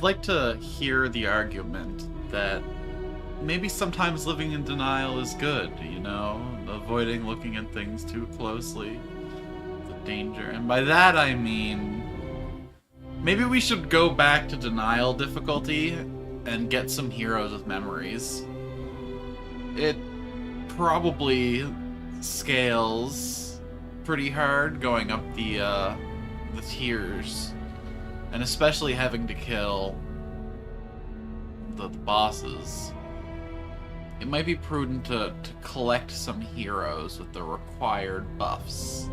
I'd like to hear the argument that maybe sometimes living in denial is good, you know? Avoiding looking at things too closely. The danger. And by that I mean, maybe we should go back to denial difficulty and get some heroes with memories. It probably scales pretty hard going up the tiers. And especially having to kill the bosses. It might be prudent to collect some heroes with the required buffs.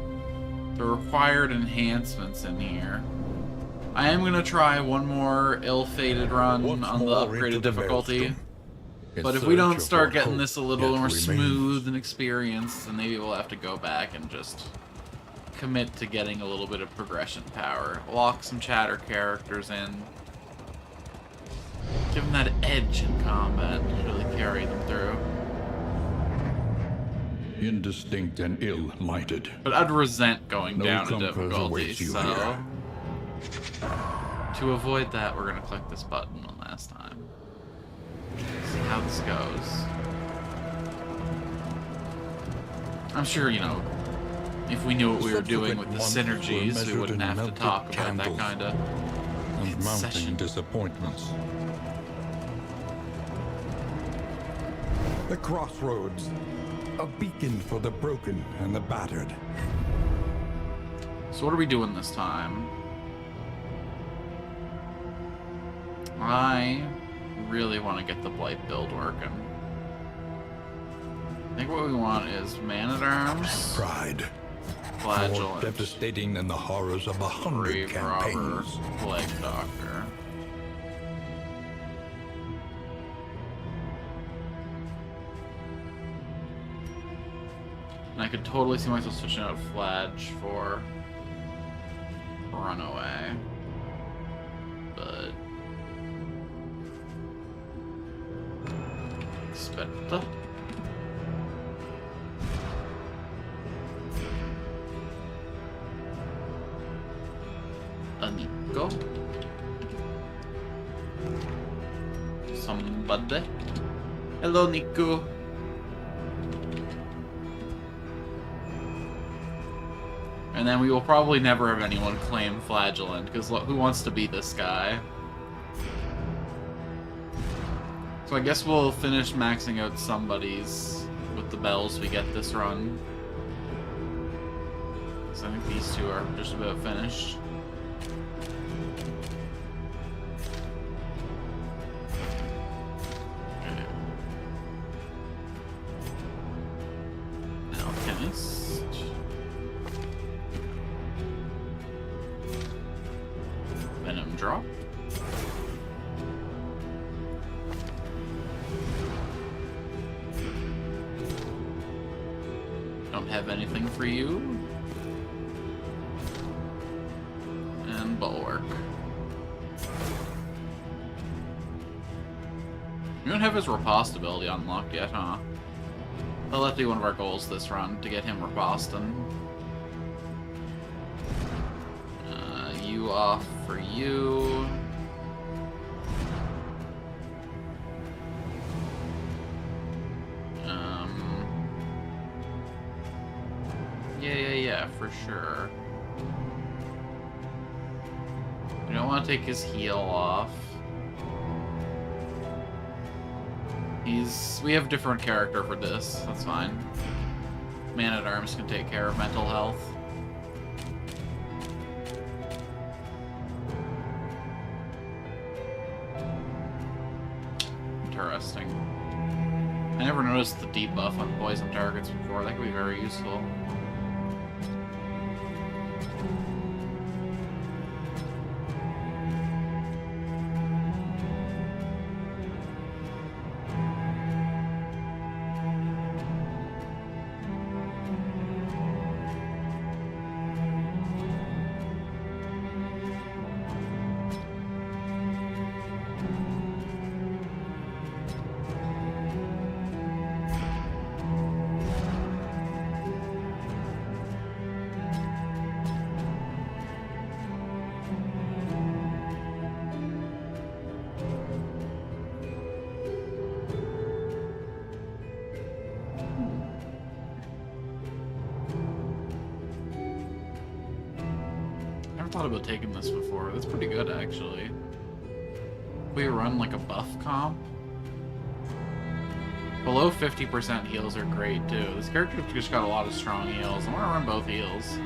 The required enhancements in here. I am going to try one more ill-fated run on the upgraded difficulty. But if we don't start getting this a little more smooth and experienced, then maybe we'll have to go back and just commit to getting a little bit of progression power. Lock some chatter characters in. Give them that edge in combat to really carry them through. Indistinct and ill-lighted. But I'd resent going down in comfort difficulty, awaits you so... here. To avoid that, we're gonna click this button one last time. See how this goes. I'm sure, you know, if we knew what we were doing with the synergies, we wouldn't have to talk about that kind of and mounting disappointments. The crossroads, a beacon for the broken and the battered. So what are we doing this time? I really want to get the Blight build working. I think what we want is Man-at-Arms, Pride. More Flagellant, devastating than the horrors of 100 Grave Robber, campaigns. Plague Doctor. And I could totally see myself switching out Flage for Runaway. But... Aspetta. Nico. Somebody. Hello, Nico. And then we will probably never have anyone claim Flagellant, because who wants to be this guy? So I guess we'll finish maxing out somebody's with the bells we get this run. So I think these two are just about finished. Alchemist. Venom drop. Don't have anything for you. And Bulwark. You don't have his Riposte ability unlocked yet, huh? That'll have to be one of our goals this run, to get him Riposting. You off for you. Yeah, for sure. We don't want to take his heal off. We have a different character for this, that's fine. Man-at-Arms can take care of mental health. Interesting. I never noticed the debuff on poison targets before. That could be very useful. never thought about taking this before. That's pretty good, actually. We run like a buff comp. Below 50% heals are great, too. This character's just got a lot of strong heals. I want to run both heals.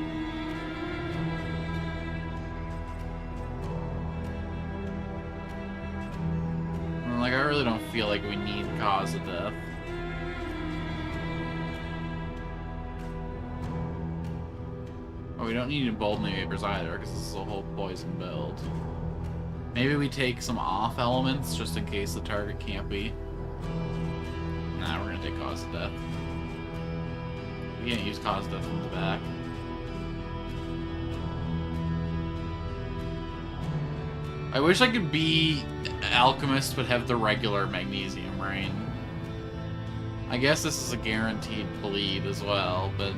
And, like, I really don't feel like we need Cause of Death. Oh, we don't need Emboldening Vapors either, because this is a whole poison build. Maybe we take some off elements, just in case the target can't be. Nah, we're gonna take Cause of Death. We can't use Cause of Death from the back. I wish I could be Alchemist, but have the regular Magnesium Rain. I guess this is a guaranteed bleed as well, but...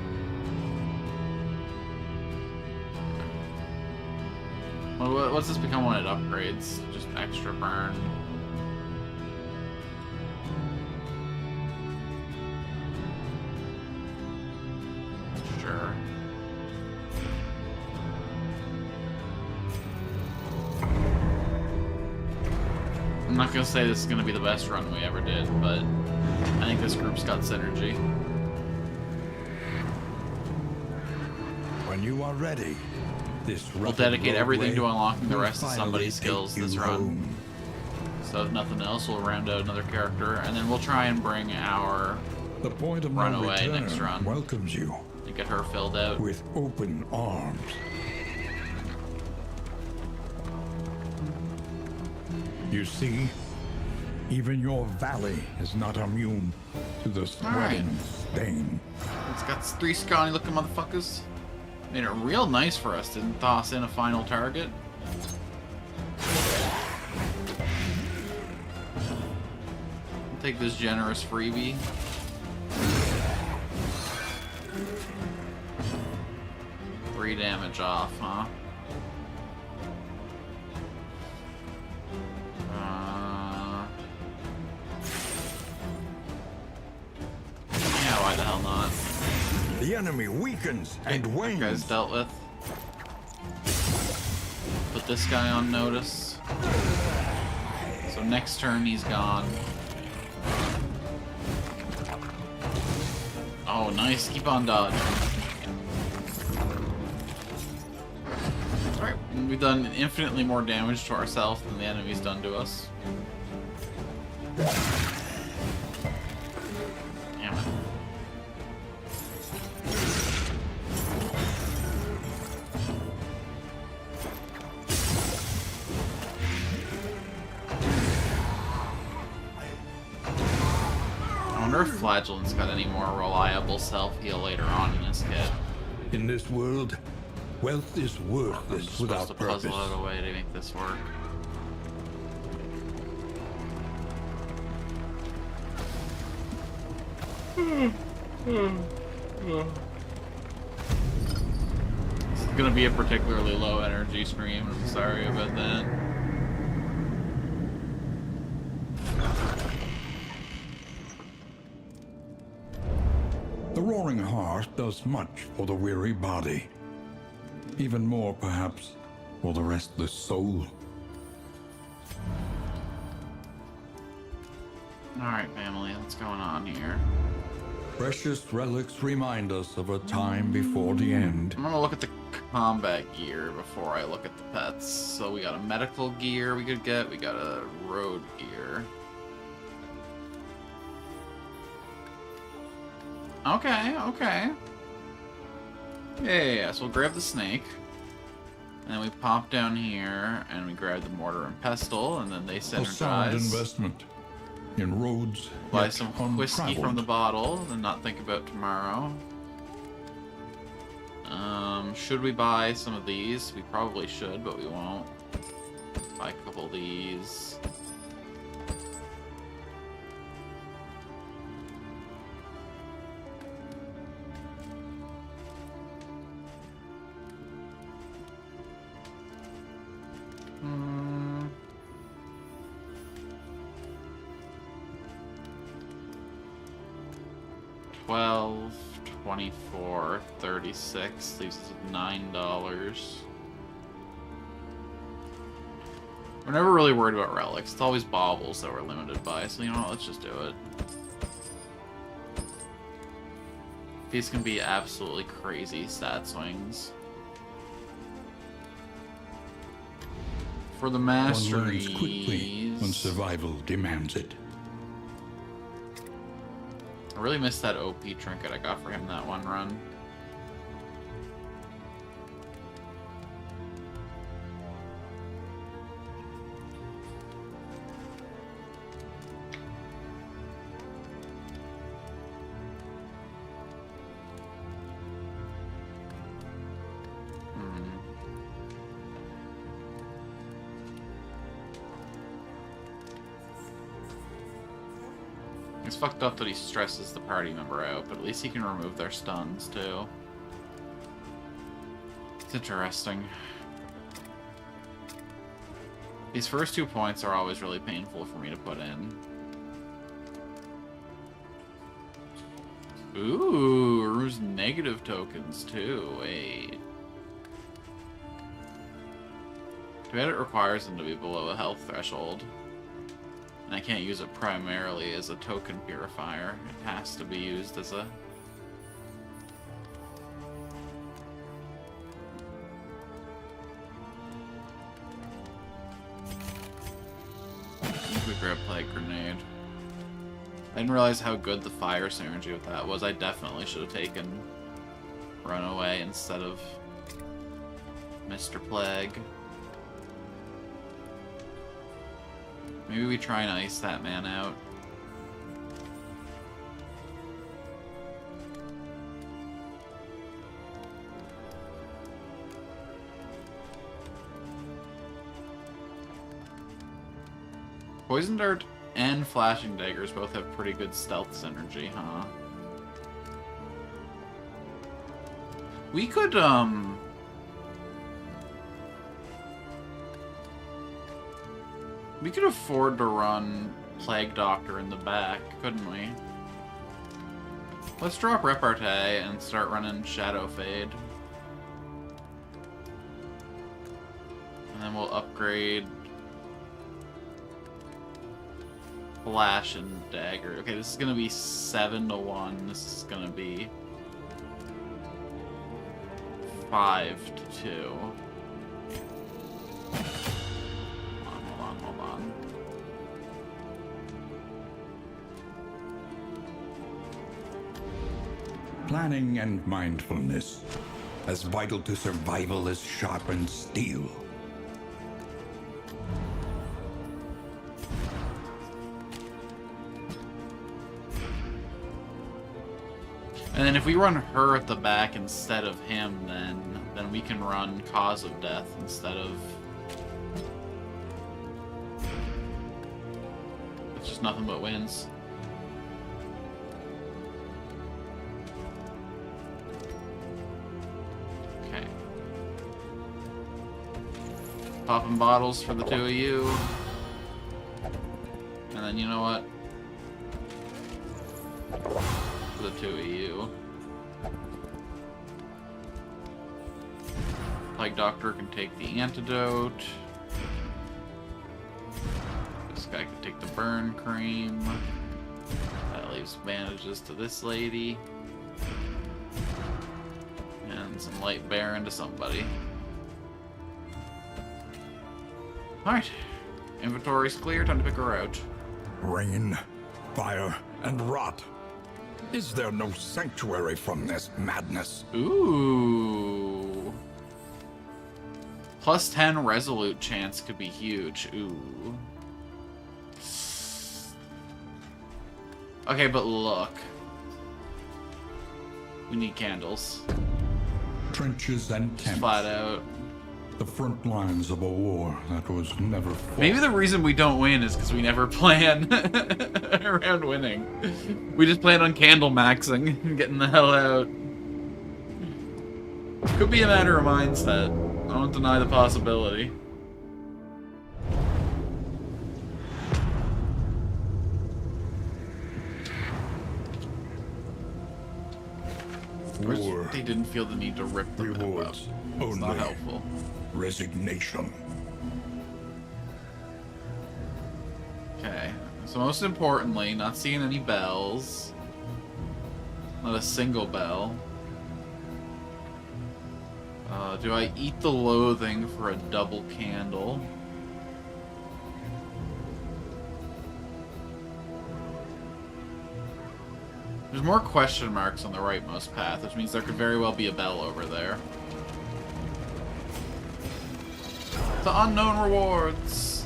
What's this become when it upgrades? Just extra burn. Sure. I'm not gonna say this is gonna be the best run we ever did, but I think this group's got synergy. When you are ready, We'll dedicate everything to unlocking the rest of somebody's skills this run. So if nothing else, we'll round out another character, and then we'll try and bring our The point of runaway no next run. welcomes you And get her filled out. with open arms. You see, even your valley is not immune to the spreading stain. It's got 3 scrawny looking motherfuckers. Made it real nice for us, didn't toss in a final target. I'll take this generous freebie. Three damage off, huh? Yeah, why the hell not? The enemy weakens and That wanes. guy's dealt with. Put this guy on notice. So next turn he's gone. Oh, nice. Keep on dodging. Alright, we've done infinitely more damage to ourselves than the enemy's done to us. Damn it. I wonder if Flagellant's got any more reliable self-heal later on in his kit. In this world, wealth is I'm worthless just without supposed to purpose. puzzle out a way to make this work. It's gonna be a particularly low energy stream. I'm sorry about that. The roaring heart does much for the weary body. Even more, perhaps, for the restless soul. Alright, family, what's going on here? Precious relics remind us of a time before the end. I'm gonna look at the combat gear before I look at the pets. So we got a medical gear we could get, we got a road gear. Okay, okay. Yeah, so we'll grab the snake. And then we pop down here, and we grab the mortar and pestle, and then they A sound synergize. investment in roads Buy yet some whiskey from the untraveled. bottle, and not think about tomorrow. Should we buy some of these? We probably should, but we won't. Buy a couple of these. Hmm. 12, 24, 36 leaves us with $9. We're never really worried about relics. It's always baubles that we're limited by, so you know what, let's just do it. These can be absolutely crazy stat swings. For the masteries... One learns quickly when survival demands it. I really missed that OP trinket I got for him that one run. It's fucked up that he stresses the party member out, but at least he can remove their stuns, too. It's interesting. These first 2 points are always really painful for me to put in. Ooh, removes negative tokens, too. Wait. Too bad it requires them to be below a health threshold. And I can't use it primarily as a token purifier. It has to be used as a... I think we grab Plague Grenade. I didn't realize how good the fire synergy with that was. I definitely should have taken Runaway instead of Mr. Plague. Maybe we try and ice that man out. Poison Dart and Flashing Daggers both have pretty good stealth synergy, huh? We could, we could afford to run Plague Doctor in the back, couldn't we? Let's drop Repartee and start running Shadow Fade. And then we'll upgrade Flash and Dagger. Okay, this is gonna be 7 to 1. This is gonna be 5 to 2. Hold on. Planning and mindfulness, as vital to survival as sharpened steel. And then if we run her at the back instead of him, then we can run Cause of Death instead of... It's just nothing but wins. Okay. Popping bottles for the 2 of you. And then you know what? For the 2 of you. Plague Doctor can take the antidote. This guy can take the burn cream. That leaves bandages to this lady. And some light Baron to somebody. Alright. Inventory's clear, time to pick her out. Rain, fire, and rot. Is there no sanctuary from this madness? Ooh. Plus 10 resolute chance could be huge. Ooh. Okay, but look. We need candles. Trenches and Just camps. flat out. The front lines of a war that was never fought. Maybe the reason we don't win is because we never plan around winning. We just plan on candle maxing and getting the hell out. Could be a matter of mindset. I don't deny the possibility. Of course, War they didn't feel the need to rip the map up. rewards It's not only helpful. resignation. Okay. So most importantly, not seeing any bells. Not a single bell. Do I eat the loathing for a double candle? There's more question marks on the rightmost path, which means there could very well be a bell over there. The unknown rewards!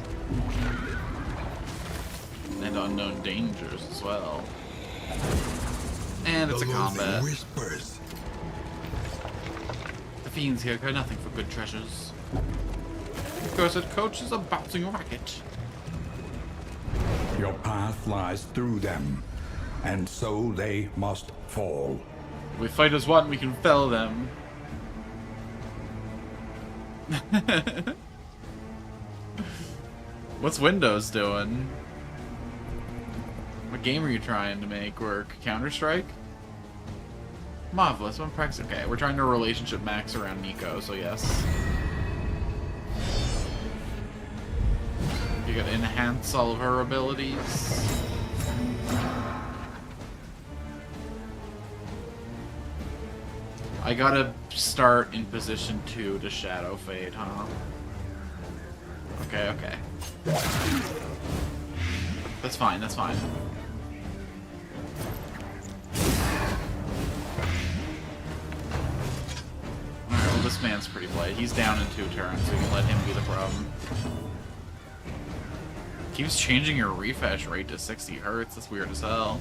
And unknown dangers as well. And it's a combat. Whispers. The fiends here care nothing for good treasures. The cursed coach is a bouncing racket. Your path lies through them, and so they must fall. If we fight as one, we can fell them. What's Windows doing? What game are you trying to make work? Counter-Strike? Marvelous. I'm practicing. Okay, we're trying to relationship max around Nico, so yes. You gotta enhance all of her abilities. I gotta start in position 2 to Shadow Fade, huh? Okay, okay. That's fine, that's fine. Alright, well this man's pretty played. He's down in 2 turns, so we can let him be the problem. Keeps changing your refresh rate to 60 Hertz, that's weird as hell.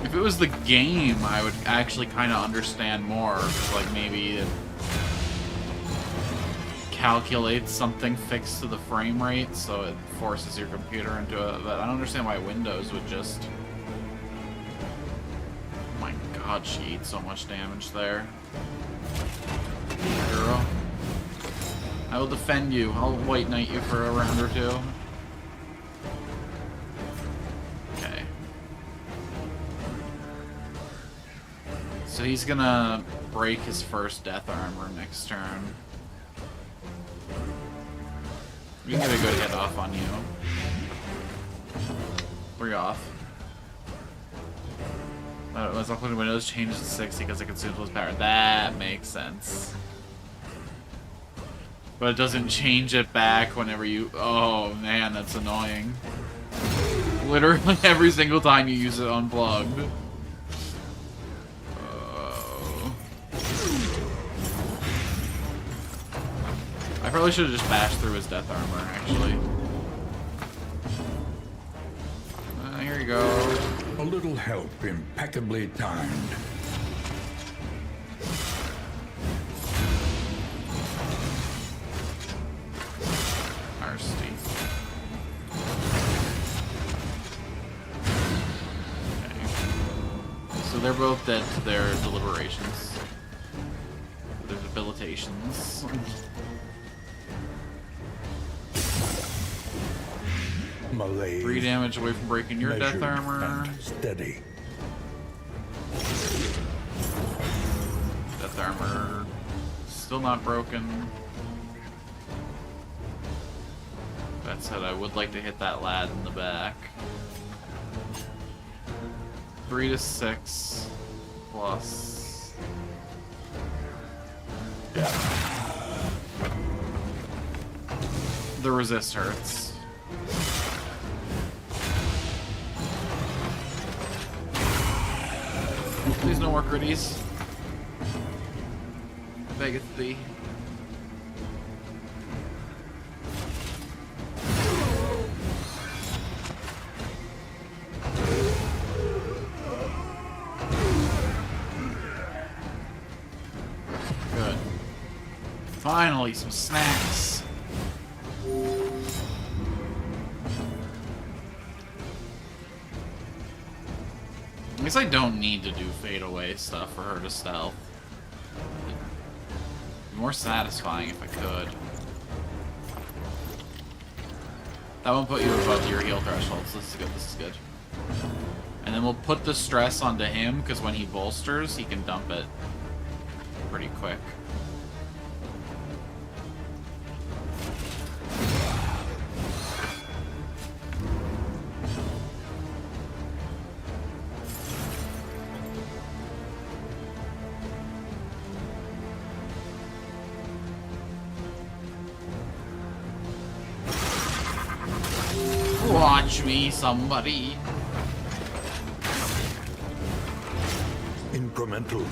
If it was the game, I would actually kind of understand more, 'cause, like, maybe it calculates something fixed to the frame rate, so it forces your computer into it, but I don't understand why Windows would just... Oh my god, she ate so much damage there. Girl. I will defend you. I'll white knight you for a round or two. Okay. So he's gonna break his first death armor next turn. We can get a good hit off on you. 3 off. Let's not put in Windows, changes to 60 because it consumes less power. That makes sense. But it doesn't change it back whenever you... Oh man, that's annoying. Literally every single time you use it unplugged. I probably should have just bashed through his death armor, actually. Here you go. A little help impeccably timed. Arsty. Okay. So they're both dead to their deliberations. Their debilitations. 3 damage away from breaking your death armor. Steady. Death armor still not broken. That said, I would like to hit that lad in the back. 3 to 6 plus. The resist hurts. Please no more critties. I beggeth thee. Good. Finally, some snacks. I guess I don't need to do fade away stuff for her to stealth. It'd be more satisfying if I could. That won't put you above your heal threshold, so this is good, this is good. And then we'll put the stress onto him, because when he bolsters, he can dump it pretty quick. Watch me, somebody. Incremental,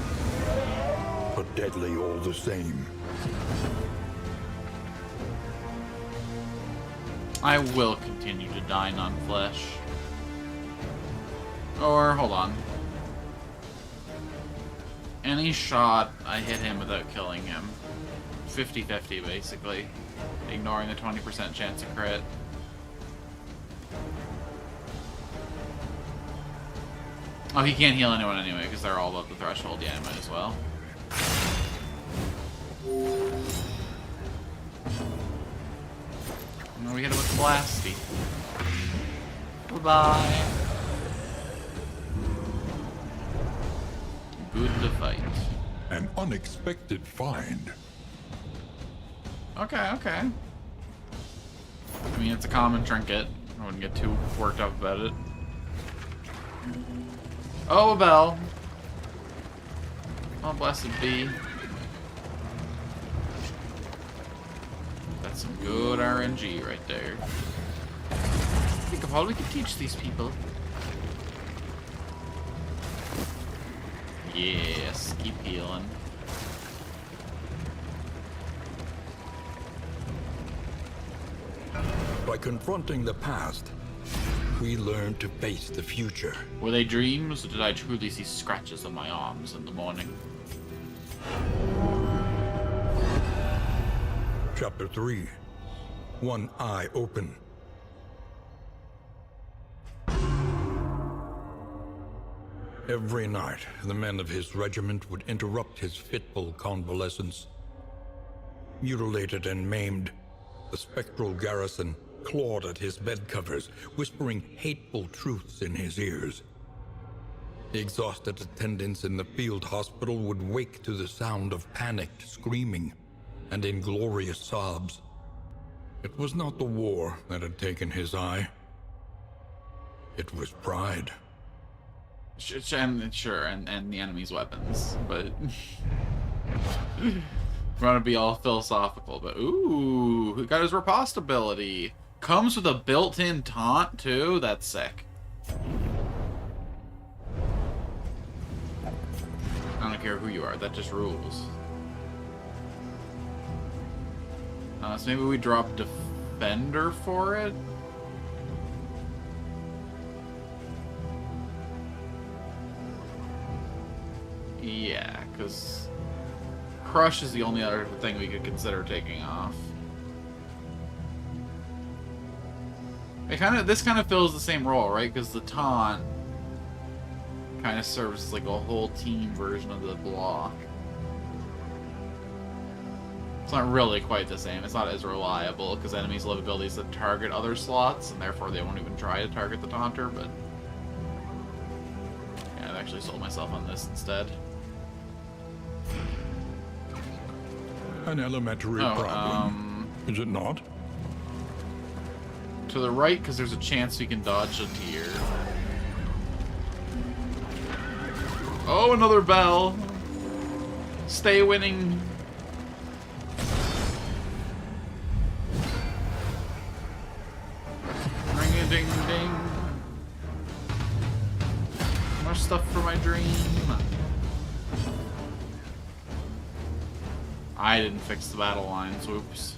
but deadly all the same. I will continue to dine on flesh. Or, hold on. Any shot, I hit him without killing him. 50-50, basically. Ignoring the 20% chance of crit. Oh, he can't heal anyone anyway, because they're all above the threshold. Yeah, I might as well. And then we hit him with Blasty. Bye-bye. Good to fight. An unexpected find. Okay, okay. I mean, it's a common trinket. I wouldn't get too worked up about it. Oh, a bell. Oh, blessed be. That's some good RNG right there. Think of all we could teach these people. Yes, keep healing. By confronting the past, we learn to face the future. Were they dreams, or did I truly see scratches on my arms in the morning? Chapter 3. One Eye Open. Every night, the men of his regiment would interrupt his fitful convalescence. Mutilated and maimed, the spectral garrison clawed at his bed covers, whispering hateful truths in his ears. The exhausted attendants in the field hospital would wake to the sound of panicked screaming and inglorious sobs. It was not the war that had taken his eye. It was pride. Sure, and the enemy's weapons, but... We're gonna be all philosophical, but ooh, who got his riposte ability? Comes with a built-in taunt, too? That's sick. I don't care who you are, that just rules. So maybe we drop Defender for it? Yeah, because Crush is the only other thing we could consider taking off. This kind of fills the same role, right? Because the taunt kind of serves as like a whole team version of the block. It's not really quite the same. It's not as reliable because enemies live abilities that target other slots, and therefore they won't even try to target the taunter. But yeah, I've actually sold myself on this instead. An elementary problem, is it not? To the right, because there's a chance we can dodge a tier. Oh, another bell. Stay winning. Ring-a-ding-ding. More stuff for my dream. I didn't fix the battle lines, whoops.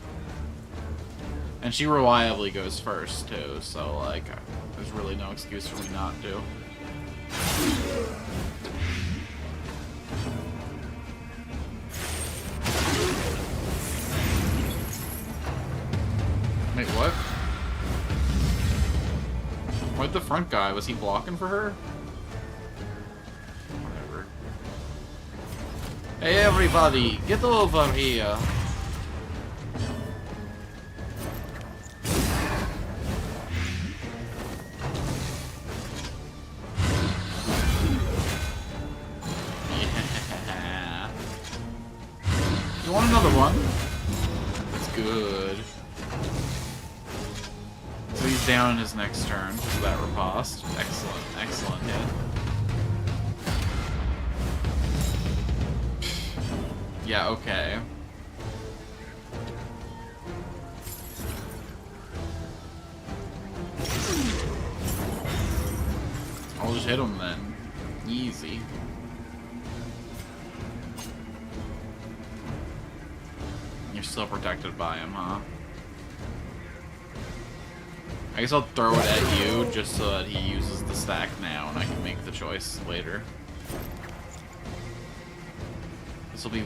And she reliably goes first, too, so, like, there's really no excuse for me not to. Wait, what? Where'd the front guy? Was he blocking for her? Whatever. Hey, everybody, get over here. want another one? That's good. So he's down in his next turn because of that riposte. Excellent, excellent hit. Yeah, okay. I'll just hit him then. Easy. You're still protected by him, huh? I guess I'll throw it at you just so that he uses the stack now and I can make the choice later. This will be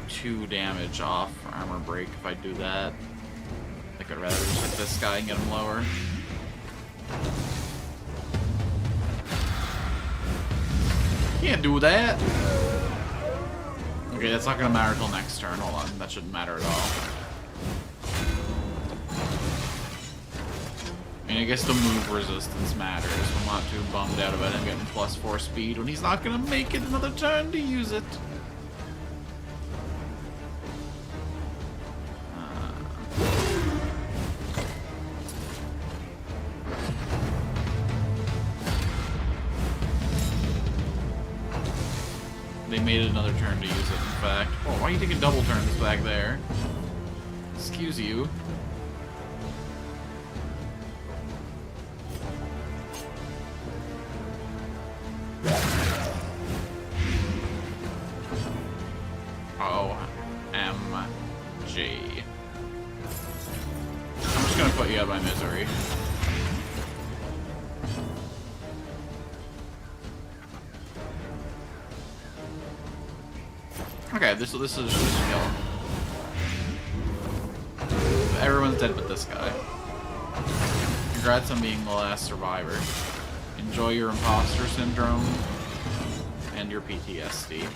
2 damage off armor break if I do that. I think I'd rather just hit this guy and get him lower. Can't do that! Okay, that's not gonna matter till next turn. Hold on, that shouldn't matter at all. I mean, I guess the move resistance matters. I'm not too bummed out about him getting +4 speed when he's not gonna make it another turn to use it. They made it another turn to use it, in fact. Oh, why are you taking double turns back there? Excuse you. OMG. I'm just gonna put you out of my misery. Okay, this is just a kill. Everyone's dead but this guy. Congrats on being the last survivor. Enjoy your imposter syndrome and your PTSD.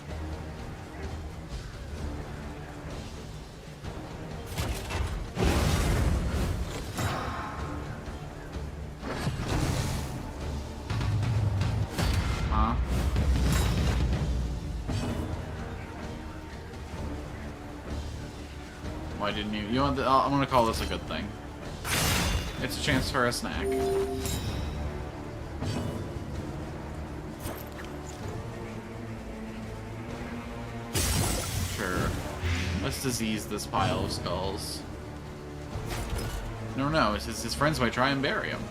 Huh? Why didn't you? You know what? I'm gonna call this a good thing. It's a chance for a snack. Sure. Let's disease this pile of skulls. No, his friends might try and bury him.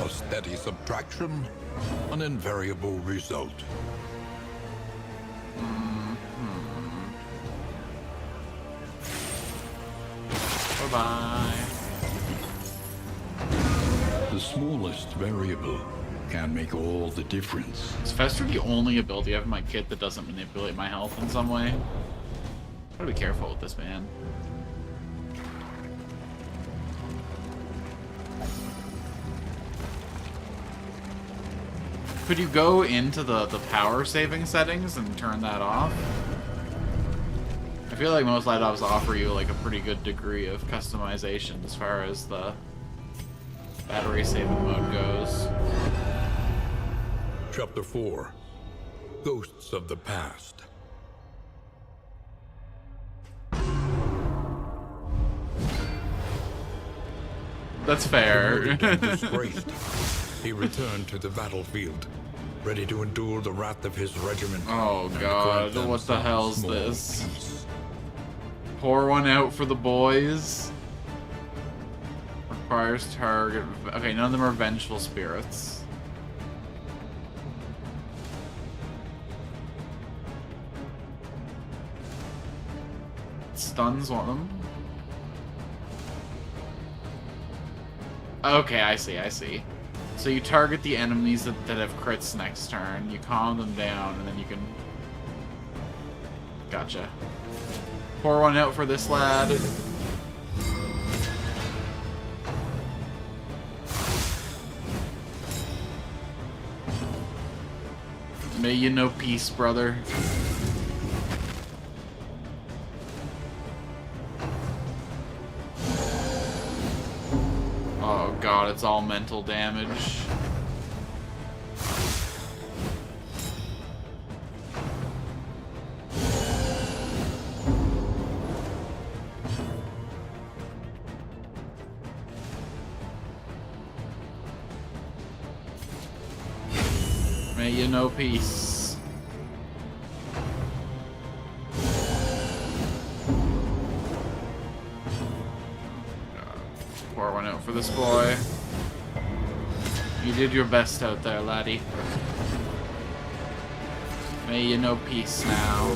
A steady subtraction, an invariable result. Bye-bye. The smallest variable can make all the difference. Is Fester the only ability I have in my kit that doesn't manipulate my health in some way? Gotta be careful with this, man. Could you go into the power saving settings and turn that off? I feel like most light ops offer you like a pretty good degree of customization as far as the battery saving mode goes. Chapter 4. Ghosts of the Past. That's fair. Disgraced, he returned to the battlefield, ready to endure the wrath of his regiment. Oh and god, grant them what the some hell's small this? peace. Pour one out for the boys. Requires target. Okay, none of them are vengeful spirits. Stuns one of them. Okay, I see. So you target the enemies that have crits next turn, you calm them down, and then you can... Gotcha. Pour one out for this lad. May you know peace, brother. Oh god, it's all mental damage. May you know peace. Pour one out for this boy. You did your best out there, laddie. May you know peace now.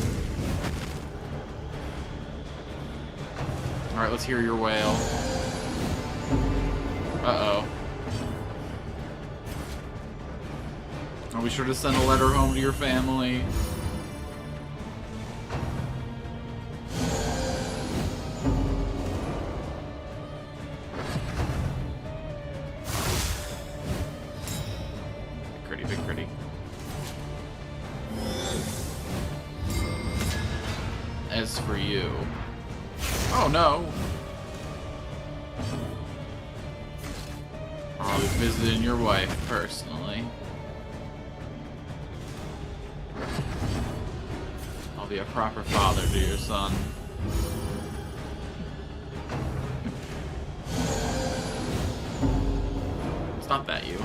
Alright, let's hear your wail. Uh-oh. Are we sure to send a letter home to your family? Pretty big, pretty. As for you... Oh no! I'll be visiting your wife personally. I'll be a proper father to your son. Stop that, you.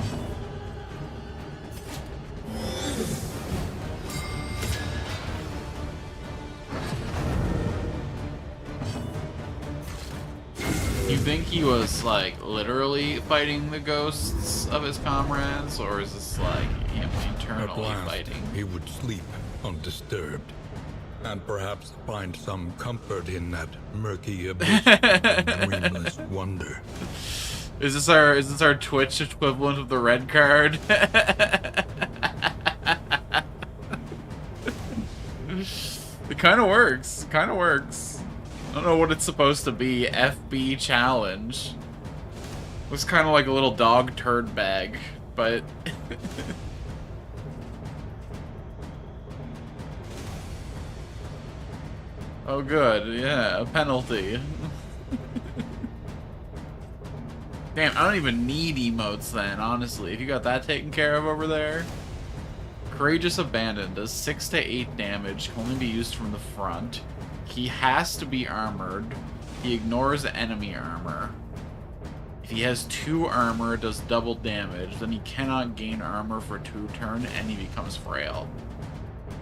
You think he was, like, literally fighting the ghosts of his comrades, or is this, like, him At internally last, fighting? he would sleep undisturbed, and perhaps find some comfort in that murky abyss of dreamless wonder. Is this our Twitch equivalent of the red card? It kind of works. Kind of works. I don't know what it's supposed to be. FB challenge. Looks kind of like a little dog turd bag, but... Oh good, yeah, a penalty. Damn, I don't even need emotes then, honestly. If you got that taken care of over there. Courageous Abandon does 6 to 8 damage, can only be used from the front. He has to be armored. He ignores enemy armor. If he has 2 armor, it does double damage. Then he cannot gain armor for 2 turns, and he becomes frail.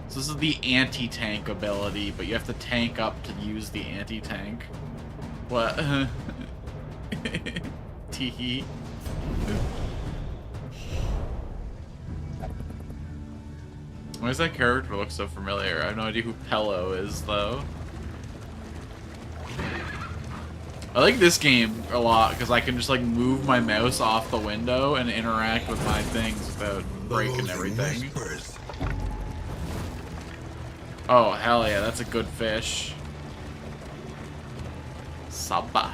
So this is the anti-tank ability, but you have to tank up to use the anti-tank. What? Teehee. Why does that character look so familiar? I have no idea who Pello is, though. I like this game a lot, because I can just, like, move my mouse off the window and interact with my things without breaking everything. Whispers. Oh, hell yeah, that's a good fish. Saba.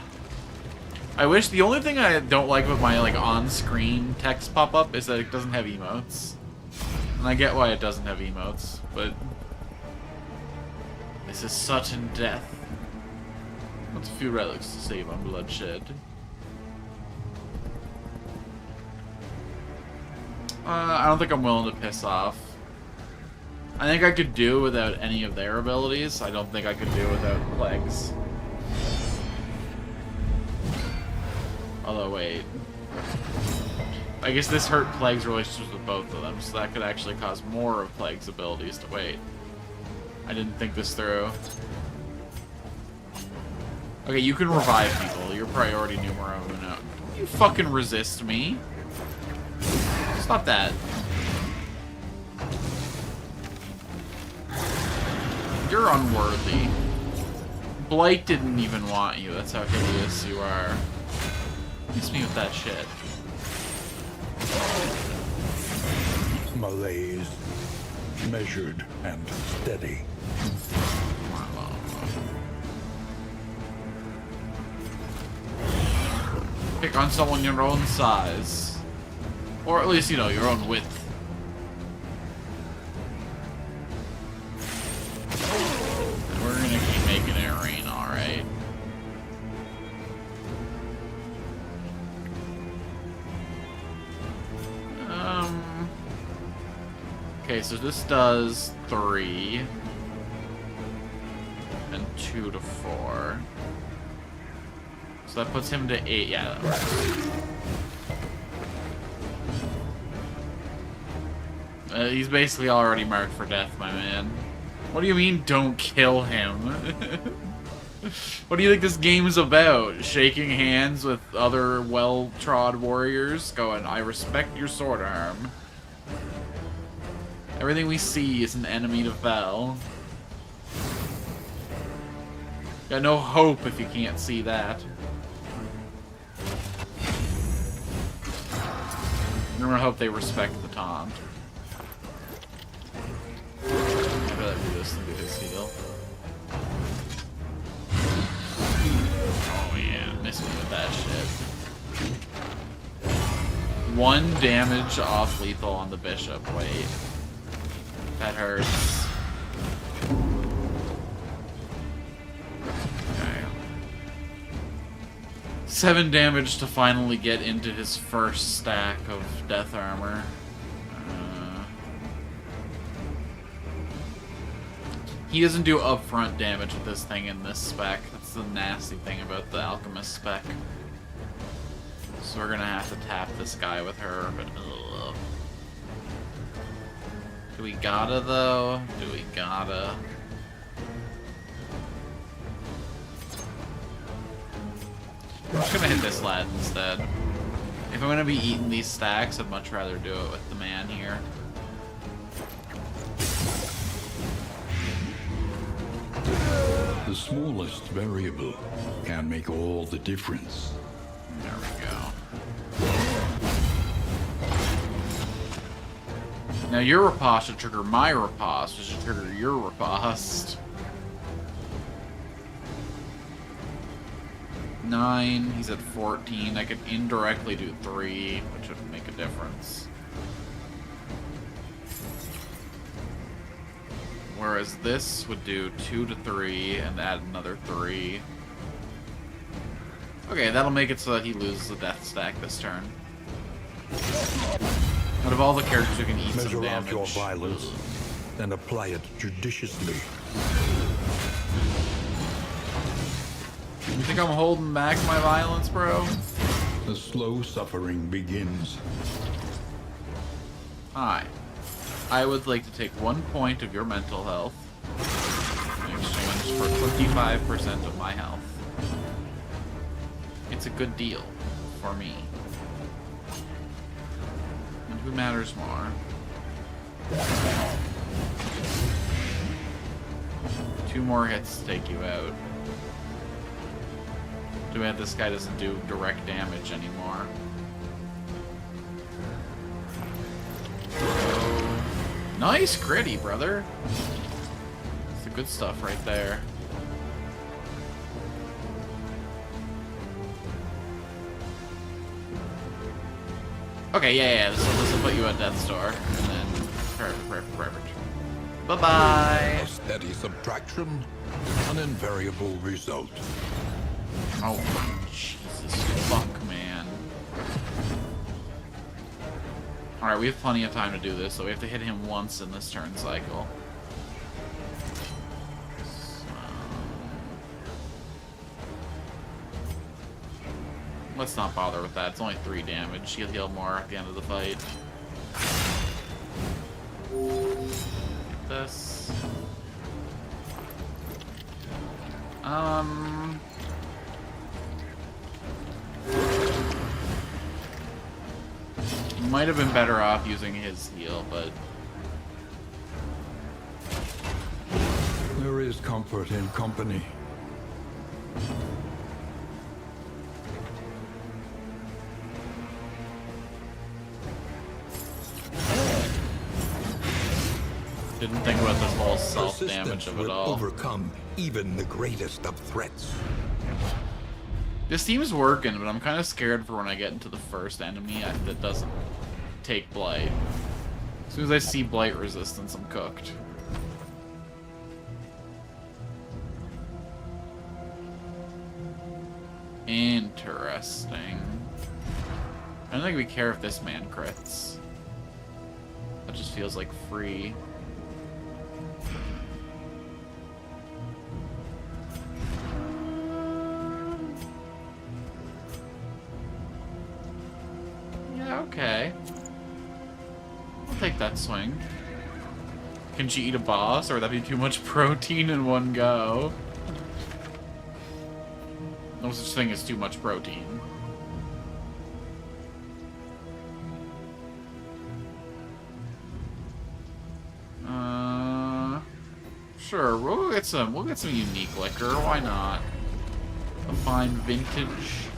I wish, the only thing I don't like with my, like, on-screen text pop-up is that it doesn't have emotes. And I get why it doesn't have emotes, but... This is sudden death. What's a few relics to save on bloodshed? I don't think I'm willing to piss off. I think I could do without any of their abilities. I don't think I could do without plagues. Although, wait. I guess this hurt Plague's relationships with both of them, so that could actually cause more of Plague's abilities to wait. I didn't think this through. Okay, you can revive people. Your priority numero uno. Don't you fucking resist me. Stop that. You're unworthy. Blight didn't even want you. That's how hideous you are. Miss me with that shit. Malaise, measured and steady. Pick on someone your own size. Or at least, you know, your own width. And we're gonna keep making it rain, alright? Okay, so this does 3 and 2 to 4. So that puts him to 8. Yeah, that works. He's basically already marked for death, my man. What do you mean, don't kill him? What do you think this game is about? Shaking hands with other well-trod warriors? Going, I respect your sword arm. Everything we see is an enemy to fell. Got no hope if you can't see that. I'm gonna hope they respect the taunt. I'd rather do this than do his heal. Oh yeah, miss me with that shit. 1 damage off lethal on the bishop. Wait. That hurts. Okay. 7 damage to finally get into his first stack of death armor. He doesn't do upfront damage with this thing in this spec. That's the nasty thing about the Alchemist spec. So we're gonna have to tap this guy with her, but ugh. Do we gotta, though? Do we gotta? I'm just gonna hit this lad instead. If I'm gonna be eating these stacks, I'd much rather do it with the man here. The smallest variable can make all the difference. There we go. Now your riposte should trigger my riposte, which should trigger your riposte. 9, he's at 14. I could indirectly do 3, which would make a difference. Whereas this would do 2 to 3 and add another 3. Okay, that'll make it so that he loses the death stack this turn. Out of all the characters who can eat some damage. Measure out your violence and apply it judiciously. You think I'm holding back my violence, bro? The slow suffering begins. Hi. I would like to take 1 point of your mental health in exchange for 25% of my health. It's a good deal for me. And who matters more? 2 more hits to take you out. Too bad this guy doesn't do direct damage anymore. Nice gritty, brother. It's the good stuff right there. Okay, yeah. This will put you at Death's Door, and then perfect. Bye-bye. A steady subtraction, an invariable result. Oh, Jesus fuck, man. Alright, we have plenty of time to do this, so we have to hit him once in this turn cycle. So... let's not bother with that. It's only 3 damage. He'll heal more at the end of the fight. This. Might have been better off using his heal, but... there is comfort in company. Didn't think about this whole self-damage of it will all. Overcome even the greatest of threats. This seems working, but I'm kind of scared for when I get into the first enemy that doesn't take Blight. As soon as I see Blight resistance, I'm cooked. Interesting. I don't think we care if this man crits. That just feels like free. Yeah, okay. I'll take that swing. Can she eat a boss, or would that be too much protein in one go? No such thing as too much protein. Sure, we'll get some unique liquor, why not? A fine vintage.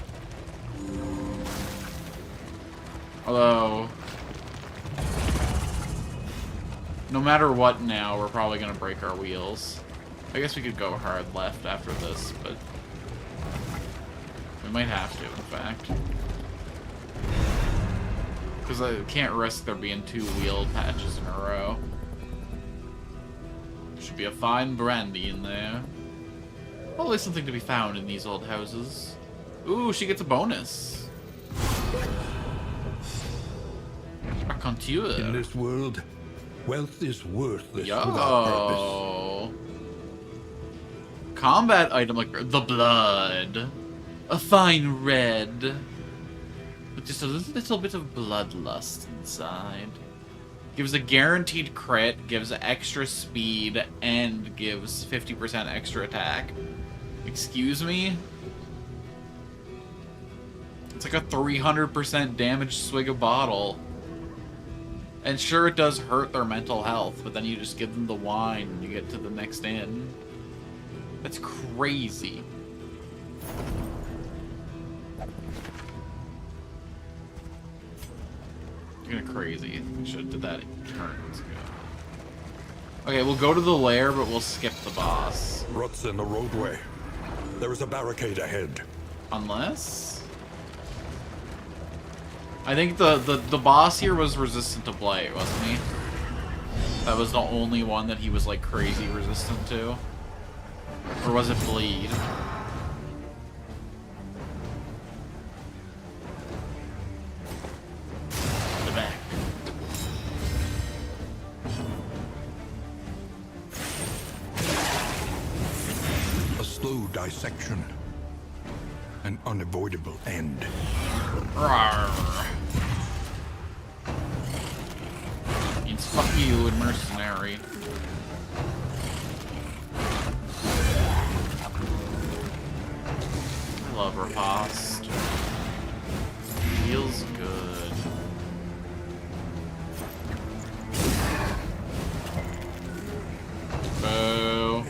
Although, no matter what now, we're probably gonna break our wheels. I guess we could go hard left after this, but we might have to, in fact. Because I can't risk there being 2 wheeled patches in a row. Should be a fine brandy in there. Always something to be found in these old houses. Ooh, she gets a bonus. A contour. In this world, wealth is worthless Yo. without purpose. Combat item like the blood. A fine red. With just a little bit of bloodlust inside. Gives a guaranteed crit, gives extra speed, and gives 50% extra attack. Excuse me? It's like a 300% damage swig of bottle. And sure, it does hurt their mental health, but then you just give them the wine and you get to the next inn. That's crazy. Kind of crazy. We should have did that turns ago. Okay, we'll go to the lair, but we'll skip the boss. Ruts in the roadway. There is a barricade ahead. Unless... I think the boss here was resistant to blight, wasn't he? That was the only one that he was like crazy resistant to. Or was it bleed? The back. A slow dissection. An unavoidable end. Rawr. Means fuck you and mercenary. I love Riposte. Feels good. Boo.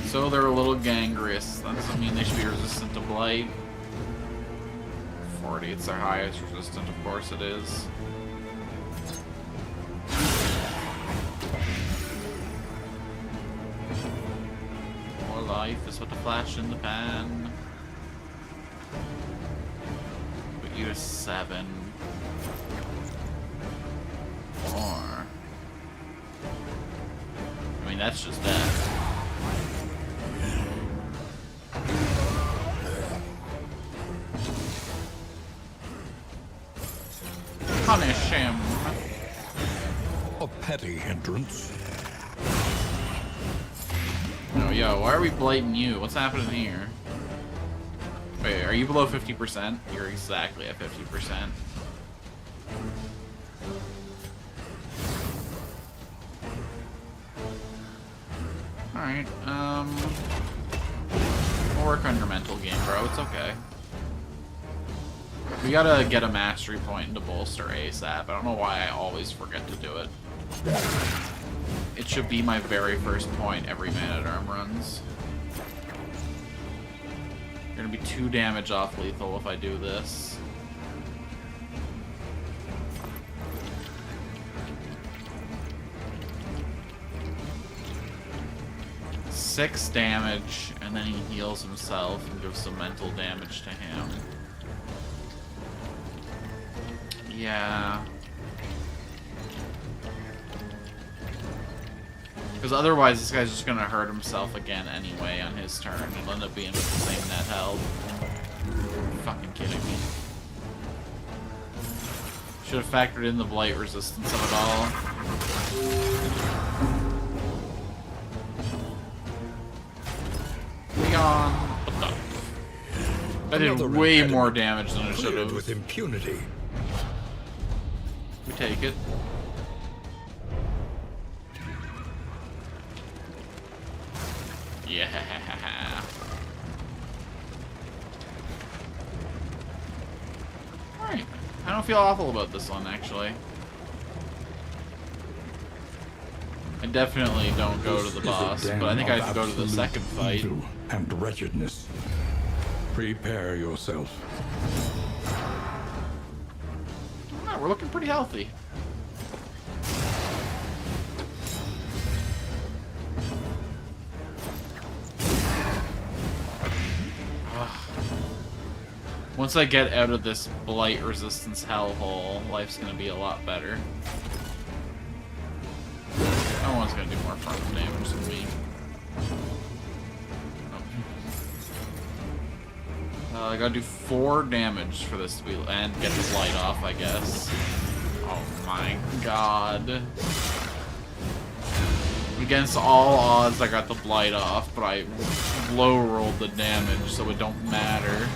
So they're a little gangrenous. That doesn't mean they should be resistant to blight. 40, it's their highest resistant, of course it is. More life is what a flash in the pan. Put you to 7. More. I mean, that's just death. Punish him. A petty hindrance. No, yo, why are we blading you? What's happening here? Wait, are you below 50%? You're exactly at 50%. Alright, we'll work on your mental game, bro. It's okay. We gotta get a mastery point into bolster ASAP. I don't know why I always forget to do it. It should be my very first point every Man-at-Arm runs. You're gonna be 2 damage off lethal if I do this. Six damage, and then he heals himself and gives some mental damage to him. Yeah. Because otherwise this guy's just gonna hurt himself again anyway on his turn and he'll end up being with the same net health. You're fucking kidding me. Should have factored in the blight resistance of it all. Leon, what the? That did Another way impediment more damage than it should cleared have. with impunity. We take it. Yeah. Alright. I don't feel awful about this one, actually. I definitely don't go to the This is a boss, den but I think I of should go to the absolute second fight. evil and wretchedness. Prepare yourself. Oh, we're looking pretty healthy. Once I get out of this blight resistance hellhole, life's gonna be a lot better. No one's gonna do more frontal damage than me. I gotta do 4 damage for this to be and get the blight off, I guess. Oh my god. Against all odds, I got the blight off, but I low rolled the damage, so it don't matter.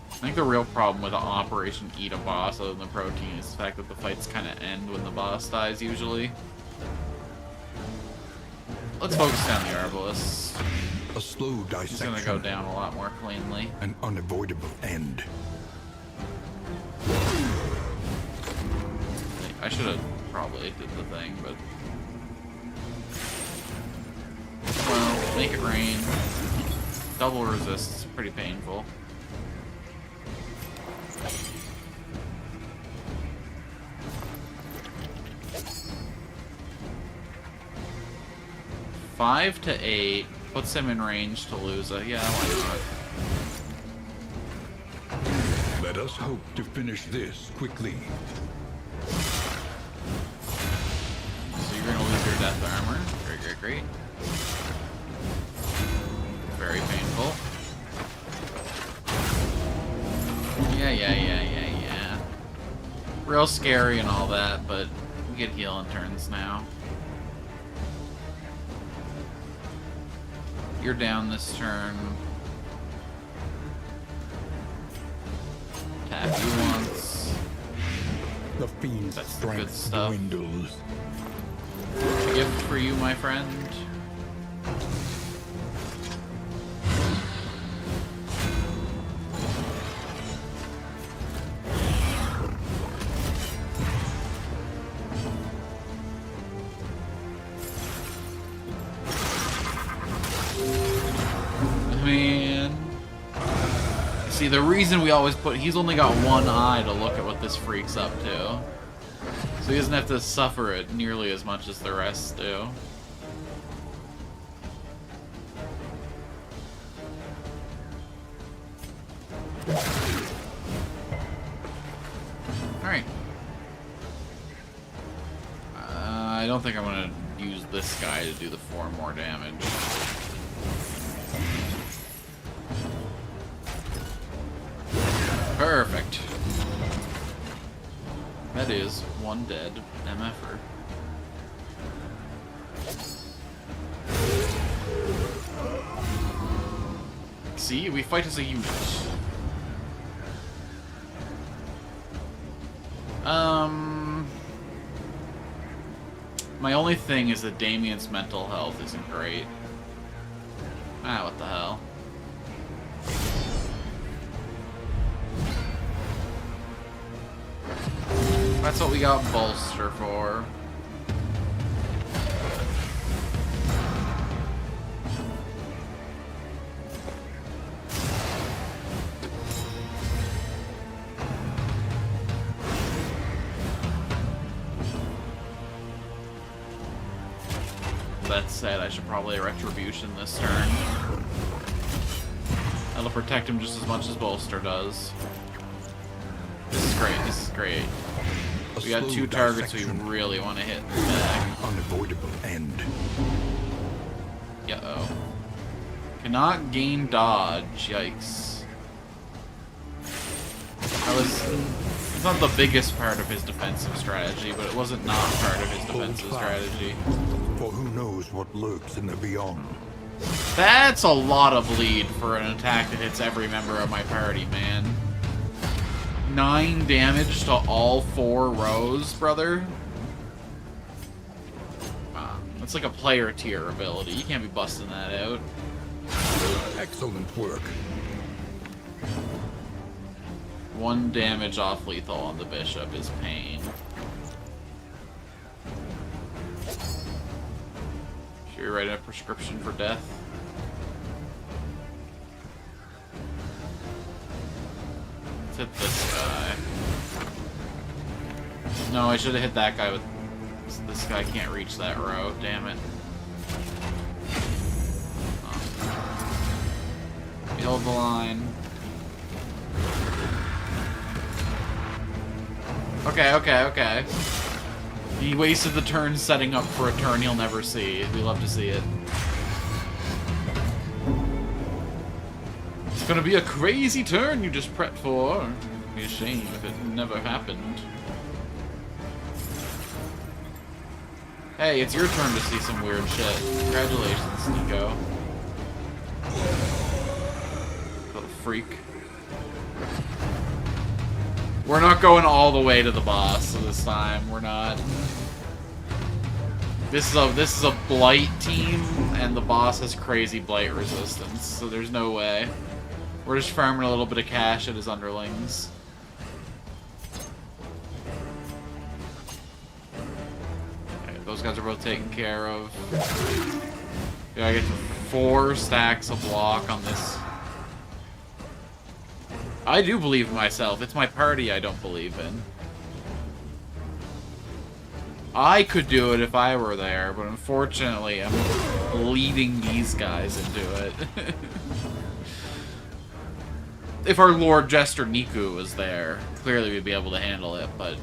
I think the real problem with Operation Eat a Boss, other than the protein, is the fact that the fights kind of end when the boss dies, usually. Let's focus down the Arbalest. A slow He's dissection. gonna go down a lot more cleanly. An unavoidable end. I should have probably did the thing, but... Well, make it rain. Double resist, pretty painful. Five to 8 puts him in range to lose a. Yeah, I like that. Let us hope to finish this quickly. So you're gonna lose your death armor. Great, great, great. Very painful. Yeah. Real scary and all that, but we get healing turns now. You're down this turn. Tap you once. The fiend's That's the good strength stuff. dwindles. Gift for you, my friend. Man. See, the reason we always put... He's only got one eye to look at what this freak's up to. So he doesn't have to suffer it nearly as much as the rest do. Alright. I don't think I'm gonna use this guy to do the 4 more damage. Perfect. That is 1 dead MFer. See, we fight as a unit. My only thing is that Damien's mental health isn't great. Ah, what the hell. That's what we got Bolster for. That said, I should probably Retribution this turn. That'll protect him just as much as Bolster does. This is great. This is great. A We got slow 2 targets we dissection, really want to hit back. an unavoidable end. Uh-oh. Cannot gain dodge. Yikes. It's not the biggest part of his defensive strategy, but it wasn't not part of his defensive strategy. For who knows what lurks in the beyond. That's a lot of bleed for an attack that hits every member of my party, man. 9 damage to all 4 rows, brother. Wow, that's like a player tier ability. You can't be busting that out. Excellent work. 1 damage off lethal on the bishop is pain. Should we write a prescription for death? Let's hit this guy. No, I should have hit that guy with... This guy can't reach that row, damn it. We hold the line. Okay. He wasted the turn setting up for a turn he'll never see. We love to see it. It's gonna be a crazy turn you just prepped for. It'd be a shame if it never happened. Hey, it's your turn to see some weird shit. Congratulations, Nico. Little freak. We're not going all the way to the boss this time. We're not. This is a blight team, and the boss has crazy blight resistance, so there's no way. We're just farming a little bit of cash at his underlings. Okay, those guys are both taken care of. Yeah, I get 4 stacks of block on this. I do believe in myself. It's my party I don't believe in. I could do it if I were there, but unfortunately I'm leading these guys into it. If our Lord Jester Niku was there, clearly we'd be able to handle it, but...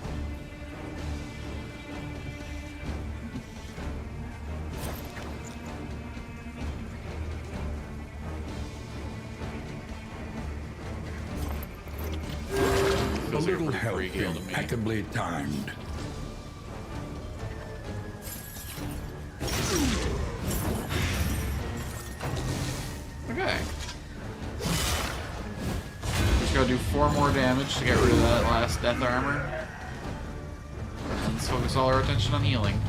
A little help impeccably timed. Okay. Just gotta do 4 more damage to get rid of that last death armor. And let's focus all our attention on healing.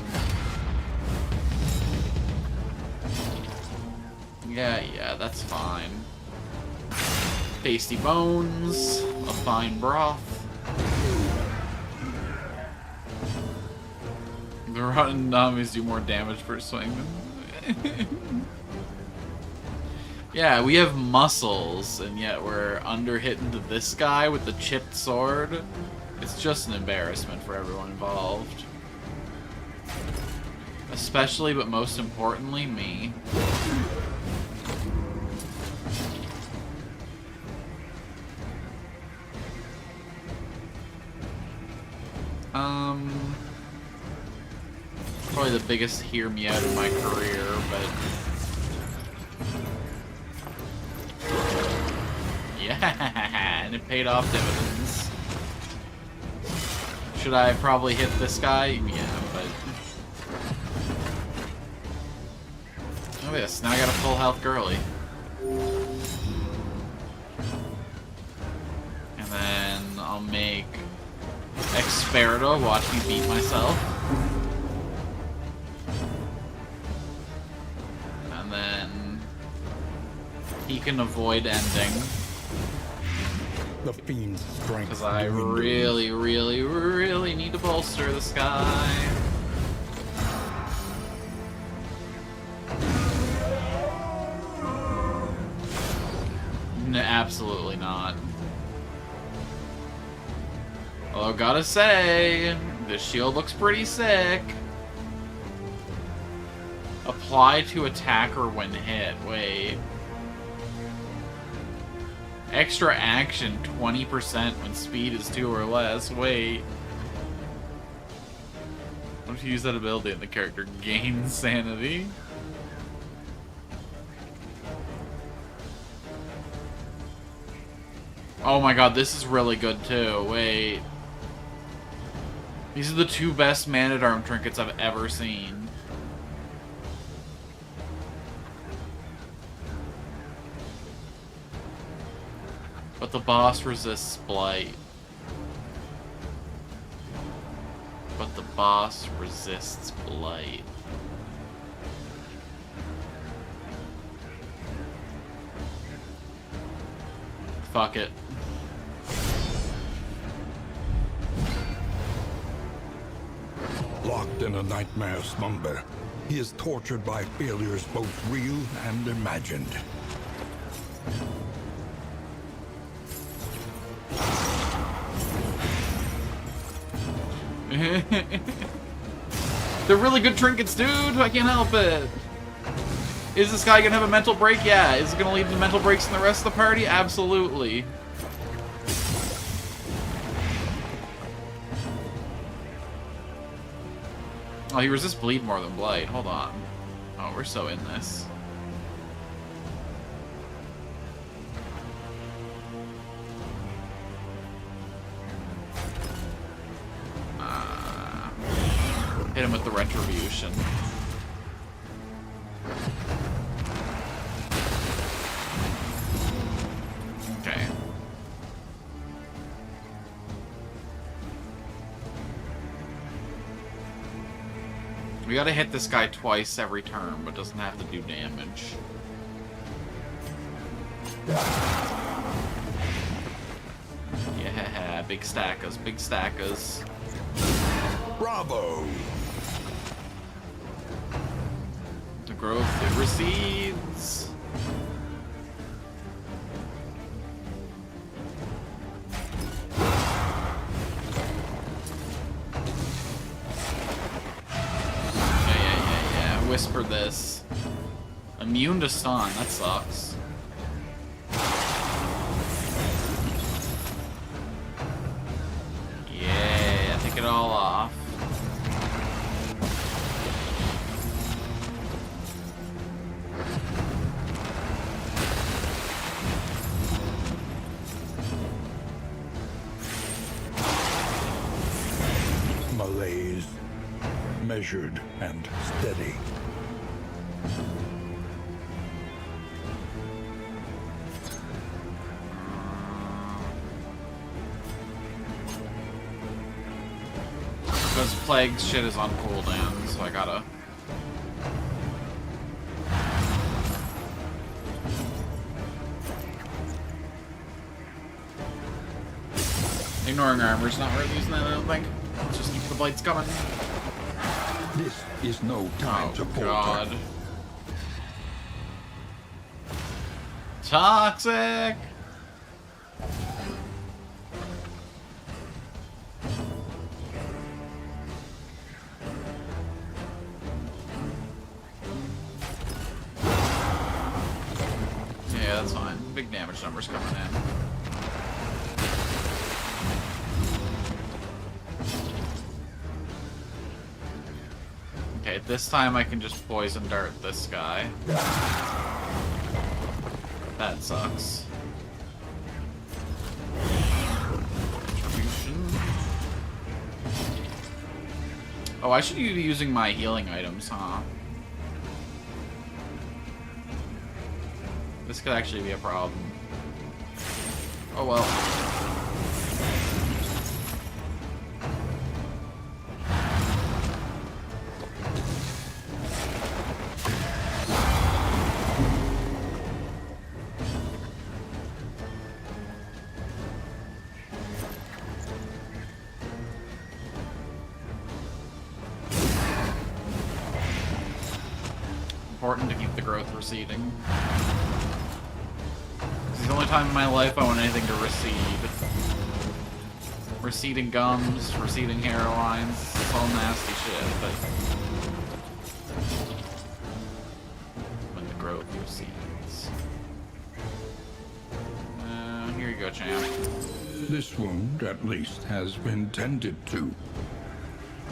Yeah, that's fine. Tasty bones, a fine broth. The rotten dummies do more damage per swing. Yeah, we have muscles, and yet we're under-hitting to this guy with the chipped sword. It's just an embarrassment for everyone involved. Especially, but most importantly, me. Probably the biggest hear me out of my career, but... Yeah, and it paid off dividends. Should I probably hit this guy? Yeah, but... Look at this, now I got a full health girly. And then I'll make Experto watch me beat myself. And then he can avoid ending. The fiend's strength. Because I really, really, really need to bolster this guy. No, absolutely not. Although, gotta say, this shield looks pretty sick. Apply to attacker when hit. Wait. Extra action 20% when speed is 2 or less. Wait. What if you use that ability and the character gains sanity? Oh my god, this is really good too. Wait. These are the 2 best Man-at-Arm trinkets I've ever seen. But the boss resists blight. But the boss resists blight. Fuck it. Locked in a nightmare slumber, he is tortured by failures both real and imagined. They're really good trinkets, dude! I can't help it! Is this guy gonna have a mental break? Yeah. Is it gonna lead to mental breaks in the rest of the party? Absolutely. Oh, he resists bleed more than blight. Hold on. Oh, we're so in this. Hit him with the retribution. Okay. We gotta hit this guy twice every turn, but doesn't have to do damage. Yeah, big stackers, big stackers. Bravo! The growth, it recedes. Yeah. Whisper this. Immune to stun, that sucks. Yeah, take it all off. Malaise, measured and steady. Because plague shit is on cooldown, so I gotta... Ignoring armor's not worth using that, I don't think. Let's just keep the blades coming. This is no time to falter. God. Toxic! Yeah, that's fine. Big damage numbers coming in. Okay, this time I can just poison dart this guy. That sucks. Retribution. Oh, I should be using my healing items, huh? This could actually be a problem. Oh well. Important to keep the growth receding. This is the only time in my life I want anything to recede. Receding gums, receding hairlines, it's all nasty shit, but when the growth recedes. go, champ. This wound, at least, has been tended to.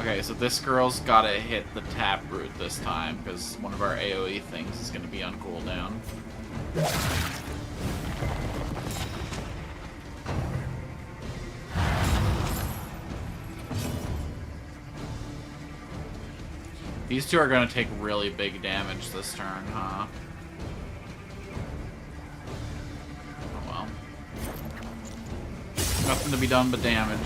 Okay, so this girl's gotta hit the taproot this time, because one of our AoE things is gonna be on cooldown. These two are gonna take really big damage this turn, huh? Oh well. Nothing to be done but damage.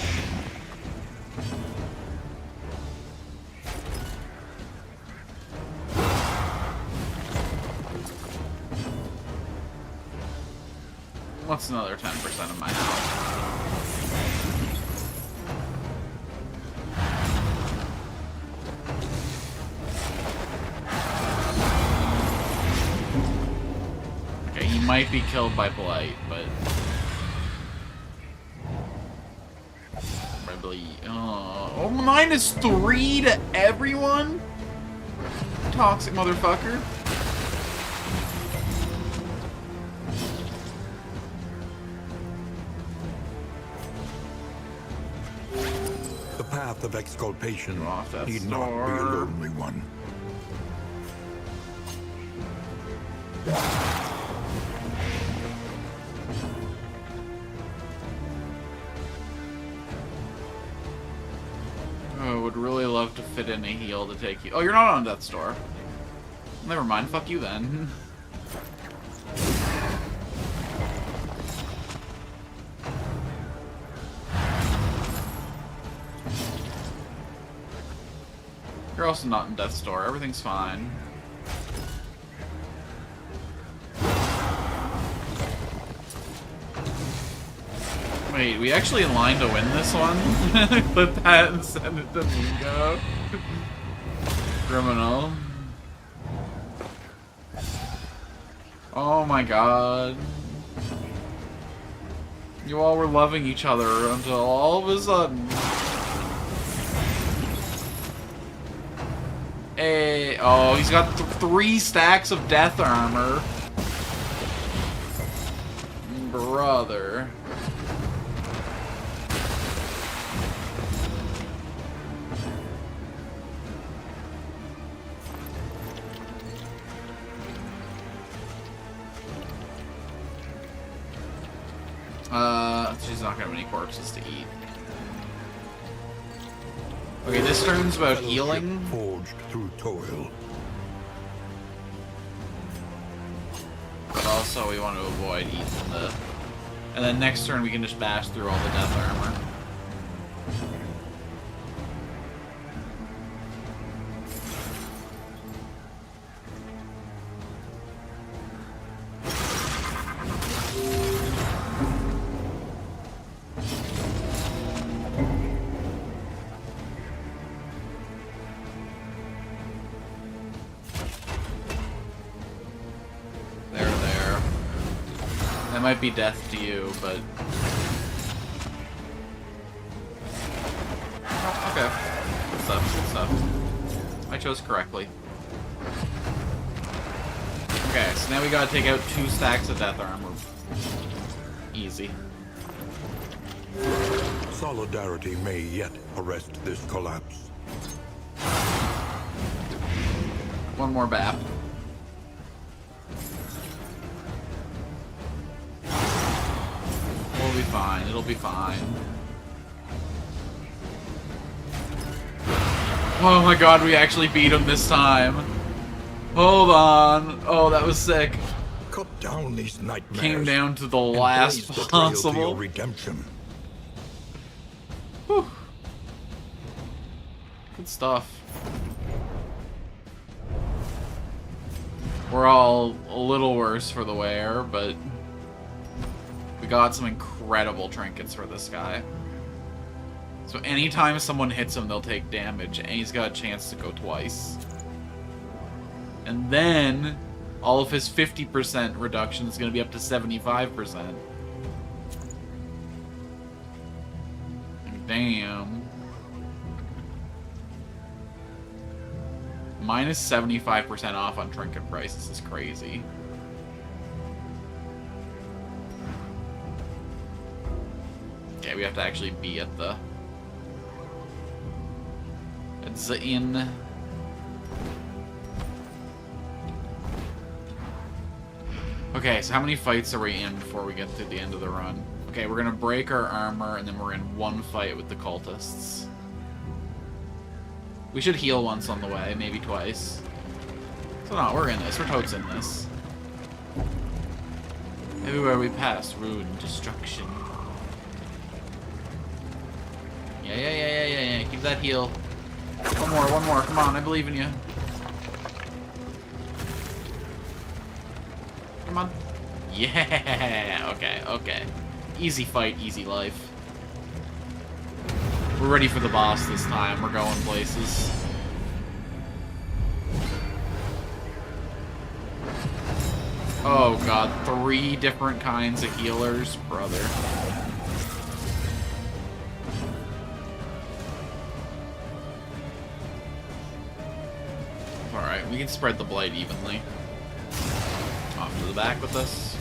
What's another 10% of my health? Okay, he might be killed by Blight, but... Probably... Oh, -3 to everyone? Toxic motherfucker. The path of exculpation Off that need not be a store. lonely one. Oh, would really love to fit in a heal to take you. Oh, you're not on Death's Door. Never mind, fuck you then. You're also not in Death's Door. Everything's fine. Wait, we actually aligned to win this one? Put that and send it to Mingo. Criminal. Oh my god. You all were loving each other until all of a sudden... Hey, oh, he's got 3 stacks of death armor. Brother. She's not gonna have any corpses to eat. Okay, this turn's about healing. Forged through toil. But also we want to avoid eating the... And then next turn we can just bash through all the death armor. That might be death to you, but... Oh, okay. Good stuff, good stuff. I chose correctly. Okay, so now we gotta take out 2 stacks of death armor. Easy. Solidarity may yet arrest this collapse. One more BAP. We'll be fine. It'll be fine. Oh my god, we actually beat him this time. Hold on. Oh, that was sick. Cut down these nightmares. Came down to the and last blaze the trail to possible. your redemption. Whew. Good stuff. We're all a little worse for the wear, but we got some incredible trinkets for this guy. So anytime someone hits him, they'll take damage, and he's got a chance to go twice. And then all of his 50% reduction is going to be up to 75%. Damn. Minus 75% off on trinket prices is crazy. have to actually be at the inn. Okay, so how many fights are we in before we get to the end of the run? Okay, we're gonna break our armor, and then we're in one fight with the cultists. We should heal once on the way, maybe twice. So no, we're in this. We're totes in this. Everywhere we pass, ruin, destruction. Yeah. Keep that heal. One more. Come on, I believe in you. Come on. Yeah. Okay. Easy fight, easy life. We're ready for the boss this time. We're going places. Oh god, 3 different kinds of healers, brother. Alright, we can spread the blight evenly. Off to the back with us.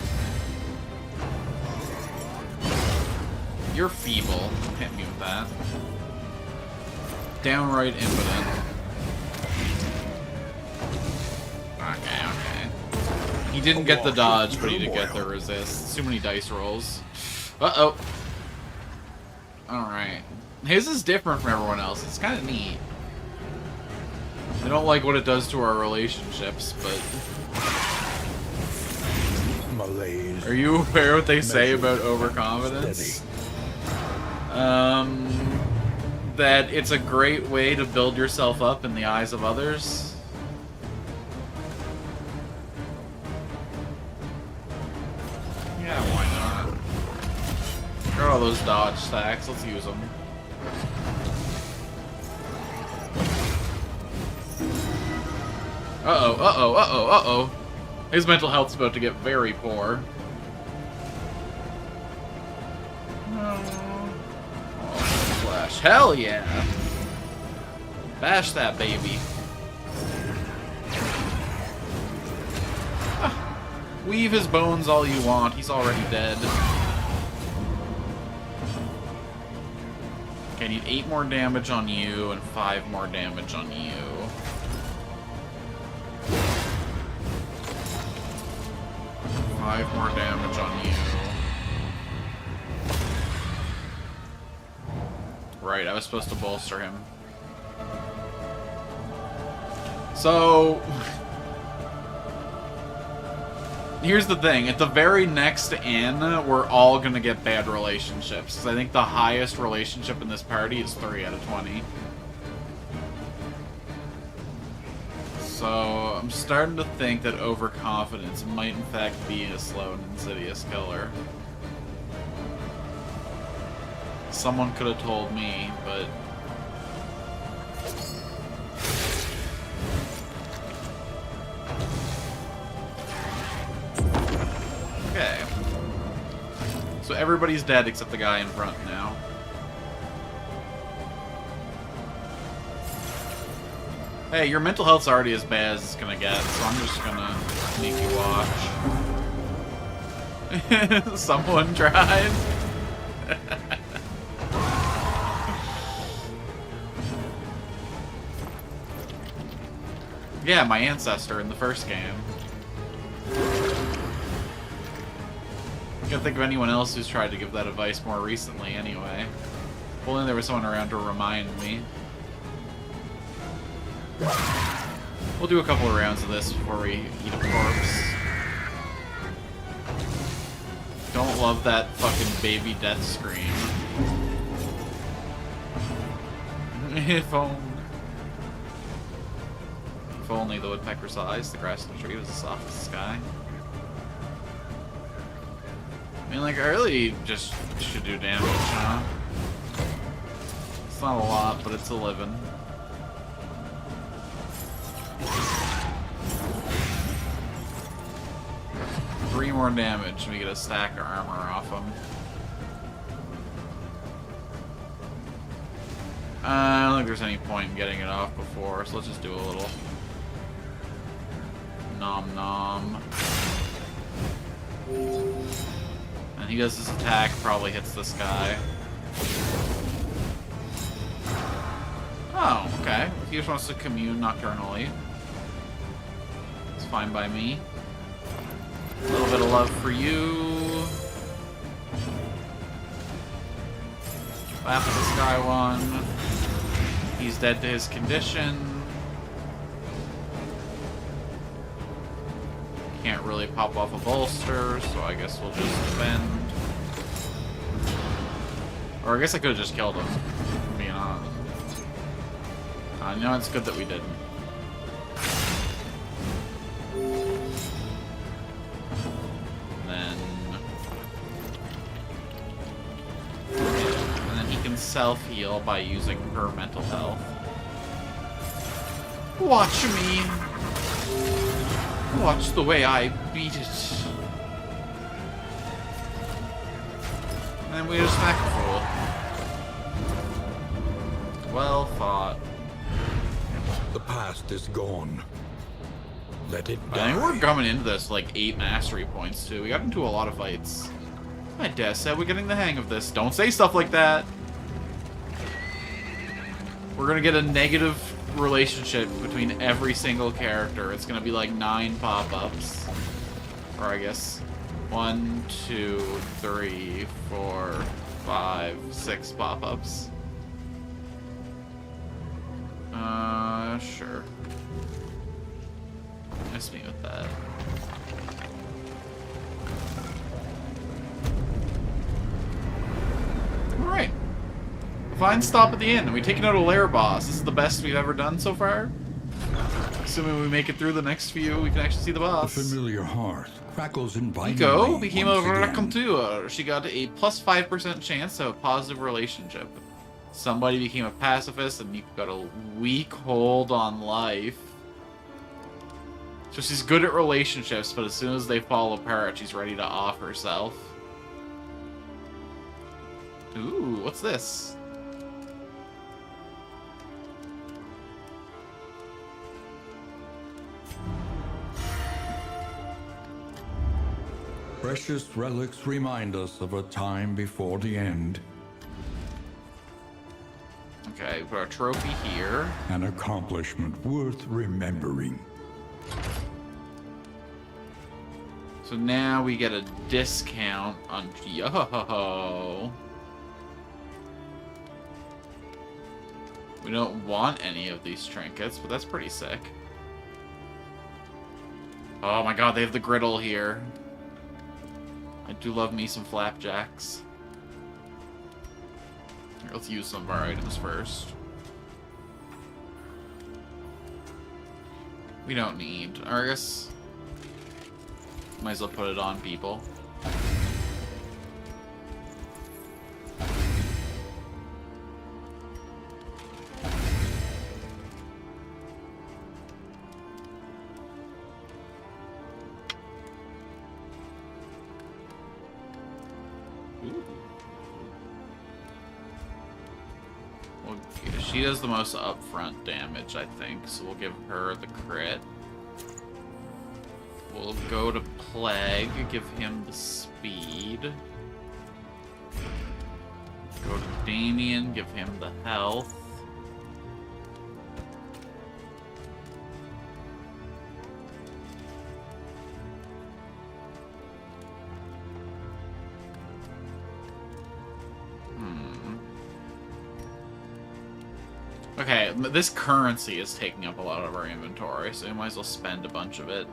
You're feeble. Hit me with that. Downright impotent. Okay. He didn't get the dodge, but he did get the resist. Too many dice rolls. Uh-oh. Alright. His is different from everyone else. It's kind of neat. I don't like what it does to our relationships, but... Malaise. Are you aware what they say about overconfidence? That it's a great way to build yourself up in the eyes of others. Yeah, why not? Got all those dodge stacks, let's use them. Uh-oh. His mental health's about to get very poor. Flash. Hell yeah! Bash that baby. Weave his bones all you want, he's already dead. Okay, I need 8 more damage on you and 5 more damage on you. Five more damage on you. Right, I was supposed to bolster him. So... here's the thing. At the very next inn, we're all gonna get bad relationships. Because I think the highest relationship in this party is 3 out of 20. So, I'm starting to think that overconfidence might in fact be a slow and insidious killer. Someone could have told me, but... okay. So everybody's dead except the guy in front now. Hey, your mental health's already as bad as it's gonna get, so I'm just gonna make you watch. Someone tried. Yeah, my ancestor in the first game. I can't think of anyone else who's tried to give that advice more recently, anyway. If only there was someone around to remind me. We'll do a couple of rounds of this before we eat a corpse. Don't love that fucking baby death scream. If only the woodpecker saw eyes, the grass in the tree was as soft as the sky. I mean, like, I really just should do damage, huh? It's not a lot, but it's a living. Three more damage and we get a stack of armor off him. I don't think there's any point in getting it off before, so let's just do a little. Nom nom. And he does his attack, probably hits this guy. he just wants to commune nocturnally. It's fine by me. A little bit of love for you. Laugh at this guy one. He's dead to his condition. Can't really pop off a bolster, so I guess we'll just defend. Or I guess I could have just killed him, being honest. You know, it's good that we didn't. And then he can self-heal by using her mental health. Watch me! Watch the way I beat it. And then we just smack a fool. Well fought. The past is gone. Let it I think die. we're coming into this like 8 mastery points too. We got into a lot of fights. My dad said we're getting the hang of this. Don't say stuff like that. We're gonna get a negative relationship between every single character. It's gonna be like 9 pop-ups. Or I guess 1, 2, 3, 4, 5, 6 pop-ups. Sure. Miss me with that. Alright. Fine stop at the end. We taken out a lair boss. This is the best we've ever done so far. Assuming we make it through the next few, we can actually see the The boss. familiar hearth crackles invitingly. Nico became a once again. raconteur. She got a plus 5% chance of a positive relationship. Somebody became a pacifist, and Nico got a weak hold on life. So she's good at relationships, but as soon as they fall apart, she's ready to off herself. Ooh, what's this? Precious relics remind us of a time before the end. Okay, we put our trophy here. An accomplishment worth remembering. So now we get a discount on Yo. We don't want any of these trinkets, but that's pretty sick. Oh my god, they have the griddle here. I do love me some flapjacks. Here, let's use some of our items first. We don't need Argus. Might as well put it on people. Well, she does the most upfront damage, I think, so we'll give her the crit. We'll go to Plague, give him the speed. Go to Damien, give him the health. Okay, this currency is taking up a lot of our inventory, so we might as well spend a bunch of it.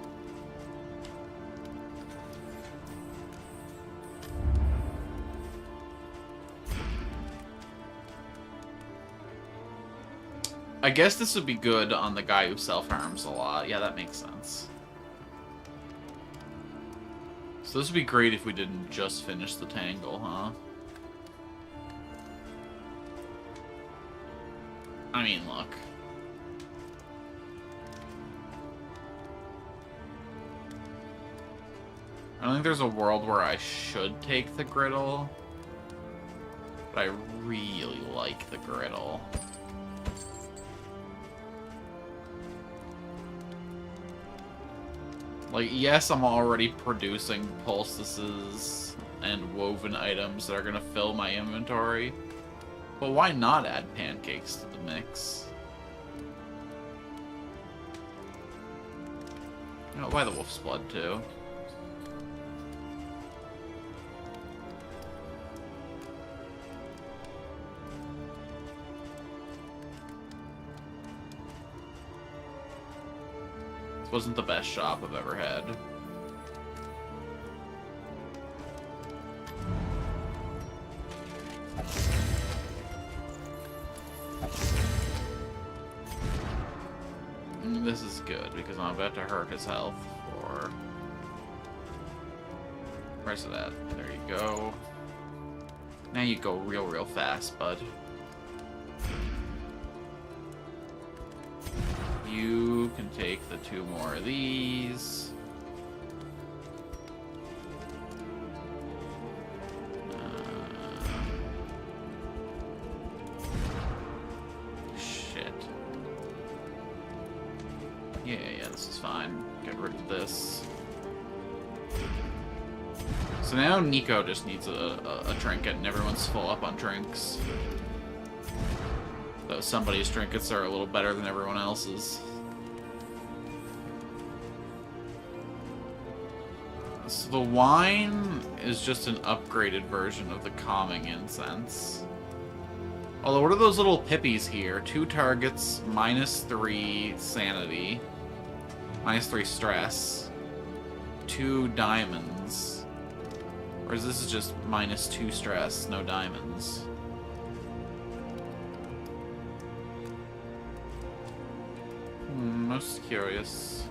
I guess this would be good on the guy who self-harms a lot. Yeah, that makes sense. So this would be great if we didn't just finish the Tangle, huh? I mean, look. I don't think there's a world where I should take the griddle, but I really like the griddle. Like, yes, I'm already producing poultices and woven items that are gonna fill my inventory, but why not add pancakes to the mix? Oh, why the wolf's blood too? This wasn't the best shop I've ever had. This is good because I'm about to hurt his health for. Where's it at? There you go. Now you go real fast, bud. You can take the 2 more of these. Shit. Yeah, this is fine. Get rid of this. So now Nico just needs a trinket, and everyone's full up on trinks. Though somebody's trinkets are a little better than everyone else's. So the wine is just an upgraded version of the calming incense. Although, what are those little pippies here? 2 targets, -3 sanity, -3 stress, 2 diamonds. Or is this just -2 stress, no diamonds? Most curious.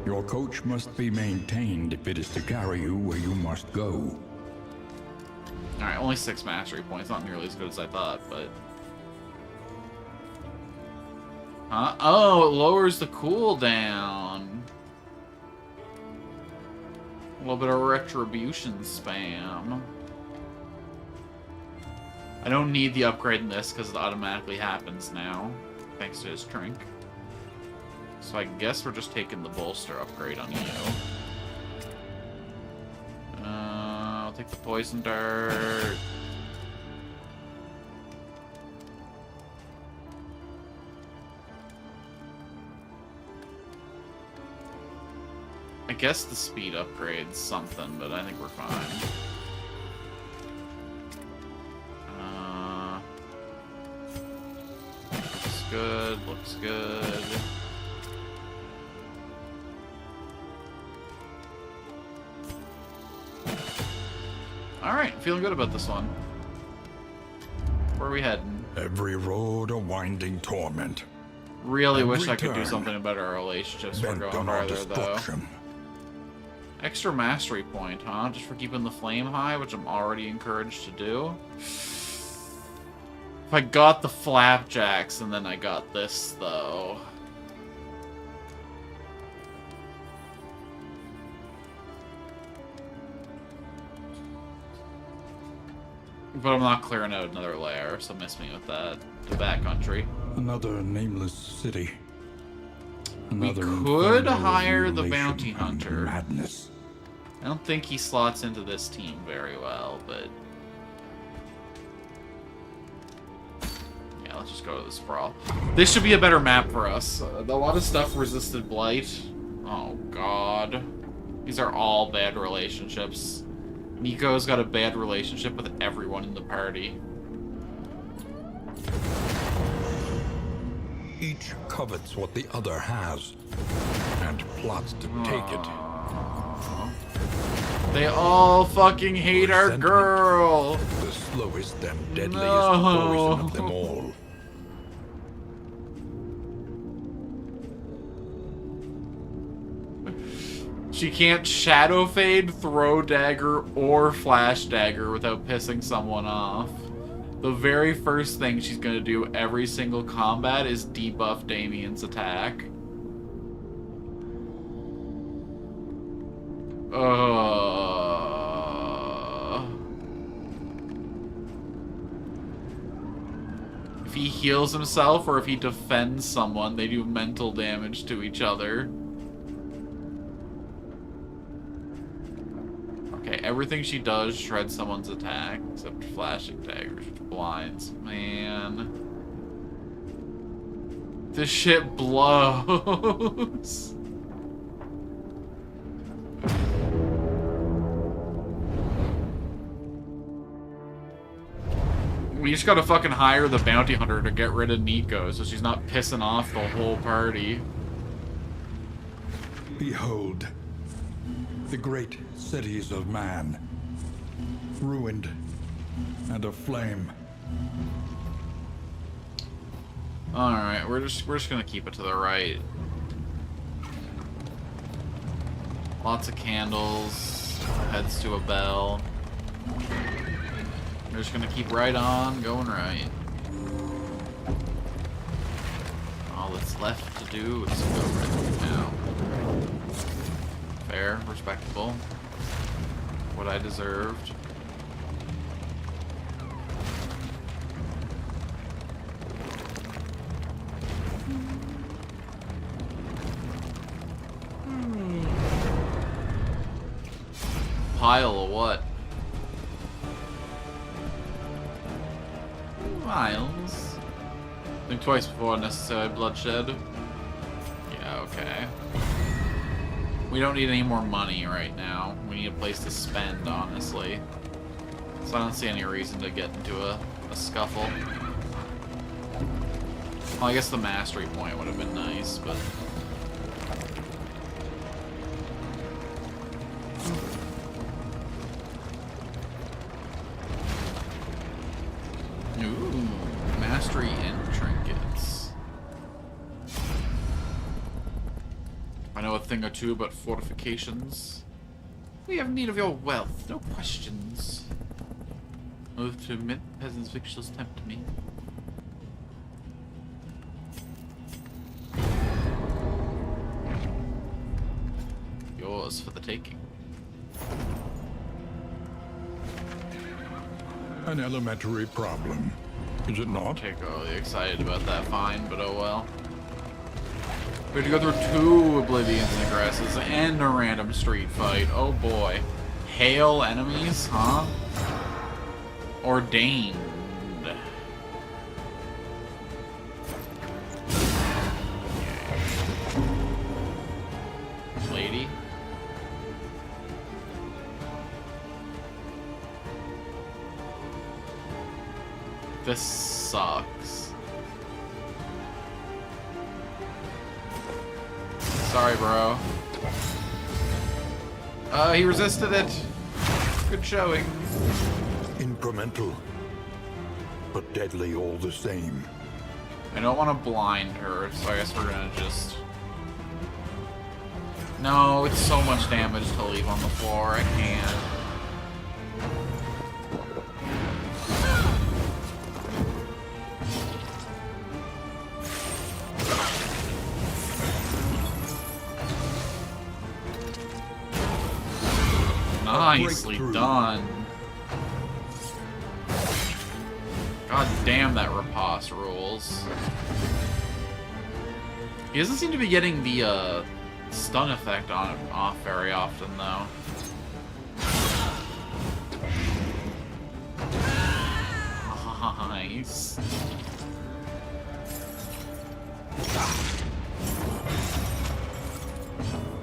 Your coach must be maintained if it is to carry you where you must go. Alright, only 6 mastery points. Not nearly as good as I thought, but... Huh? Oh, it lowers the cooldown. A little bit of retribution spam. I don't need the upgrade in this because it automatically happens now, thanks to his trink. So I guess we're just taking the bolster upgrade on you. I'll take the poison dart. I guess the speed upgrade's something, but I think we're fine. Looks good, looks good. Alright, feeling good about this one. Where are we heading? Every road a winding torment. Really Every wish I could do turn something about our relationships. We're bent going on our farther, though. destruction. Extra mastery point, huh? Just for keeping the flame high, which I'm already encouraged to do. If I got the flapjacks and then I got this, though. But I'm not clearing out another layer, so miss me with that. The backcountry. Another nameless city. We Another could infernal hire the mutilation bounty and hunter. Madness. I don't think he slots into this team very well, but... yeah, let's just go to the Sprawl. This should be a better map for us. A lot of stuff resisted Blight. Oh, God. These are all bad relationships. Nico's got a bad relationship with everyone in the party. Each covets what the other has, and plots to take it. They all fucking hate our Resentment. girl! The slowest and deadliest No. poison of them all. She can't Shadow Fade, Throw Dagger, or Flash Dagger without pissing someone off. The very first thing she's gonna do every single combat is debuff Damien's attack. If he heals himself or if he defends someone, they do mental damage to each other. Okay, everything she does shreds someone's attack, except flashing daggers, which blinds. Man. This shit blows. We just gotta fucking hire the bounty hunter to get rid of Nico so she's not pissing off the whole party. Behold, the great cities of man, ruined and aflame. Alright, we're just gonna keep it to the right. Lots of candles, heads to a bell. We're just gonna keep right on, going right. All that's left to do is go right now. Fair, respectable. What I deserved. Pile of what? Miles. Think twice before unnecessary bloodshed. Yeah, okay. We don't need any more money right now. We need a place to spend, honestly. So I don't see any reason to get into a scuffle. Well, I guess the mastery point would have been nice, but... Ooh, mastery and trinkets. I know a thing or two about fortifications. We have need of your wealth, no questions. Move to admit peasants' victuals tempt me. Yours for the taking. An elementary problem, is it not? Particularly excited about that find, but oh well. We have to go through 2 Oblivions and Agresses and a random street fight. Oh boy. Hail enemies, huh? Ordained. Lady. This sucks. Sorry, bro. He resisted it. Good showing. Incremental, but deadly all the same. I don't want to blind her, so I guess we're gonna just... No, it's so much damage to leave on the floor. I can't. Nicely done. God damn, that Riposte rules. He doesn't seem to be getting the stun effect off very often, though. Nice.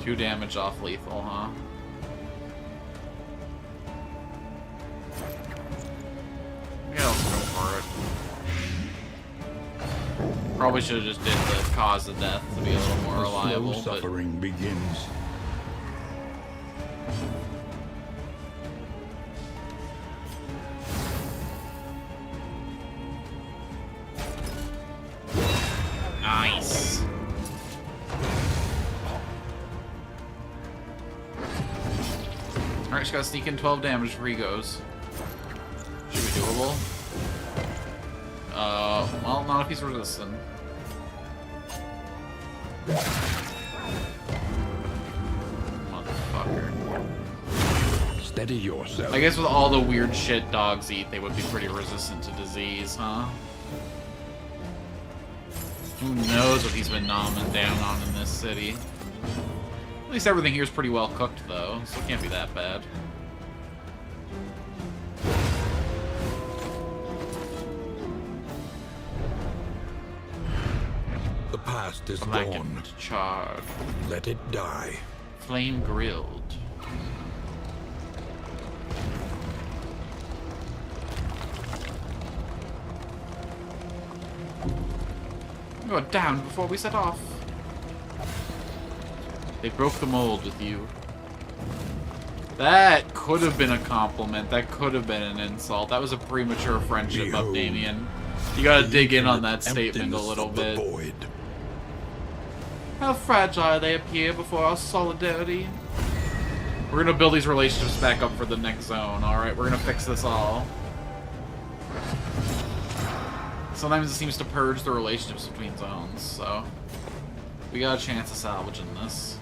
Two damage off lethal, huh? Yeah, let's go for it. Probably should have just did the cause of death to be a little more reliable. The slow suffering begins. Nice. Alright, just gotta sneak in 12 damage before he goes. Should be doable. Well, not if he's resistant. Motherfucker. Steady yourself. I guess with all the weird shit dogs eat, they would be pretty resistant to disease, huh? Who knows what he's been nomming down on in this city. At least everything here is pretty well cooked, though, so it can't be that bad. The past is Blackened, gone. charred, Let it die. flame grilled. Go down before we set off. They broke the mold with you. That could have been a compliment. That could have been an insult. That was a premature friendship up, Damien. You gotta dig in on that statement a little bit. Void. How fragile they appear before our solidarity. We're gonna build these relationships back up for the next zone, alright? We're gonna fix this all. Sometimes it seems to purge the relationships between zones, so... we got a chance of salvaging this.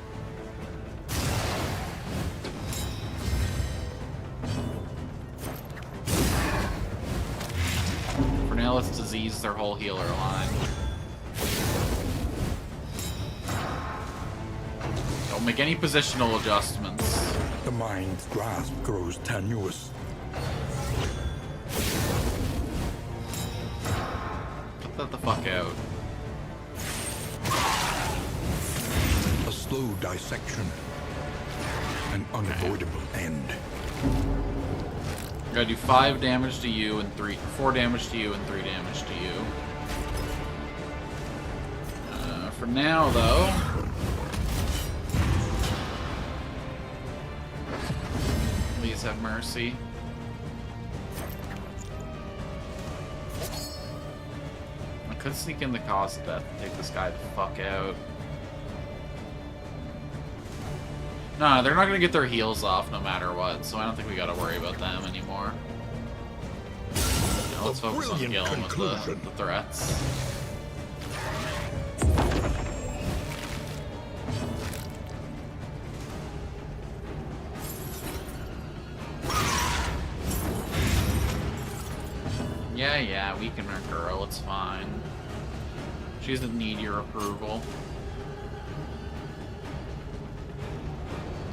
For now, let's disease their whole healer line. Don't make any positional adjustments. The mind's grasp grows tenuous. Put that the fuck out. A slow dissection. An unavoidable end. Gotta do 5 damage to you and 4 damage to you and 3 damage to you. For now, though, please have mercy. I could sneak in the cause of death and take this guy the fuck out. No, they're not gonna get their heals off no matter what, so I don't think we gotta worry about them anymore. Yeah, let's focus on Gil with the threats. Yeah, we can her girl, it's fine. She doesn't need your approval.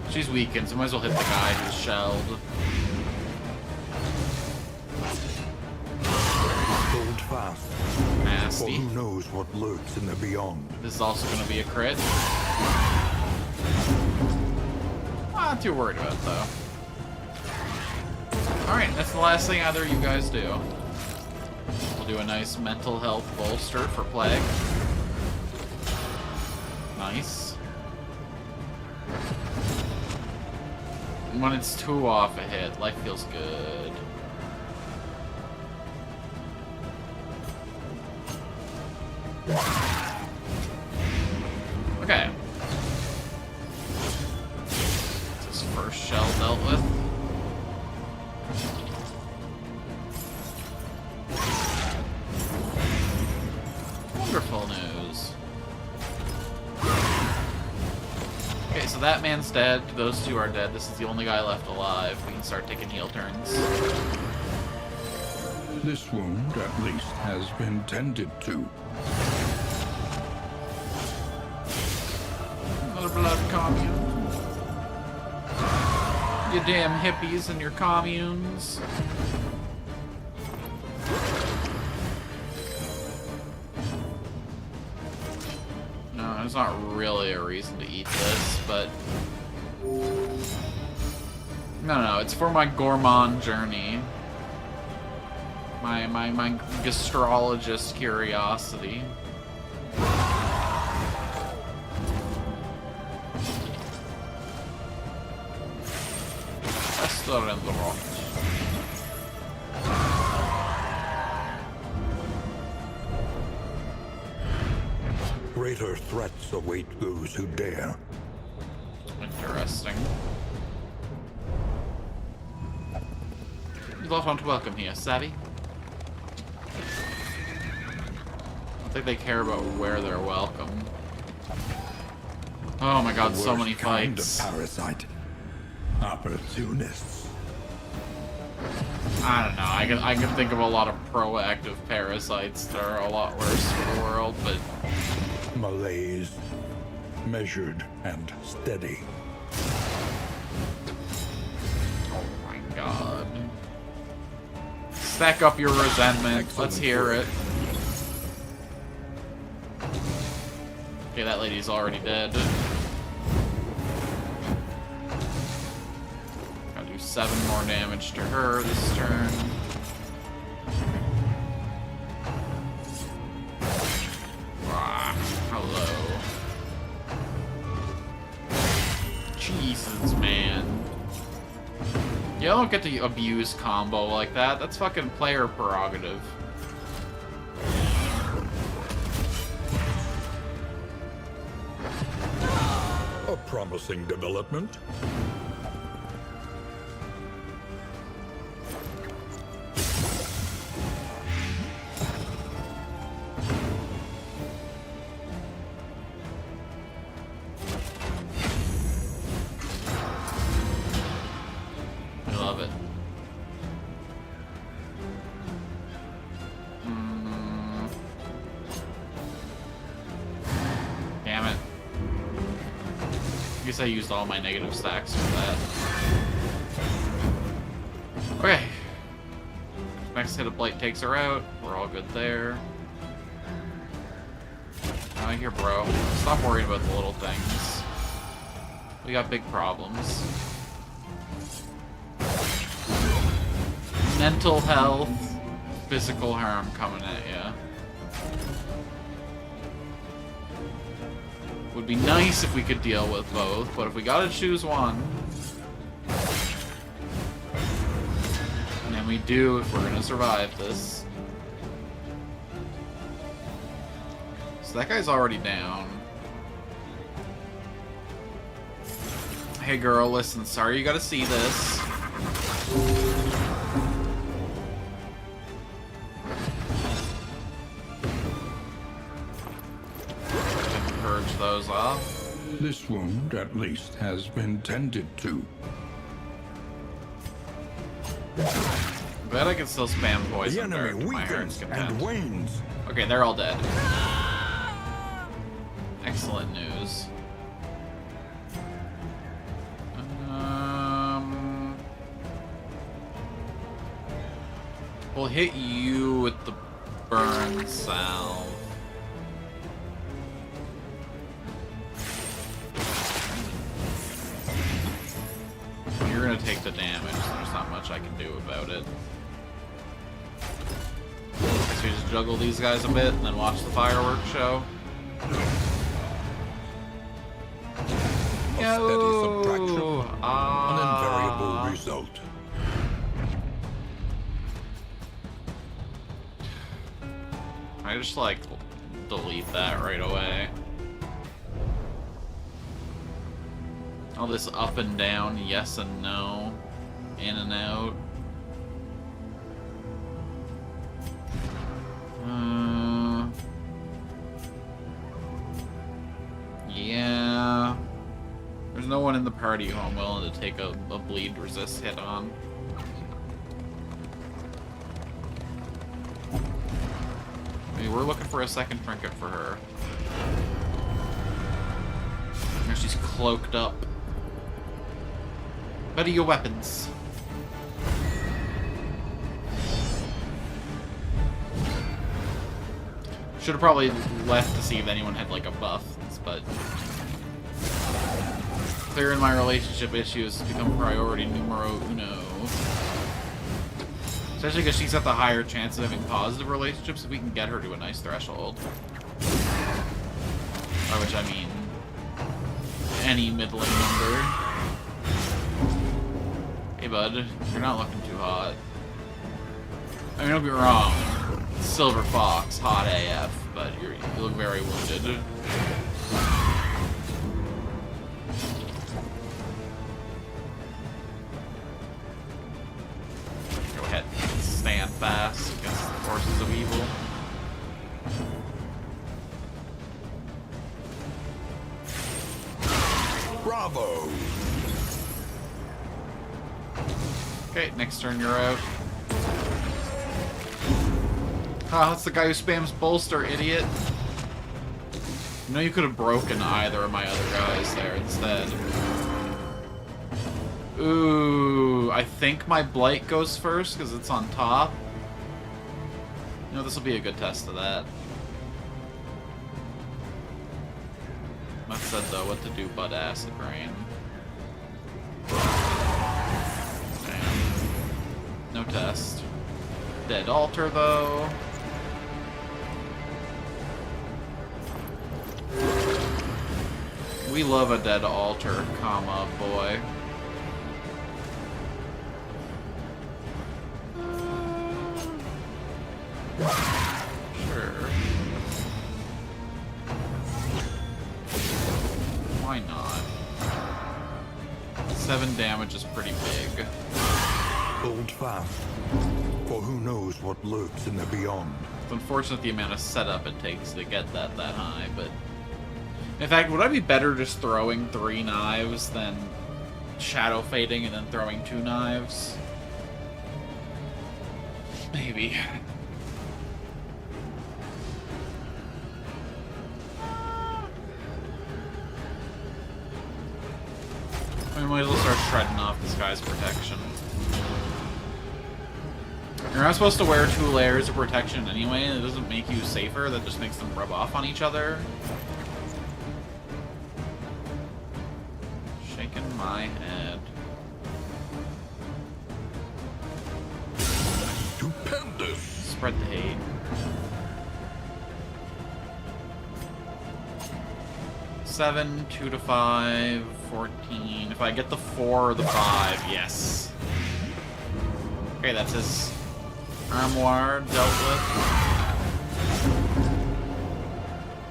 She's weakened, so might as well hit the guy who's shelled. Hold fast. For Nasty. who knows what lurks in the beyond. This is also going to be a crit. Not too worried about it, though. Alright, that's the last thing either of you guys do. We'll do a nice mental health bolster for Plague. Nice. When it's 2 off a hit, life feels good. Okay. This first shell dealt with. Wonderful news. Okay, so that man's dead. Those 2 are dead. This is the only guy left alive. We can start taking heal turns. This wound, at least, has been tended to. Another blood commune. You damn hippies and your communes. No, there's not really a reason to eat this, but... No, it's for my gourmand journey. My gastrologist curiosity. Restaurant. Greater threats await those who dare. Interesting. You lot aren't welcome here, savvy? I don't think they care about where they're welcome. Oh my god, so many Kind fights. of parasite. Opportunists. I don't know. I can think of a lot of proactive parasites that are a lot worse for the world, but Malaise. Measured and steady. oh my god. Stack up your resentment. Let's hear it. Okay, that lady's already dead. Gotta do 7 more damage to her this turn. pieces, man. You don't get to abuse combo like that. That's fucking player prerogative. A promising development. I love it. Damn it. I guess I used all my negative stacks for that. Okay. Next hit of Blight takes her out. We're all good there. Out here, bro. Stop worrying about the little things. We got big problems. Mental health, physical harm coming at ya. Would be nice if we could deal with both, but if we gotta choose one, and then we do if we're gonna survive this. So that guy's already down. Hey girl, listen, sorry you gotta see this. Purge those off. This wound, at least, has been tended to. Bet I can still spam The poison there enemy to my heart's weakens content. and wanes. Okay, they're all dead. Excellent news. We'll hit you with the burn salve. You're gonna take the damage, so there's not much I can do about it. So you just juggle these guys a bit and then watch the fireworks show. A steady subtraction. An invariable result. I just like delete that right away. All this up and down, yes and no, in and out. Yeah. There's no one in the party who I'm willing to take a bleed resist hit on. We're looking for a second trinket for her. Now she's cloaked up. Better your weapons. Should have probably left to see if anyone had like a buff, but clearing my relationship issues has become priority numero uno. Especially because she's at the higher chance of having positive relationships if we can get her to a nice threshold. By which I mean any middling number. Hey bud, you're not looking too hot. I mean, don't get me wrong. Silver Fox, hot AF, but you look very wounded. Go ahead, stand fast against the forces of evil. Bravo! Okay, next turn you're out. Ah, that's the guy who spams bolster, idiot. You know you could have broken either of my other guys there instead. Ooh, I think my Blight goes first because it's on top. You know, this will be a good test of that. That said, though, what to do but Acid Rain. Damn. No test. Dead Altar, though. We love a dead altar, comma, boy. Sure. Why not? 7 damage is pretty big. Hold fast, for who knows what lurks in the beyond. It's unfortunate the amount of setup it takes to get that high, but... In fact, would I be better just throwing 3 knives than shadow fading and then throwing 2 knives? Maybe. We might as well start shredding off this guy's protection. You're not supposed to wear 2 layers of protection anyway, and it doesn't make you safer, that just makes them rub off on each other. Shaking my head. Stupendous! Spread the hate. Seven, 2 to 5, 14. If I get the 4 or the 5, yes. Okay, that's his armoire dealt with.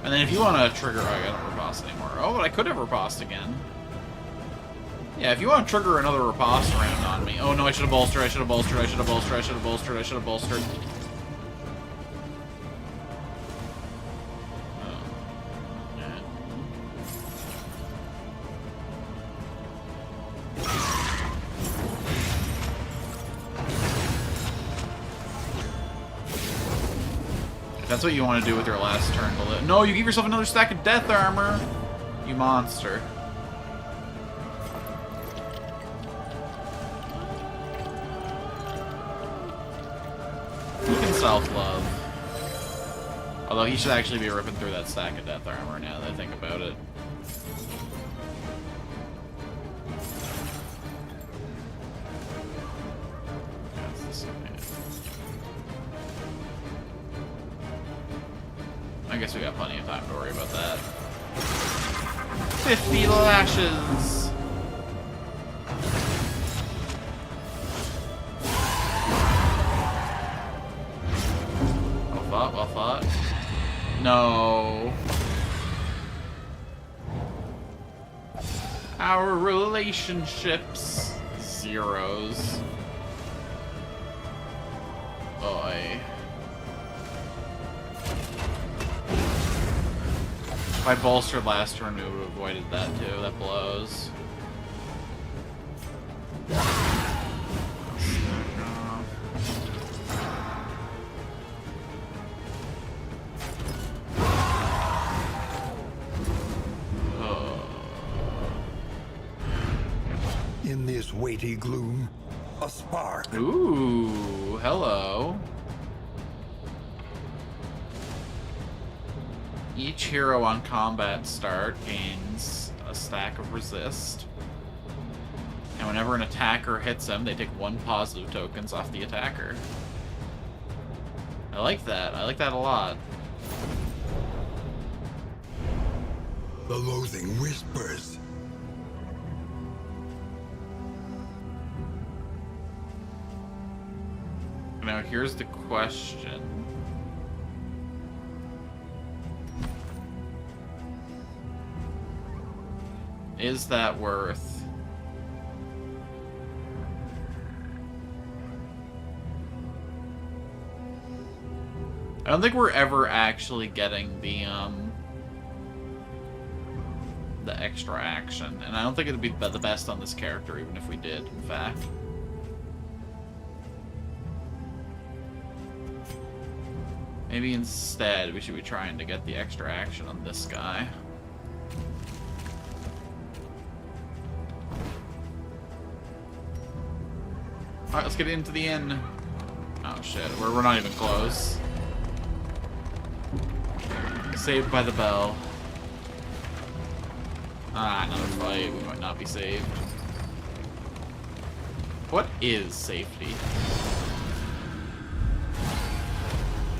And then if you want to trigger... Oh, I don't riposte anymore. Oh, but I could have riposte again. Yeah, if you want to trigger another riposte round on me... Oh, no, I should have bolstered, I should have bolstered, I should have bolstered, I should have bolstered, I should have bolstered. That's what you want to do with your last turn to live. No, you give yourself another stack of death armor! You monster. He can self-love. Although he should actually be ripping through that stack of death armor now that I think about it. I guess we got plenty of time to worry about that. 50 lashes! Well fought. No. Our relationships. Zeros. Boy. If I bolstered last turn, we would have avoided that too. That blows. In this weighty gloom, a spark. Ooh, hello. Each hero on combat start gains a stack of resist. And whenever an attacker hits them, they take 1 positive tokens off the attacker. I like that. I like that a lot. The loathing whispers. Now here's the question. Is that worth? I don't think we're ever actually getting the extra action, and I don't think it'd be the best on this character, even if we did, in fact. Maybe instead we should be trying to get the extra action on this guy. Alright, let's get into the inn. Oh shit, we're not even close. Saved by the bell. Ah, another fight. We might not be saved. What is safety?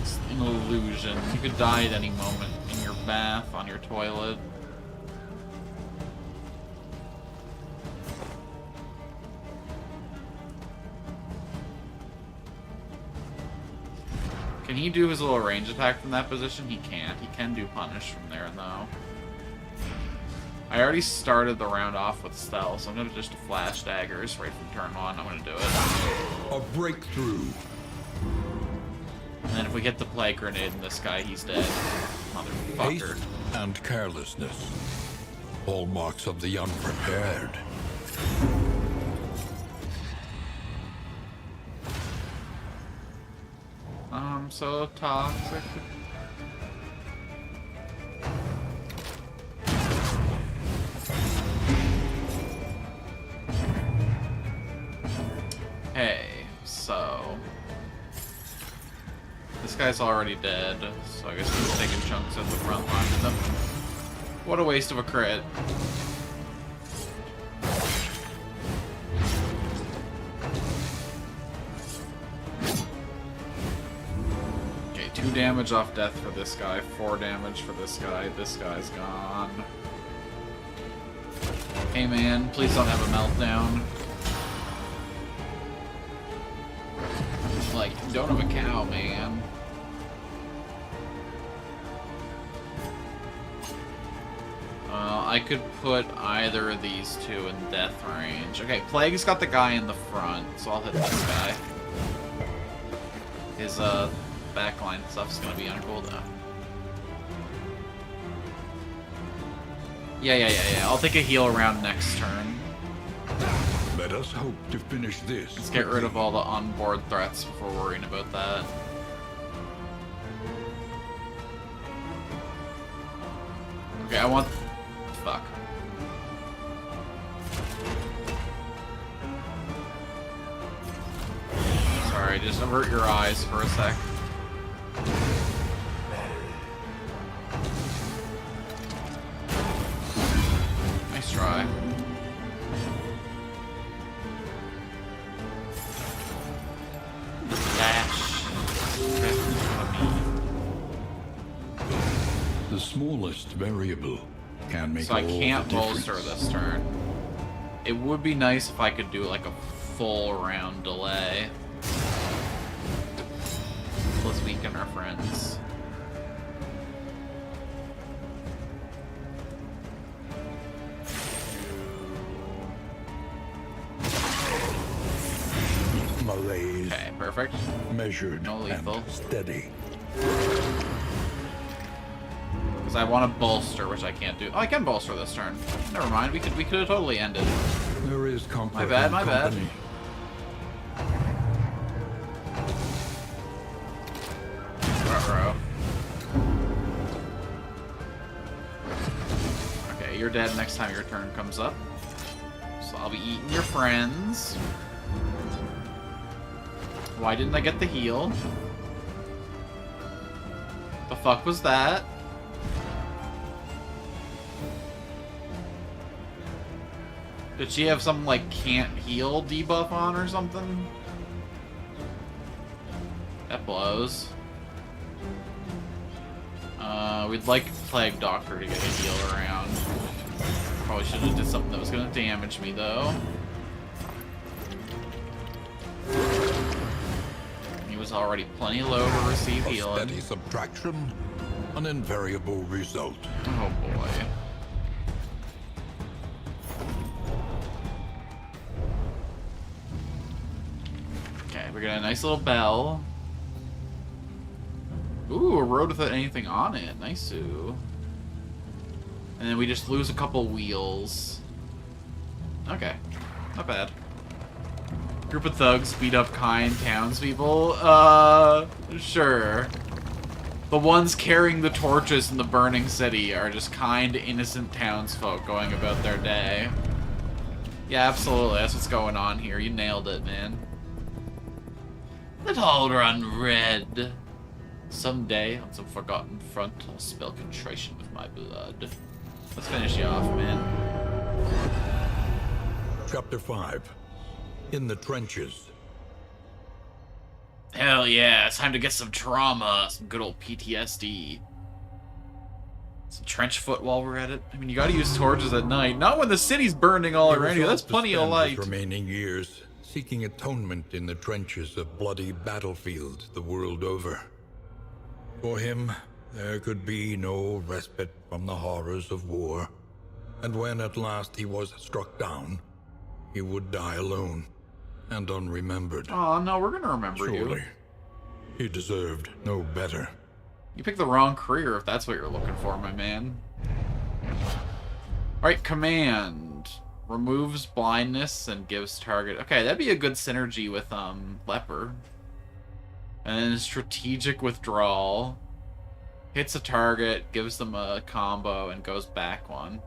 It's an illusion. You could die at any moment in your bath, on your toilet. Can he do his little range attack from that position? He can't. He can do punish from there, though. I already started the round off with stealth, so I'm gonna just flash daggers right from turn 1. I'm gonna do it. A breakthrough. And then if we hit the plague grenade in this guy, he's dead. Motherfucker. Haste and carelessness. Hallmarks of the unprepared. So toxic. Hey, so this guy's already dead, so I guess he's taking chunks at the front line with them. What a waste of a crit. Okay, 2 damage off death for this guy, 4 damage for this guy. This guy's gone. Hey man, please don't have a meltdown. Like, don't have a cow, man. I could put either of these two in death range. Okay, Plague's got the guy in the front, so I'll hit this guy. His, backline stuff's gonna be on cooldown. Yeah. I'll take a heal around next turn. Let us hope to finish this. Let's get rid of all the onboard threats before worrying about that. Okay, I want... Fuck. Sorry, just avert your eyes for a sec. Nice try. The smallest variable can make So I all can't the difference. bolster this turn. It would be nice if I could do like a full round delay. Let's weaken our friends. Malaise, Okay, perfect. measured No lethal. and steady. Because I want to bolster, which I can't do. Oh, I can bolster this turn. Never mind. We could have totally ended. There is comfort. My bad, in my bad. company. Ruh-roh. Okay, you're dead next time your turn comes up. So I'll be eating your friends. Why didn't I get the heal? The fuck was that? Did she have some, like, can't heal debuff on or something? That blows. We'd like Plague Doctor to get a heal around. Probably should have did something that was going to damage me, though. He was already plenty low to receive A healing. steady subtraction, an invariable result. Oh boy. Okay, we got a nice little bell. Ooh, a road without anything on it. Nice-oo. And then we just lose a couple wheels. Okay, not bad. Group of thugs beat up kind townspeople. Sure. The ones carrying the torches in the burning city are just kind, innocent townsfolk going about their day. Yeah, absolutely. That's what's going on here. You nailed it, man. Let all run red. Someday, on some forgotten front, I'll spell contrition with my blood. Let's finish you off, man. Chapter 5. In the trenches. Hell yeah, it's time to get some trauma, some good old PTSD. Some trench foot while we're at it. I mean, you gotta use torches at night. Not when the city's burning all around you. That's Resolved to plenty of spend light. his remaining years seeking atonement in the trenches of bloody battlefields the world over. For him, there could be no respite from the horrors of war. And when at last he was struck down, he would die alone and unremembered. Oh, no, we're gonna remember Surely, you. he deserved no better. You picked the wrong career if that's what you're looking for, my man. Alright, command. Removes blindness and gives target... Okay, that'd be a good synergy with, Leper. And then strategic withdrawal. Hits a target, gives them a combo, and goes back one.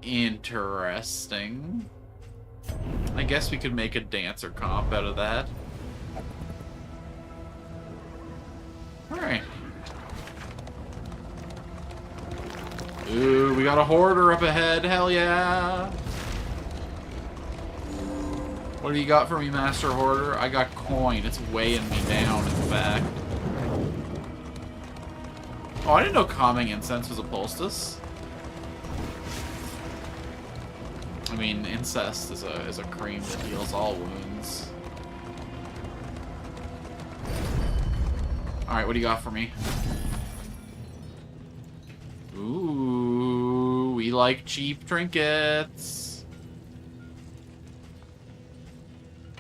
Interesting. I guess we could make a dancer comp out of that. Alright. Ooh, we got a hoarder up ahead. Hell yeah. What do you got for me, Master Hoarder? I got coin. It's weighing me down, in fact. Oh, I didn't know calming incense was a poultice. I mean, incest is a cream that heals all wounds. Alright, what do you got for me? Ooh, we like cheap trinkets.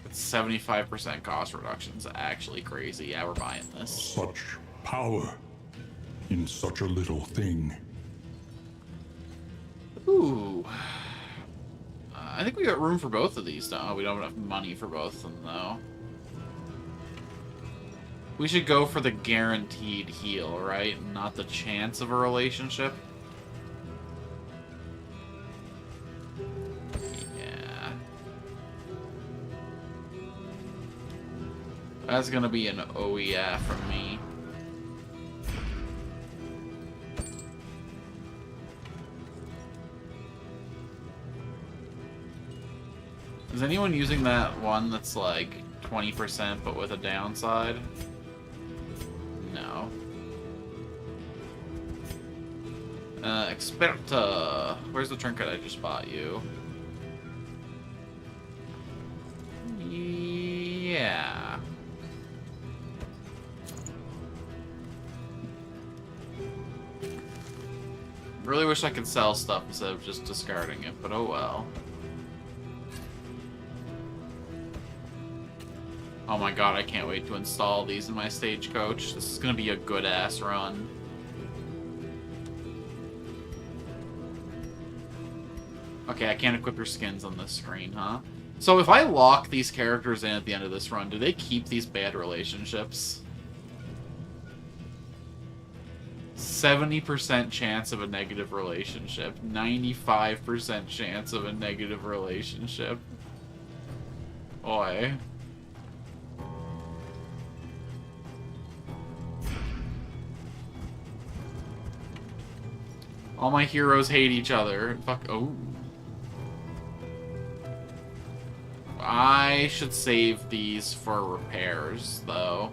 It's 75% cost reduction. It's actually crazy. Yeah, we're buying this. Such power in such a little thing. Ooh. I think we got room for both of these, though. We don't have enough money for both of them, though. We should go for the guaranteed heal, right? Not the chance of a relationship. Yeah. That's gonna be an oh yeah from me. Is anyone using that one that's like 20% but with a downside? No. Experta. Where's the trinket I just bought you? Yeah. Really wish I could sell stuff instead of just discarding it, but oh well. Oh my god, I can't wait to install these in my stagecoach. This is gonna be a good-ass run. Okay, I can't equip your skins on this screen, huh? So if I lock these characters in at the end of this run, do they keep these bad relationships? 70% chance of a negative relationship. 95% chance of a negative relationship. Oi. All my heroes hate each other. Fuck. Oh. I should save these for repairs, though.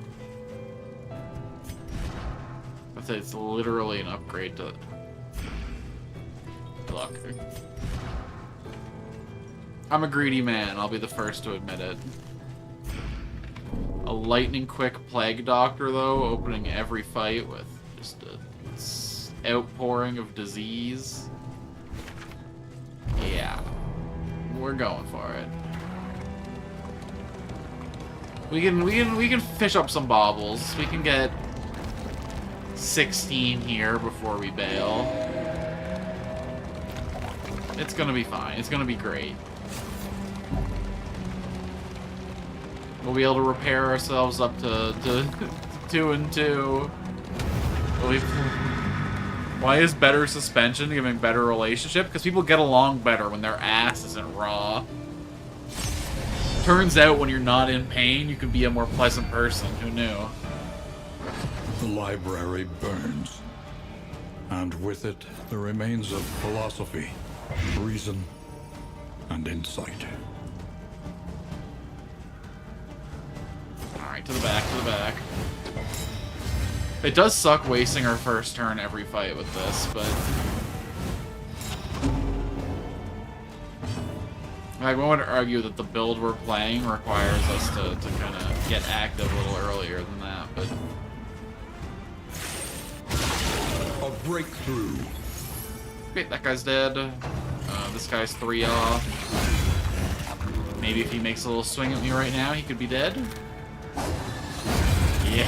It's literally an upgrade to... Look. I'm a greedy man. I'll be the first to admit it. A lightning quick plague doctor, though, opening every fight with just a outpouring of disease. Yeah. We're going for it. We can fish up some baubles. We can get 16 here before we bail. It's gonna be fine. It's gonna be great. We'll be able to repair ourselves up to 2 and 2. Why is better suspension giving better relationship? Because people get along better when their ass isn't raw. Turns out when you're not in pain, you can be a more pleasant person. Who knew? The library burns, and with it, the remains of philosophy, reason, and insight. Alright, to the back, to the back. It does suck wasting our first turn every fight with this, but... I would argue that the build we're playing requires us to kind of get active a little earlier than that, but... A breakthrough. Okay, that guy's dead. This guy's 3 off. Maybe if he makes a little swing at me right now, he could be dead. Yeah!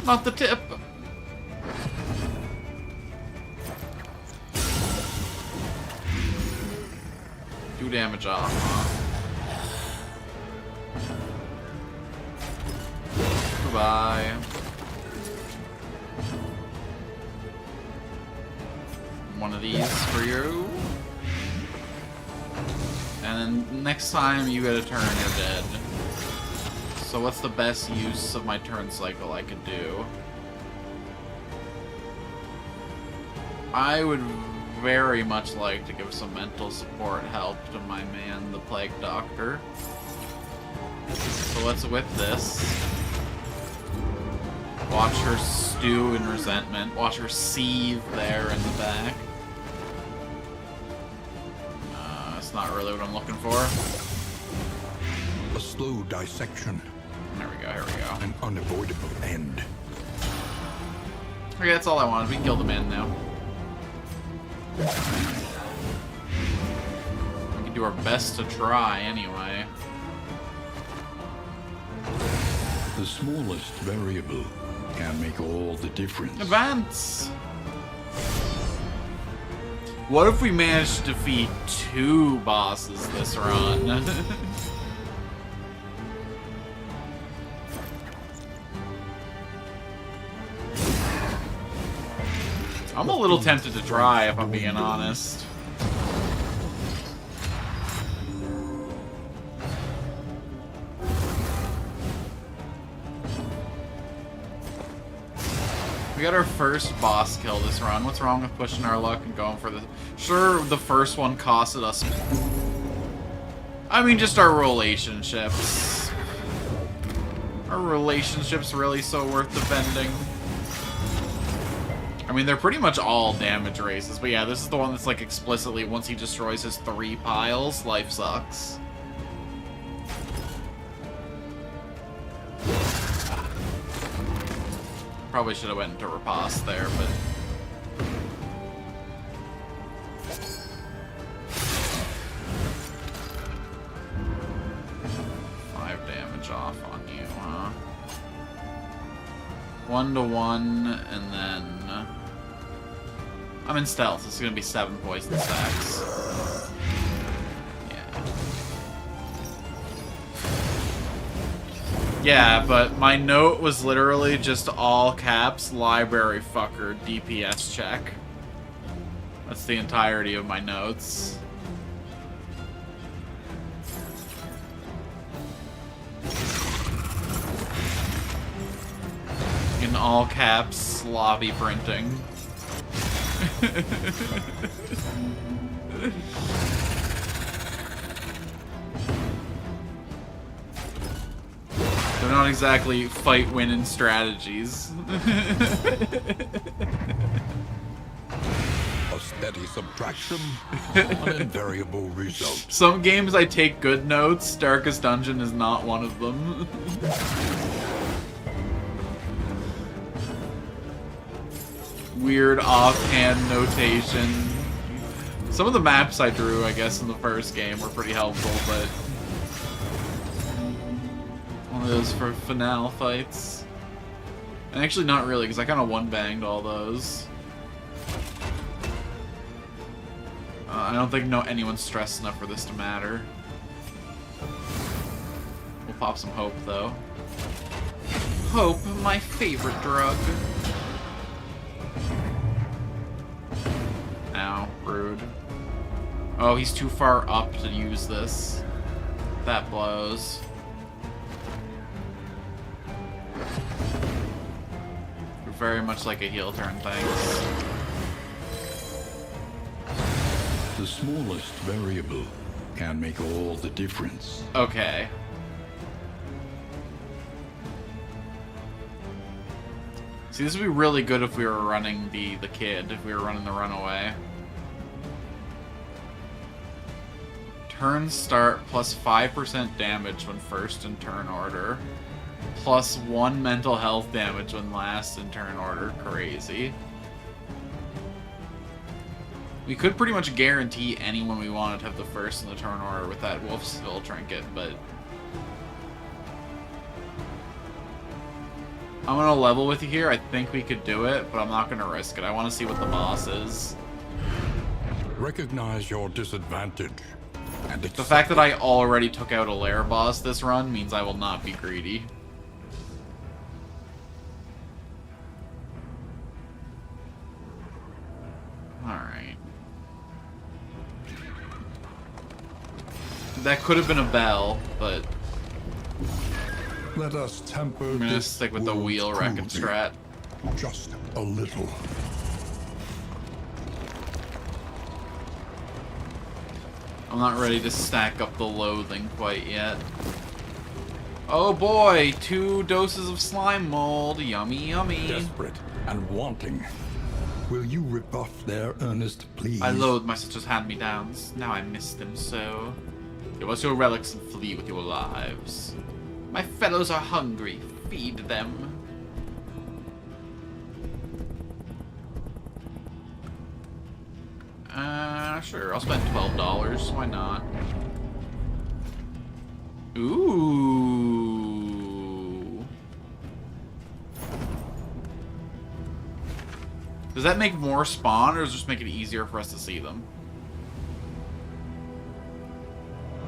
Not the tip! 2 damage off, huh? Goodbye. One of these for you. And then next time you get a turn, you're dead. So what's the best use of my turn cycle I could do? I would very much like to give some mental support help to my man, the Plague Doctor. So let's whip this. Watch her stew in resentment. Watch her seethe there in the back. That's not really what I'm looking for. A slow dissection. There we go, here we go. An unavoidable end. Okay, that's all I wanted. We can kill the man now. We can do our best to try, anyway. The smallest variable can make all the difference. Advance! What if we managed to defeat 2 bosses this run? I'm a little tempted to try, if I'm being honest. We got our first boss kill this run. What's wrong with pushing our luck and going for the... Sure, the first one costed us... I mean, just our relationships. Are relationships really so worth defending? I mean, they're pretty much all damage races, but yeah, this is the one that's like explicitly, once he destroys his 3 piles, life sucks. Probably should have went into riposte there, but... $5 damage off on you, huh? 1 to 1, and then... I'm in stealth, so it's gonna be 7 poison stacks. Yeah, but my note was literally just all caps, library fucker, DPS check. That's the entirety of my notes. In all caps, sloppy printing. They're not exactly fight-winning strategies. A steady subtraction, an invariable result. Some games I take good notes. Darkest Dungeon is not one of them. Weird offhand notation. Some of the maps I drew, I guess, in the first game were pretty helpful, but... one of those for finale fights. And actually not really, because I kind of one-banged all those. I don't think anyone's stressed enough for this to matter. We'll pop some hope, though. Hope, my favorite drug. Ow, rude. Oh, he's too far up to use this. That blows. Very much like a heel turn, thanks. The smallest variable can make all the difference. Okay. See, this would be really good if we were running the kid, if we were running the runaway. Turn start plus 5% damage when first in turn order. Plus 1 mental health damage when last in turn order. Crazy. We could pretty much guarantee anyone we wanted to have the first in the turn order with that Wolf Skull trinket, but... I'm gonna level with you here. I think we could do it, but I'm not gonna risk it. I want to see what the boss is. Recognize your disadvantage. And The fact that I already took out a lair boss this run means I will not be greedy. Alright. That could have been a bell, but Let us temper I'm gonna this stick with the world's wheel wreck and cruelty. strat. Just a little. I'm not ready to stack up the loathing quite yet. Oh boy, 2 doses of slime mold. Yummy, yummy. Desperate and wanting. Will you rebuff their earnest pleas? I loathe my sister's hand-me-downs. Now I miss them so. Give us your relics and flee with your lives. My fellows are hungry. Feed them. Sure. I'll spend $12. Why not? Ooh. Does that make more spawn, or does it just make it easier for us to see them?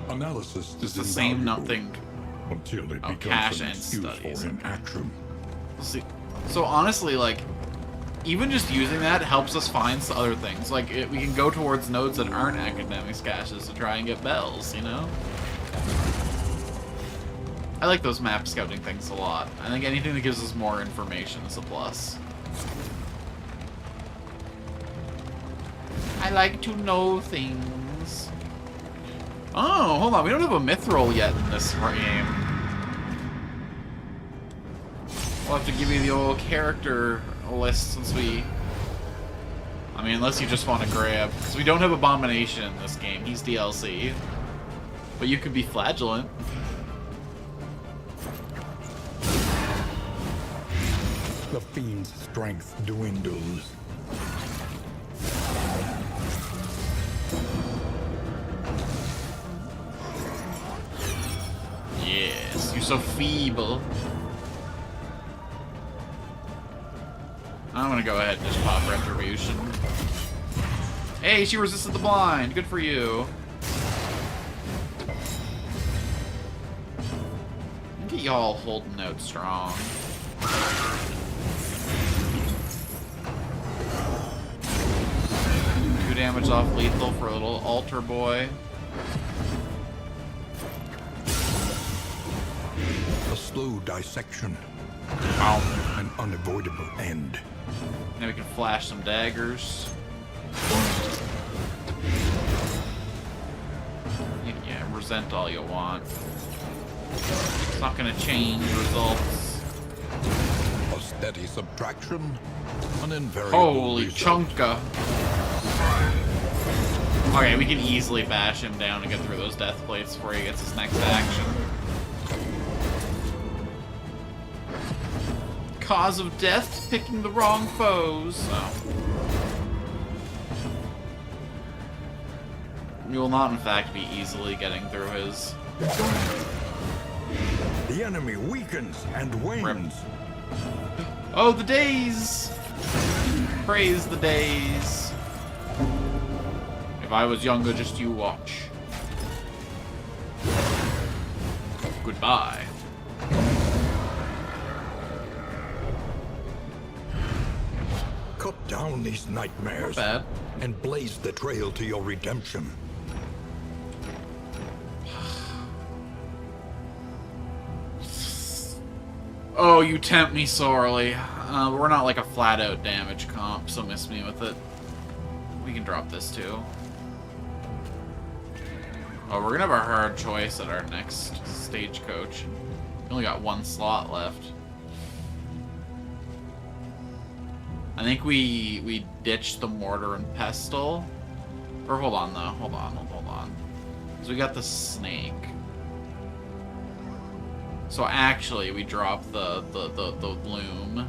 Analysis It's is the same invaluable nothing. until it Oh, becomes cache an and excuse studies. for inaction. See, so honestly, like, even just using that helps us find other things. Like, we can go towards nodes that aren't academics caches to try and get bells, you know? I like those map scouting things a lot. I think anything that gives us more information is a plus. I like to know things. Oh, hold on. We don't have a mithril yet in this game. We'll have to give you the old character list since we... I mean, unless you just want to grab... Because we don't have Abomination in this game. He's DLC. But you could be Flagellant. The fiend's strength dwindles. Yes, you're so feeble. I'm gonna go ahead and just pop Retribution. Hey, she resisted the blind. Good for you. Look at y'all holding out strong. 2 damage off lethal for a little altar boy. A slow dissection. Ow. An unavoidable end. Now we can flash some daggers. Yeah, resent all you want. It's not gonna change results. A steady subtraction. An invariable Holy result. chunka. Okay, we can easily bash him down and get through those death plates before he gets his next action. Cause of death, picking the wrong foes. Oh. You will not, in fact, be easily getting through his... The enemy weakens and wanes. Oh, the days! Praise the days. If I was younger, just you watch. Goodbye. Cut down these nightmares. Not bad. And blaze the trail to your redemption. Oh, you tempt me sorely. We're not like a flat-out damage comp, so miss me with it. We can drop this too. Oh, we're gonna have a hard choice at our next stagecoach. We only got 1 slot left. I think we ditched the mortar and pestle. Or hold on though, hold on. So we got the snake. So actually, we drop the loom.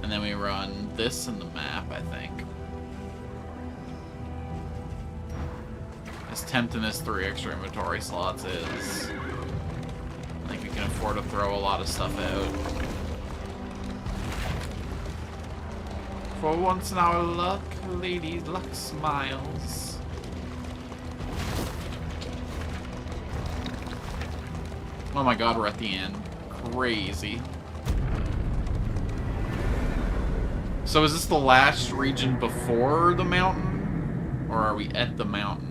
And then we run this in the map, I think. As tempting as 3 extra inventory slots is, I think we can afford to throw a lot of stuff out. For once in our luck, ladies, luck smiles. Oh my god, we're at the end. Crazy. So is this the last region before the mountain? Or are we at the mountain?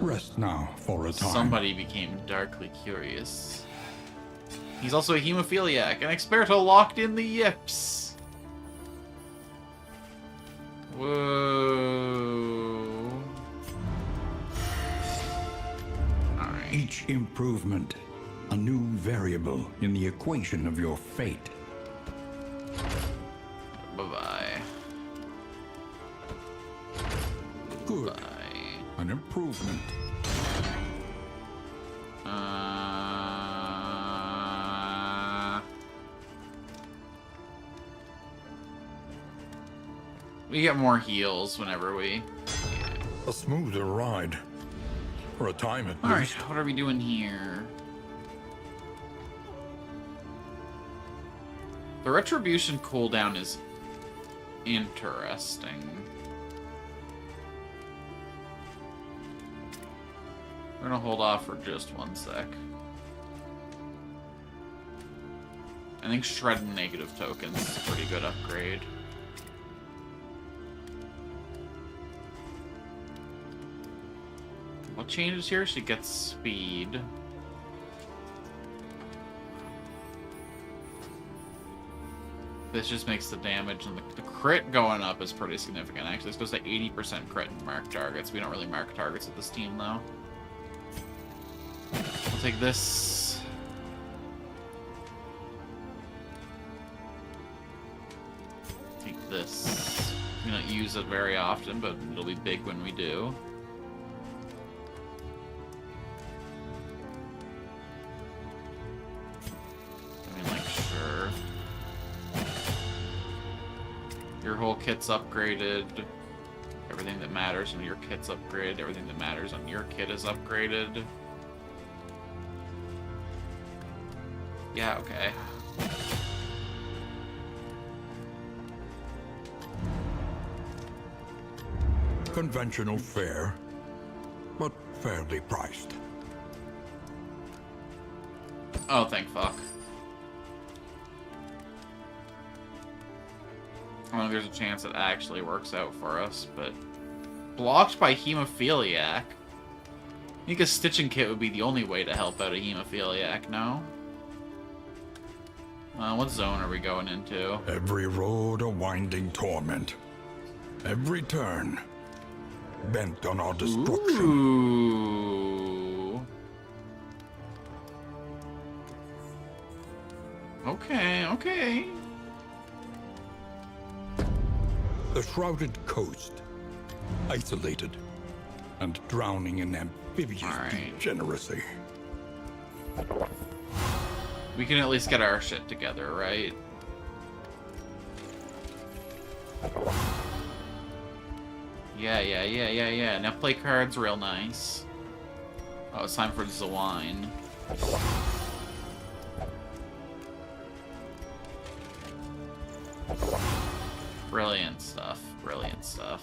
Rest now for a time. Somebody became darkly curious. He's also a hemophiliac, and Experto locked in the yips. Whoa. Alright. Each improvement, a new variable in the equation of your fate. Bye-bye. Good. Bye. An improvement. We get more heals whenever we... A smoother ride. For a time at Alright, least. what are we doing here? The Retribution cooldown is interesting. We're gonna hold off for just 1 sec. I think shredding negative tokens is a pretty good upgrade. What changes here? She gets speed. This just makes the damage and the crit going up is pretty significant, actually. This goes to 80% crit and mark targets. We don't really mark targets with this team, though. I'll take this. Take this. We don't use it very often, but it'll be big when we do. Your whole kit's upgraded. Everything that matters on your kit's upgraded. Everything that matters on your kit is upgraded. Yeah, okay. Conventional fare, but fairly priced. Oh, thank fuck. I don't know if there's a chance it actually works out for us, but... Blocked by Hemophiliac? I think a stitching kit would be the only way to help out a Hemophiliac, no? What zone are we going into? Every road a winding torment. Every turn bent on our destruction. Ooh. Okay, okay. The shrouded coast, isolated and drowning in amphibious degeneracy. We can at least get our shit together, right? Yeah. Now play cards real nice. Oh, it's time for Zawine. Brilliant stuff. Brilliant stuff.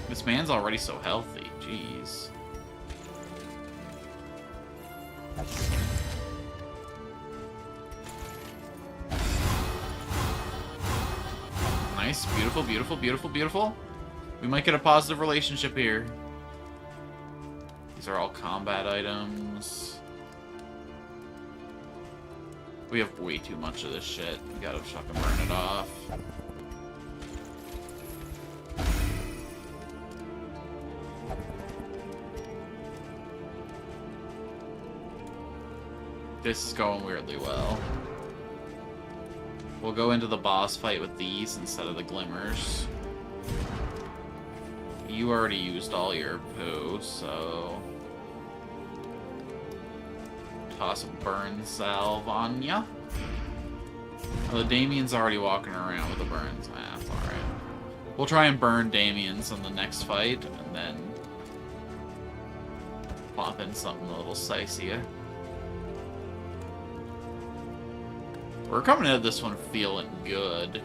This man's already so healthy. Jeez. Nice. Beautiful, beautiful, beautiful, beautiful. We might get a positive relationship here. These are all combat items. We have way too much of this shit. We gotta fucking burn it off. This is going weirdly well. We'll go into the boss fight with these instead of the glimmers. You already used all your poo, so... Toss a burn salve on ya. Oh, the Damien's already walking around with the burns. Ah, that's alright. We'll try and burn Damien's in the next fight, and then... plop in something a little spicier. We're coming out of this one feeling good.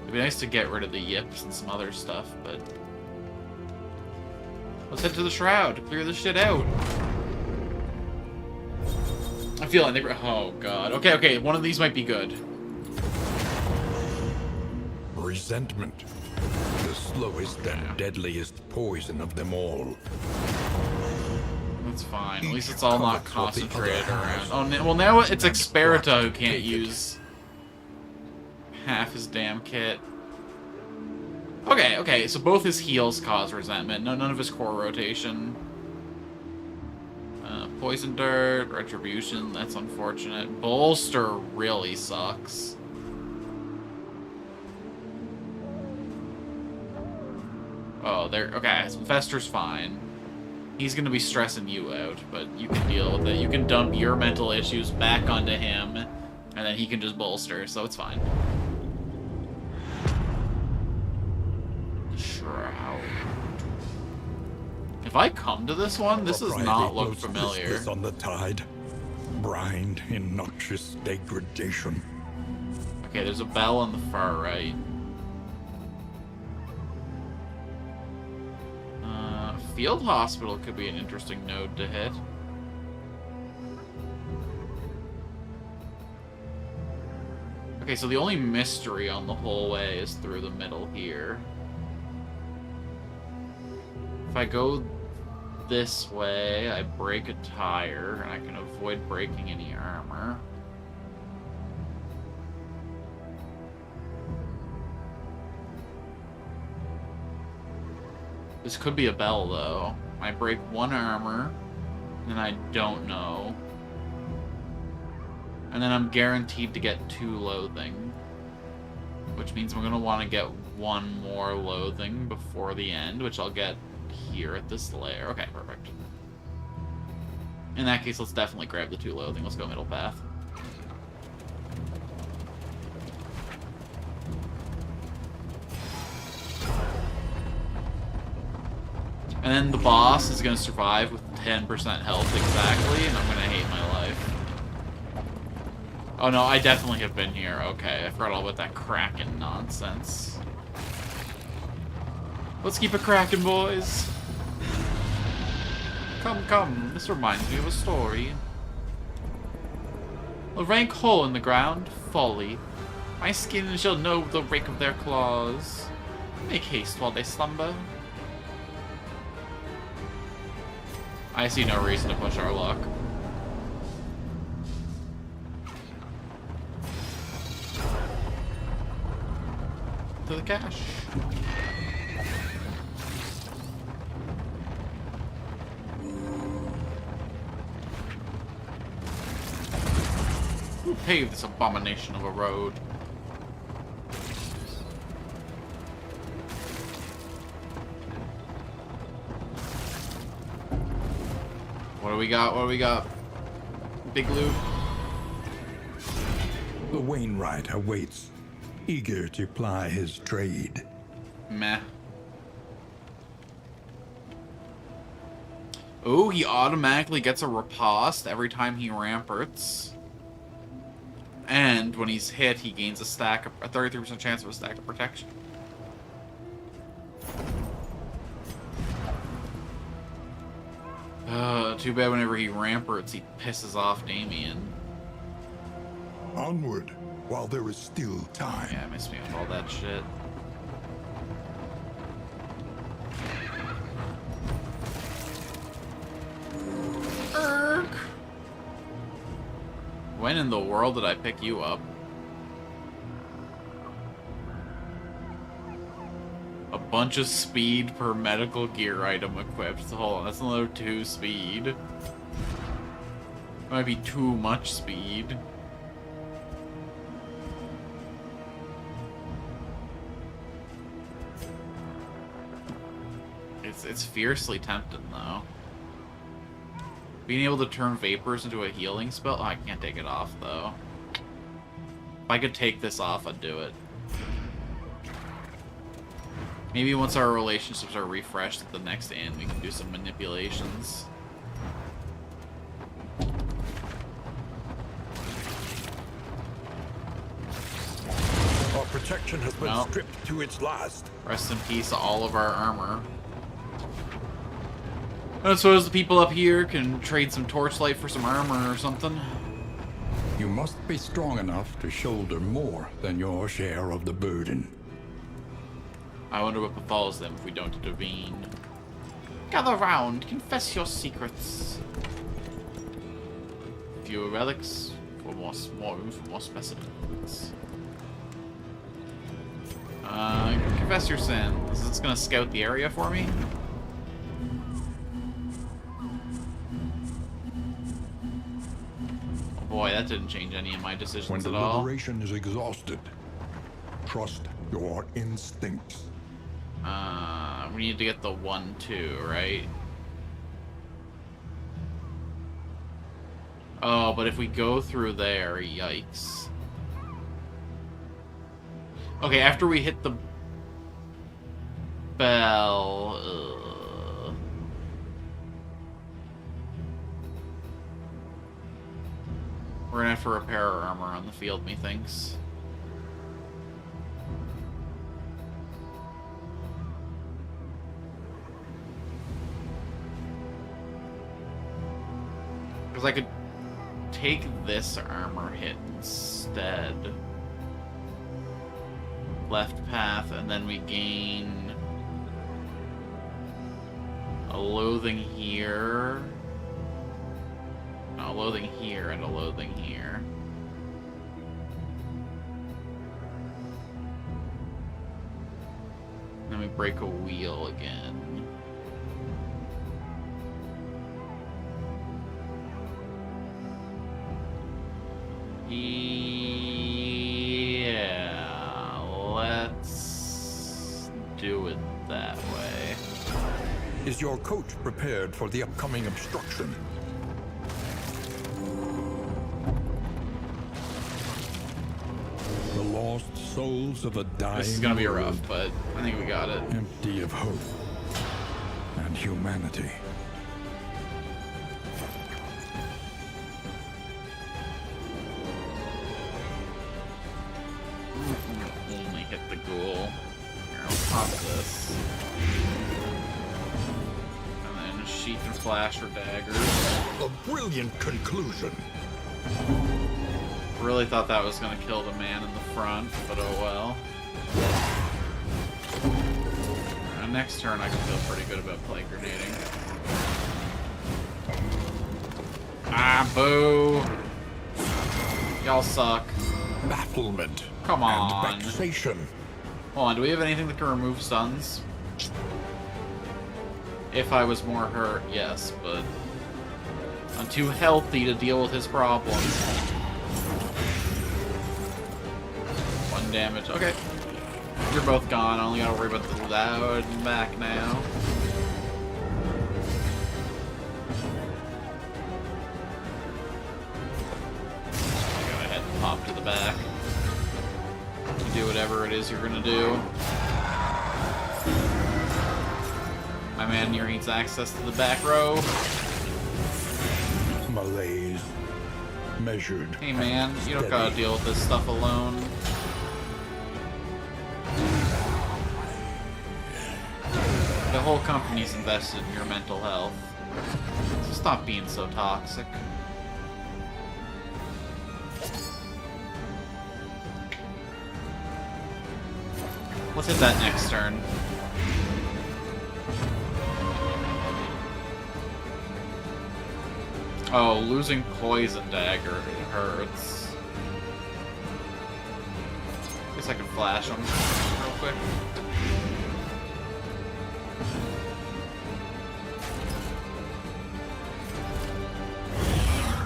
It'd be nice to get rid of the yips and some other stuff, but... Let's head to the Shroud to clear this shit out. I feel like they... Oh, God. Okay, okay, one of these might be good. Resentment. The slowest and deadliest poison of them all. That's fine. At least it's all not concentrated around. Oh, well, now it's Experita who can't use half his damn kit. Okay, okay, so both his heals cause resentment. No, none of his core rotation. Poison Dirt, Retribution, that's unfortunate. Bolster really sucks. Oh, there. Okay, so Fester's fine. He's gonna be stressing you out, but you can deal with it. You can dump your mental issues back onto him, and then he can just bolster, so it's fine. Shroud. If I come to this one, this does not look familiar. On the tide, brined in noxious degradation. Okay, there's a bell on the far right. Field Hospital could be an interesting node to hit. Okay, so the only mystery on the whole way is through the middle here. If I go this way, I break a tire, and I can avoid breaking any armor. This could be a bell, though. I break one armor, and I don't know. And then I'm guaranteed to get 2 loathing. Which means I'm going to want to get 1 more loathing before the end, which I'll get here at this lair. Okay, perfect. In that case, let's definitely grab the 2 loathing. Let's go middle path. And then the boss is going to survive with 10% health exactly, and I'm going to hate my life. Oh no, I definitely have been here. Okay, I forgot all about that Kraken nonsense. Let's keep it cracking, boys. Come, come, this reminds me of a story. A rank hole in the ground, folly. My skin shall know the rake of their claws. Make haste while they slumber. I see no reason to push our luck. To the cache. Who paved this abomination of a road? What do we got? What do we got? Big loot. The Wainwright awaits, eager to ply his trade. Meh. Oh, he automatically gets a riposte every time he ramparts. And when he's hit, he gains a 33% chance of a stack of protection. Too bad whenever he ramparts, he pisses off Damien. Onward, while there is still time. Yeah, I miss me with all that shit. Erk. When in the world did I pick you up? A bunch of speed per medical gear item equipped. Hold on, that's another 2 speed. Might be too much speed. It's fiercely tempting, though. Being able to turn vapors into a healing spell? Oh, I can't take it off, though. If I could take this off, I'd do it. Maybe once our relationships are refreshed at the next inn, we can do some manipulations. Our protection has been stripped to its last. Rest in peace, all of our armor. I suppose the people up here can trade some torchlight for some armor or something. You must be strong enough to shoulder more than your share of the burden. I wonder what befalls them if we don't intervene. Gather round, confess your secrets. Fewer relics, for more room for more specimens. Confess your sins. Is this gonna scout the area for me? Oh boy, that didn't change any of my decisions at all. When deliberation is exhausted, trust your instincts. We need to get the 1-2, right? Oh, but if we go through there, yikes. Okay, after we hit the bell... We're gonna have to repair our armor on the field, methinks. Because I could take this armor hit instead. Left path, and then we gain a loathing here. No, a loathing here and a loathing here. Then we break a wheel again. Yeah, let's do it that way. Is your coach prepared for the upcoming obstruction? The lost souls of a dying This is gonna be world, rough, but I think we got it. empty of hope and humanity. Only hit the ghoul. Here, I'll pop this. And then sheath and flash or daggers. A brilliant conclusion. Really thought that was gonna kill the man in the front, but oh well. Next turn I can feel pretty good about plague grenading. Ah, boo! Y'all suck. Bafflement. Come on. And vexation. Hold on, do we have anything that can remove stuns? If I was more hurt, yes, but I'm too healthy to deal with his problems. 1 damage. Okay. You're both gone. I only gotta worry about the loud and back now. Go ahead and pop to the back. You do whatever it is you're gonna do. My man here needs access to the back row. Malaise. Measured. Hey man, you don't steady. gotta deal with this stuff alone. The whole company's invested in your mental health. So stop being so toxic. Let's hit that next turn. Oh, losing poison dagger hurts. Guess I can flash him real quick.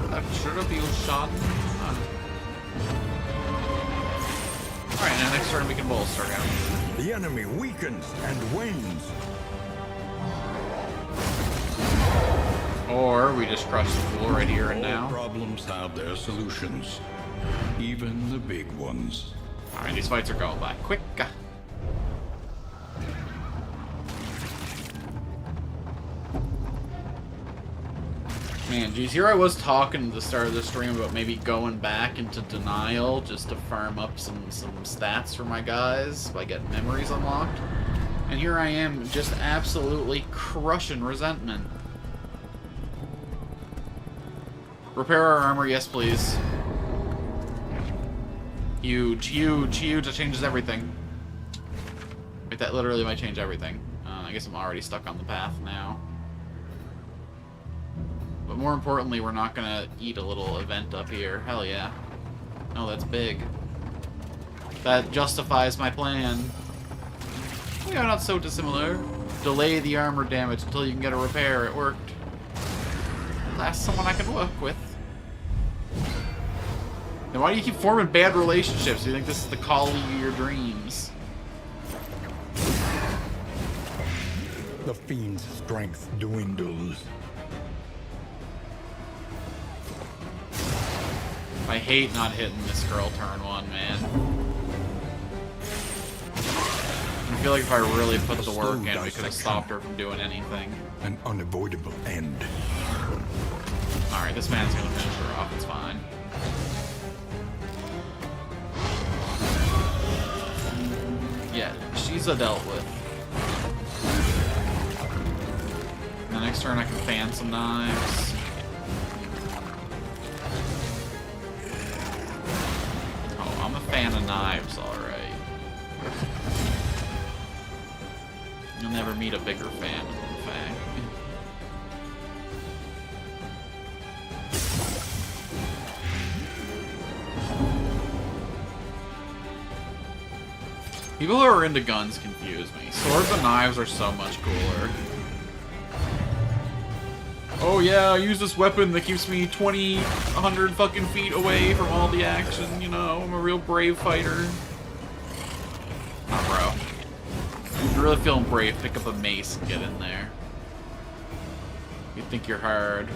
That should have been shot. Alright, now next turn we can bolster again. The enemy weakens and wanes. Or we just crush the fool right here and All now. problems have their solutions, even the big ones. Alright, these fights are going by quick. Man, geez, here I was talking at the start of the stream about maybe going back into Denial just to farm up some stats for my guys by getting memories unlocked. And here I am just absolutely crushing Resentment. Repair our armor, yes please. Huge, huge, huge. That changes everything. Wait, that literally might change everything. I guess I'm already stuck on the path now. But more importantly, we're not gonna eat a little event up here. Hell yeah. No, that's big. That justifies my plan. We are not so dissimilar. Delay the armor damage until you can get a repair. It worked. That's someone I can work with. Then why do you keep forming bad relationships? Do you think this is the colleague of your dreams? The fiend's strength dwindles. I hate not hitting this girl turn one, man. I feel like if I really put the work in, we could have stopped her from doing anything. An unavoidable end. Alright, this man's gonna finish her off, it's fine. Yeah, she's a dealt with. The next turn I can fan some knives. Oh, I'm a fan of knives, alright. You'll never meet a bigger fan, in fact. People who are into guns confuse me. Swords and knives are so much cooler. Oh yeah, I use this weapon that keeps me 20, 100 fucking feet away from all the action, you know? I'm a real brave fighter. Nah, bro. If you're really feeling brave, pick up a mace and get in there. You think you're hard.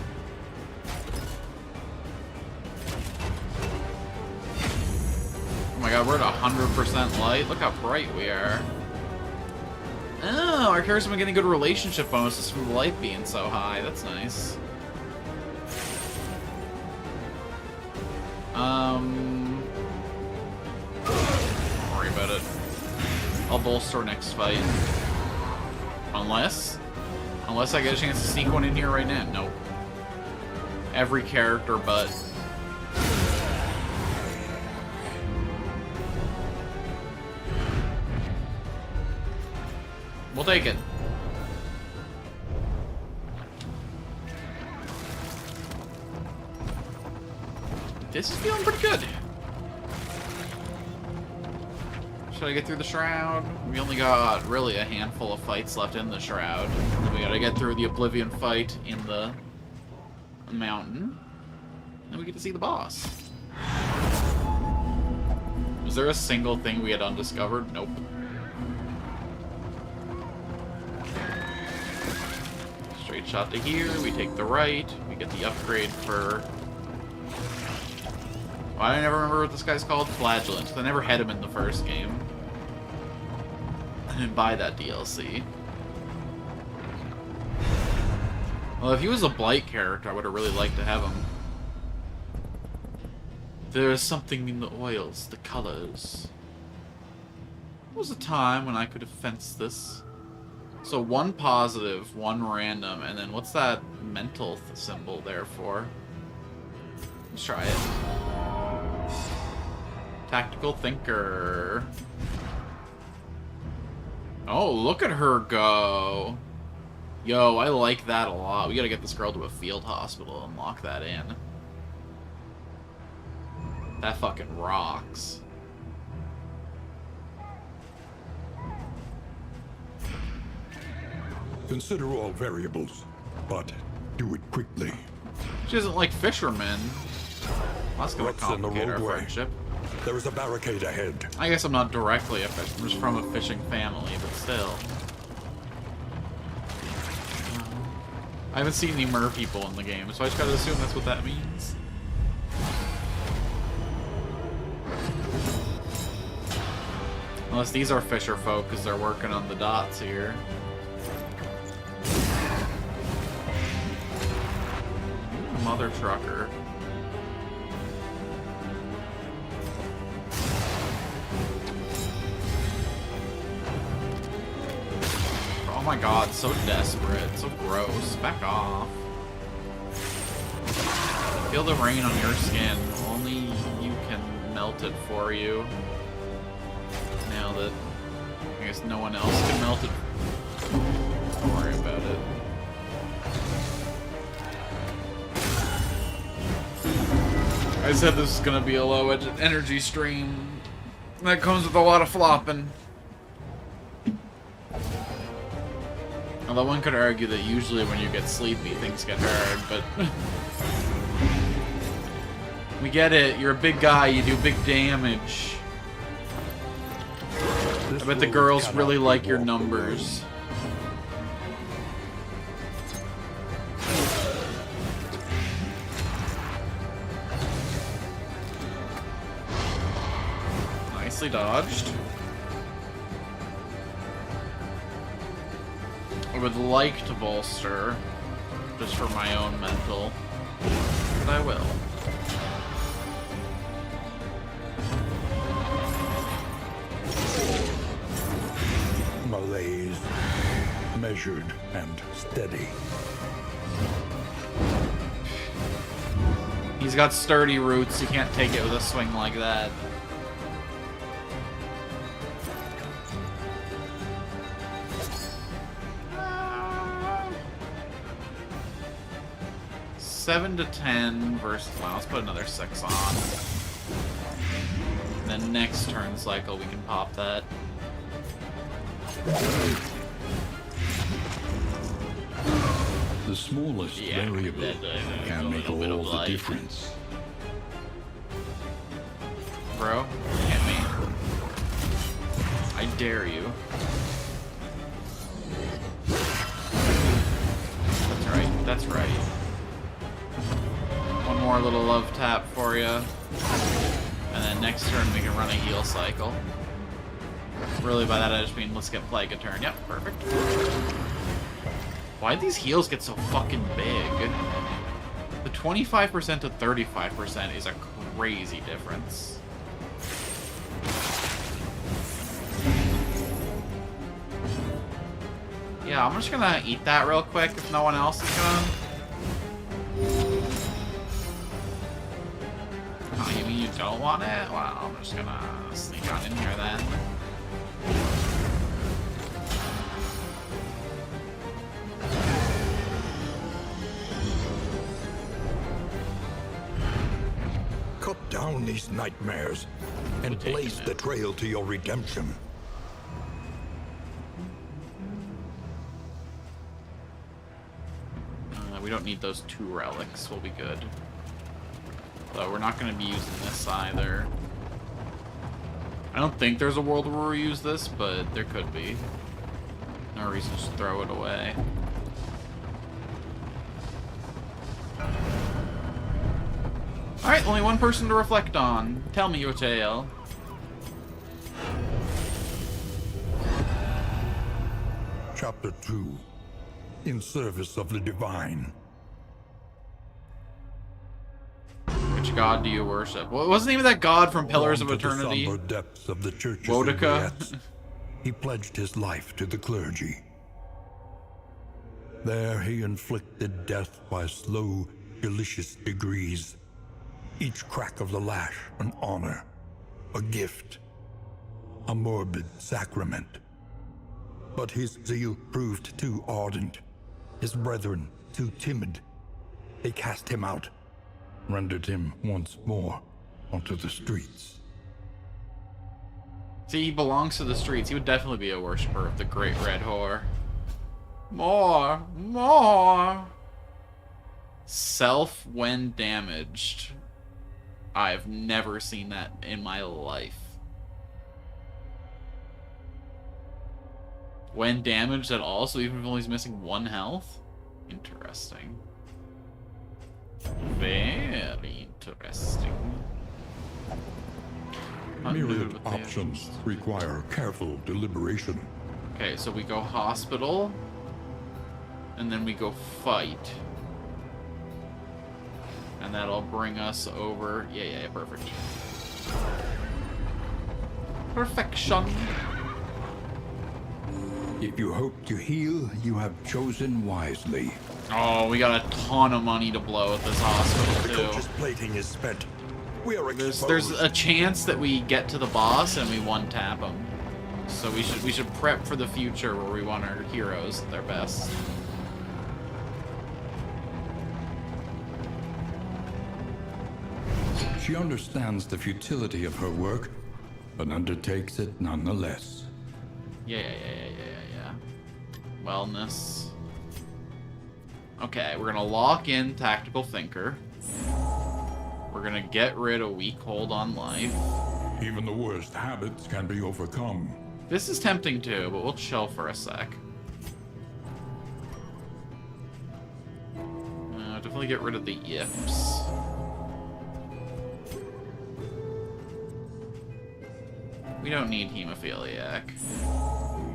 Oh my god, we're at 100% light. Look how bright we are. Oh, our characters have been getting good relationship bonuses from the light being so high. That's nice. Don't worry about it. I'll bolster next fight. Unless I get a chance to sneak one in here right now. Nope. Every character but... We'll take it. This is feeling pretty good. Should I get through the Shroud? We only got really a handful of fights left in the Shroud. Then we gotta get through the Oblivion fight in the mountain. Then we get to see the boss. Was there a single thing we had undiscovered? Nope. Straight shot to here, we take the right, we get the upgrade for... Why do I never remember what this guy's called? Flagellant. I never had him in the first game. I didn't buy that DLC. Well, if he was a Blight character, I would have really liked to have him. There is something in the oils, the colors. There was a time when I could have fenced this. So one positive, one random, and then what's that mental symbol there for? Let's try it. Tactical Thinker. Oh, look at her go. Yo, I like that a lot. We gotta get this girl to a field hospital and lock that in. That fucking rocks. Consider all variables, but do it quickly. She doesn't like fishermen. That's gonna What's in the complicate our roadway? friendship. There is a barricade ahead. I guess I'm not directly a fisher. I'm just from a fishing family, but still. I haven't seen any mer people in the game, so I just gotta assume that's what that means. Unless these are fisher folk, because they're working on the dots here. Mother trucker. Oh my god, so desperate, so gross. Back off. Feel the rain on your skin. Only you can melt it for you. Now that I guess no one else can melt it. Don't worry about it. I said this is gonna be a low energy stream. That comes with a lot of flopping. Although one could argue that usually when you get sleepy, things get hard, but... We get it, you're a big guy, you do big damage. I bet the girls really like your numbers. Nicely dodged. I would like to bolster, just for my own mental, but I will. Malaise, measured and steady. He's got sturdy roots, you can't take it with a swing like that. Seven to 10 versus... Well, let's put another 6 on. And then next turn cycle we can pop that. The smallest variable can make all the difference. Bro, hit me. I dare you. That's right, that's right. One more little love tap for you. And then next turn we can run a heal cycle. Really, by that I just mean let's get Plague a turn. Yep, perfect. Why'd these heals get so fucking big? The 25% to 35% is a crazy difference. Yeah, I'm just gonna eat that real quick if no one else is gonna. Oh, you mean you don't want it? Well, I'm just gonna sneak on in here then. Cut down these nightmares and blaze the trail to your redemption. We don't need those 2 relics. We'll be good. Though we're not going to be using this either. I don't think there's a world where we use this, but there could be. No reason to just throw it away. Alright, only one person to reflect on. Tell me your tale. Chapter 2. In service of the divine. Which god do you worship? What was the name of that god from Pillars of Eternity? The somber depths of the churches Wodaka? he pledged his life to the clergy. There he inflicted death by slow, delicious degrees. Each crack of the lash an honor, a gift, a morbid sacrament. But his zeal proved too ardent, his brethren too timid. They cast him out, rendered him once more onto the streets. See, he belongs to the streets. He would definitely be a worshiper of the Great Red Whore. More! More! Self when damaged. I've never seen that in my life. When damaged at all, so even if he's missing 1 health? Interesting. Very interesting. Myriad options require careful deliberation. Okay, so we go hospital, and then we go fight. And that'll bring us over... Yeah, perfect. Perfection. If you hope to heal, you have chosen wisely. Oh, we got a ton of money to blow at this hospital, too. Coach's plating is spent. We are exposed. There's a chance that we get to the boss and we one-tap him. So we should prep for the future where we want our heroes at their best. She understands the futility of her work, but undertakes it nonetheless. Yeah. Wellness. Okay, we're gonna lock in Tactical Thinker. We're gonna get rid of Weak Hold on Life. Even the worst habits can be overcome. This is tempting too, but we'll chill for a sec. Definitely get rid of the ifs. We don't need hemophiliac.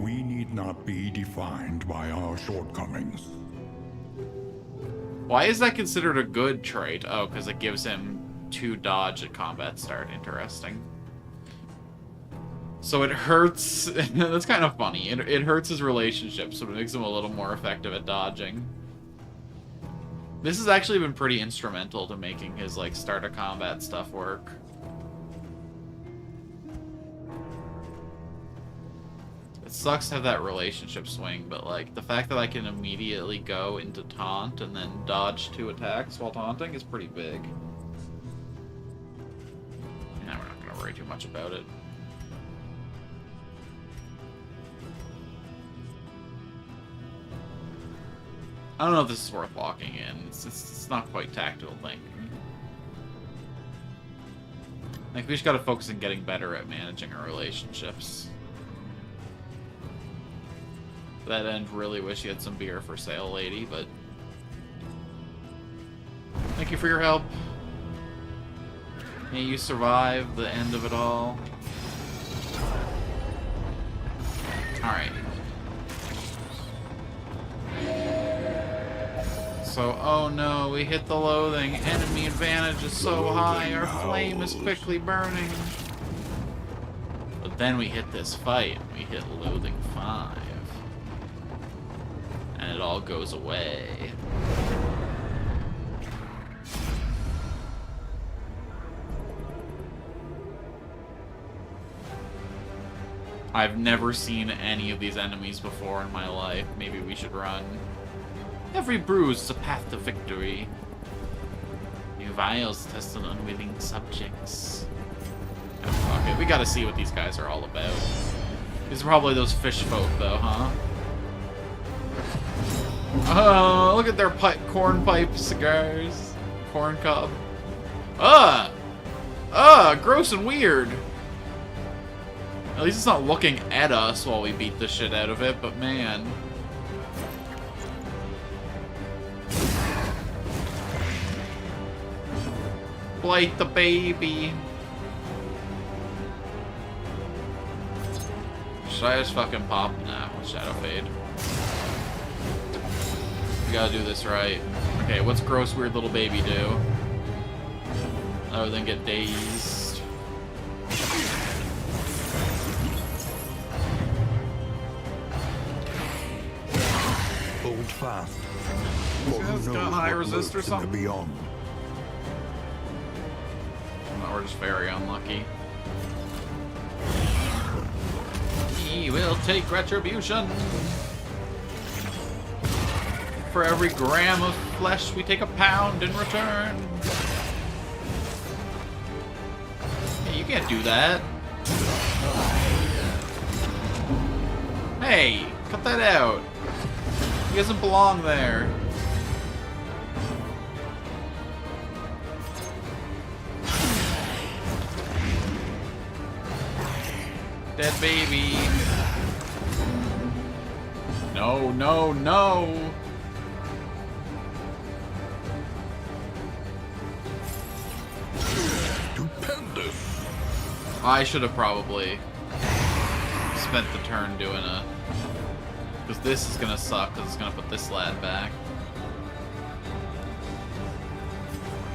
We need not be defined by our shortcomings. Why is that considered a good trait? Oh, because it gives him 2 dodge at combat start. Interesting. So it hurts... That's kind of funny. It hurts his relationship, so it makes him a little more effective at dodging. This has actually been pretty instrumental to making his, like, start of combat stuff work. It sucks to have that relationship swing, but, like, the fact that I can immediately go into taunt and then dodge 2 attacks while taunting is pretty big. Now we're not going to worry too much about it. I don't know if this is worth walking in. It's not quite tactical thinking. Like, we just gotta focus on getting better at managing our relationships. To that end, really wish you had some beer for sale, lady, but... Thank you for your help. May you survive the end of it all. Alright. So, oh no, we hit the loathing. Enemy advantage is so high, our flame is quickly burning. But then we hit this fight, we hit loathing 5. And it all goes away. I've never seen any of these enemies before in my life. Maybe we should run. Every bruise is a path to victory. New vials test on unwilling subjects. Oh, fuck it. We gotta see what these guys are all about. These are probably those fish folk, though, huh? Oh, look at their corn pipe cigars. Corn cob. Gross and weird. At least it's not looking at us while we beat the shit out of it, but man. Blight the baby. Should I just fucking pop? Nah, Shadow Fade. We gotta do this right. Okay, what's gross, weird little baby do? Other than get dazed. Hold fast. For This who guy's got knows high what resist or lurks in the something? beyond. No, we're just very unlucky. He will take retribution. For every gram of flesh, we take a pound in return. Hey, you can't do that. Hey, cut that out. He doesn't belong there. Dead baby. No, no, no. I should have probably spent the turn doing a... Because this is gonna suck, because it's gonna put this lad back.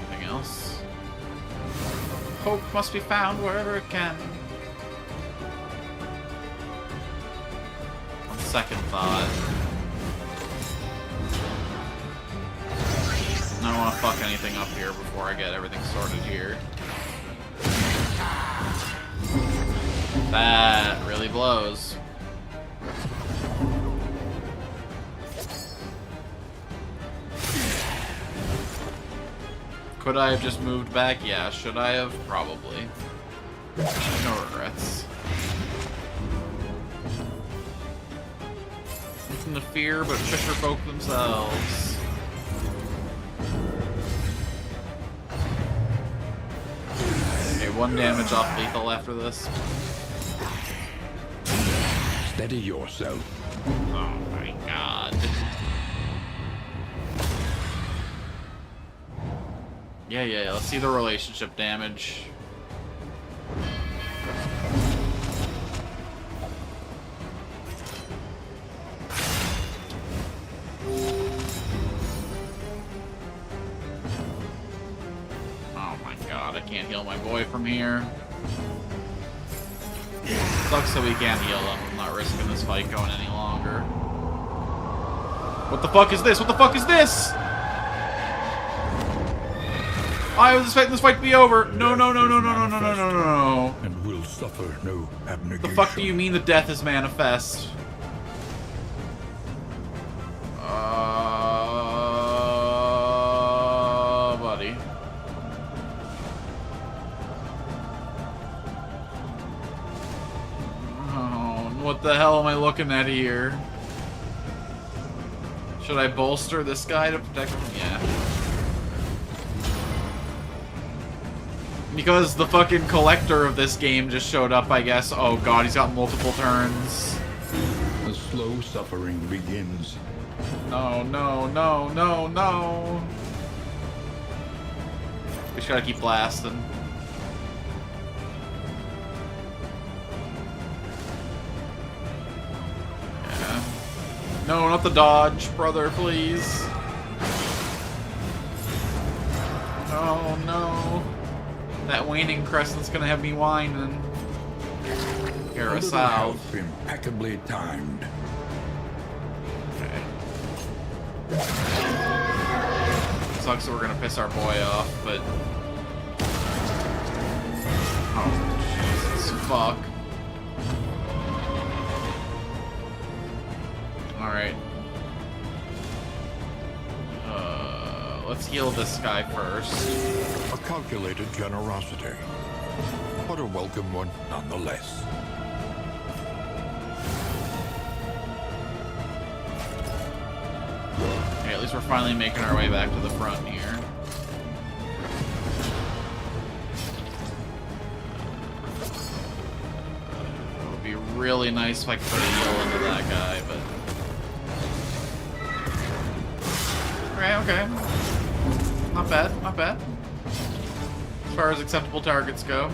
Anything else? Hope must be found wherever it can. On second thought. I don't want to fuck anything up here before I get everything sorted here. That really blows. Could I have just moved back? Yeah. Should I have? Probably. No regrets. Nothing to fear but fisher folk themselves. Okay, 1 damage off lethal after this. Steady yourself. Oh my god. Yeah, let's see the relationship damage. Oh my god, I can't heal my boy from here. Sucks that we can't heal him. I'm not risking this fight going any longer. What the fuck is this? What the fuck is this? I was expecting this fight to be over. No. And will suffer no abnegation. The fuck do you mean the death is manifest? Buddy. Oh, what the hell am I looking at here? Should I bolster this guy to protect him? Yeah. Because the fucking collector of this game just showed up, I guess. Oh god, he's got multiple turns. The slow suffering begins. No. We just gotta keep blasting. Yeah. No, not the dodge, brother, please. No. That waning crescent's gonna have me whining. Here, a salve. Impeccably timed. Okay. Sucks that we're gonna piss our boy off, but... Oh, Jesus, fuck. Alright. Let's heal this guy first. A calculated generosity, but a welcome one nonetheless. Okay, at least we're finally making our way back to the front here. It would be really nice if I could put a heal into that guy, but... Okay. Not bad. As far as acceptable targets go.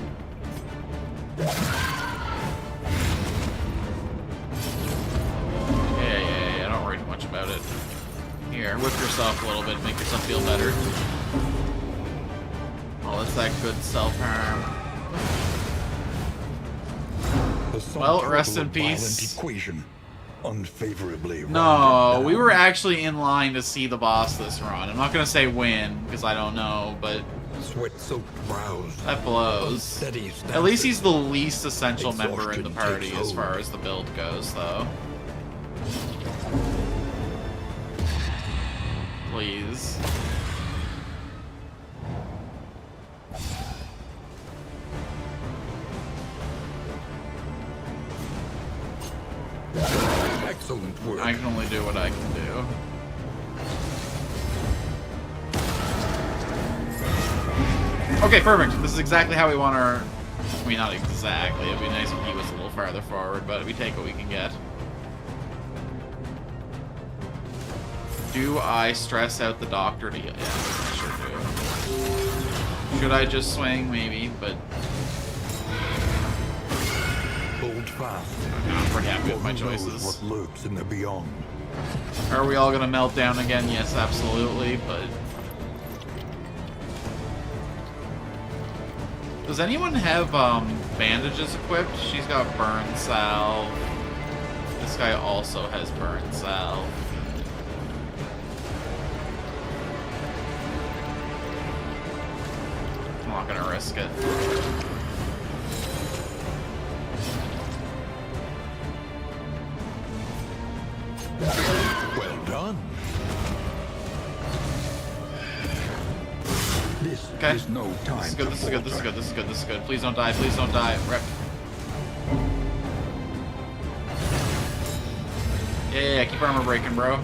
Yeah, don't worry too much about it. Here, whip yourself a little bit, make yourself feel better. Oh, that's that good self-harm. Well, rest in peace. Equation. Unfavorably. No, we were actually in line to see the boss this run. I'm not gonna say win, because I don't know, but... Sweat-soaked brows. That blows. At least he's the least essential member in the party as far as the build goes, though. Please. Excellent work. I can only do what I can do. Okay, perfect. This is exactly how we want our... I mean, not exactly. It'd be nice if he was a little farther forward, but we take what we can get. Do I stress out the doctor to heal? Yeah, I sure do. Should I just swing? Maybe, but... Hold fast. I'm pretty happy with my Who knows choices. what lurks in the beyond? Are we all gonna melt down again? Yes, absolutely, but... Does anyone have, bandages equipped? She's got burn salve. This guy also has burn salve. I'm not gonna risk it. Well done. This Okay. is no time. This is good, this is good, this is good, this is good, this is good. Please don't die, please don't die. Rip. Yeah, keep armor breaking, bro.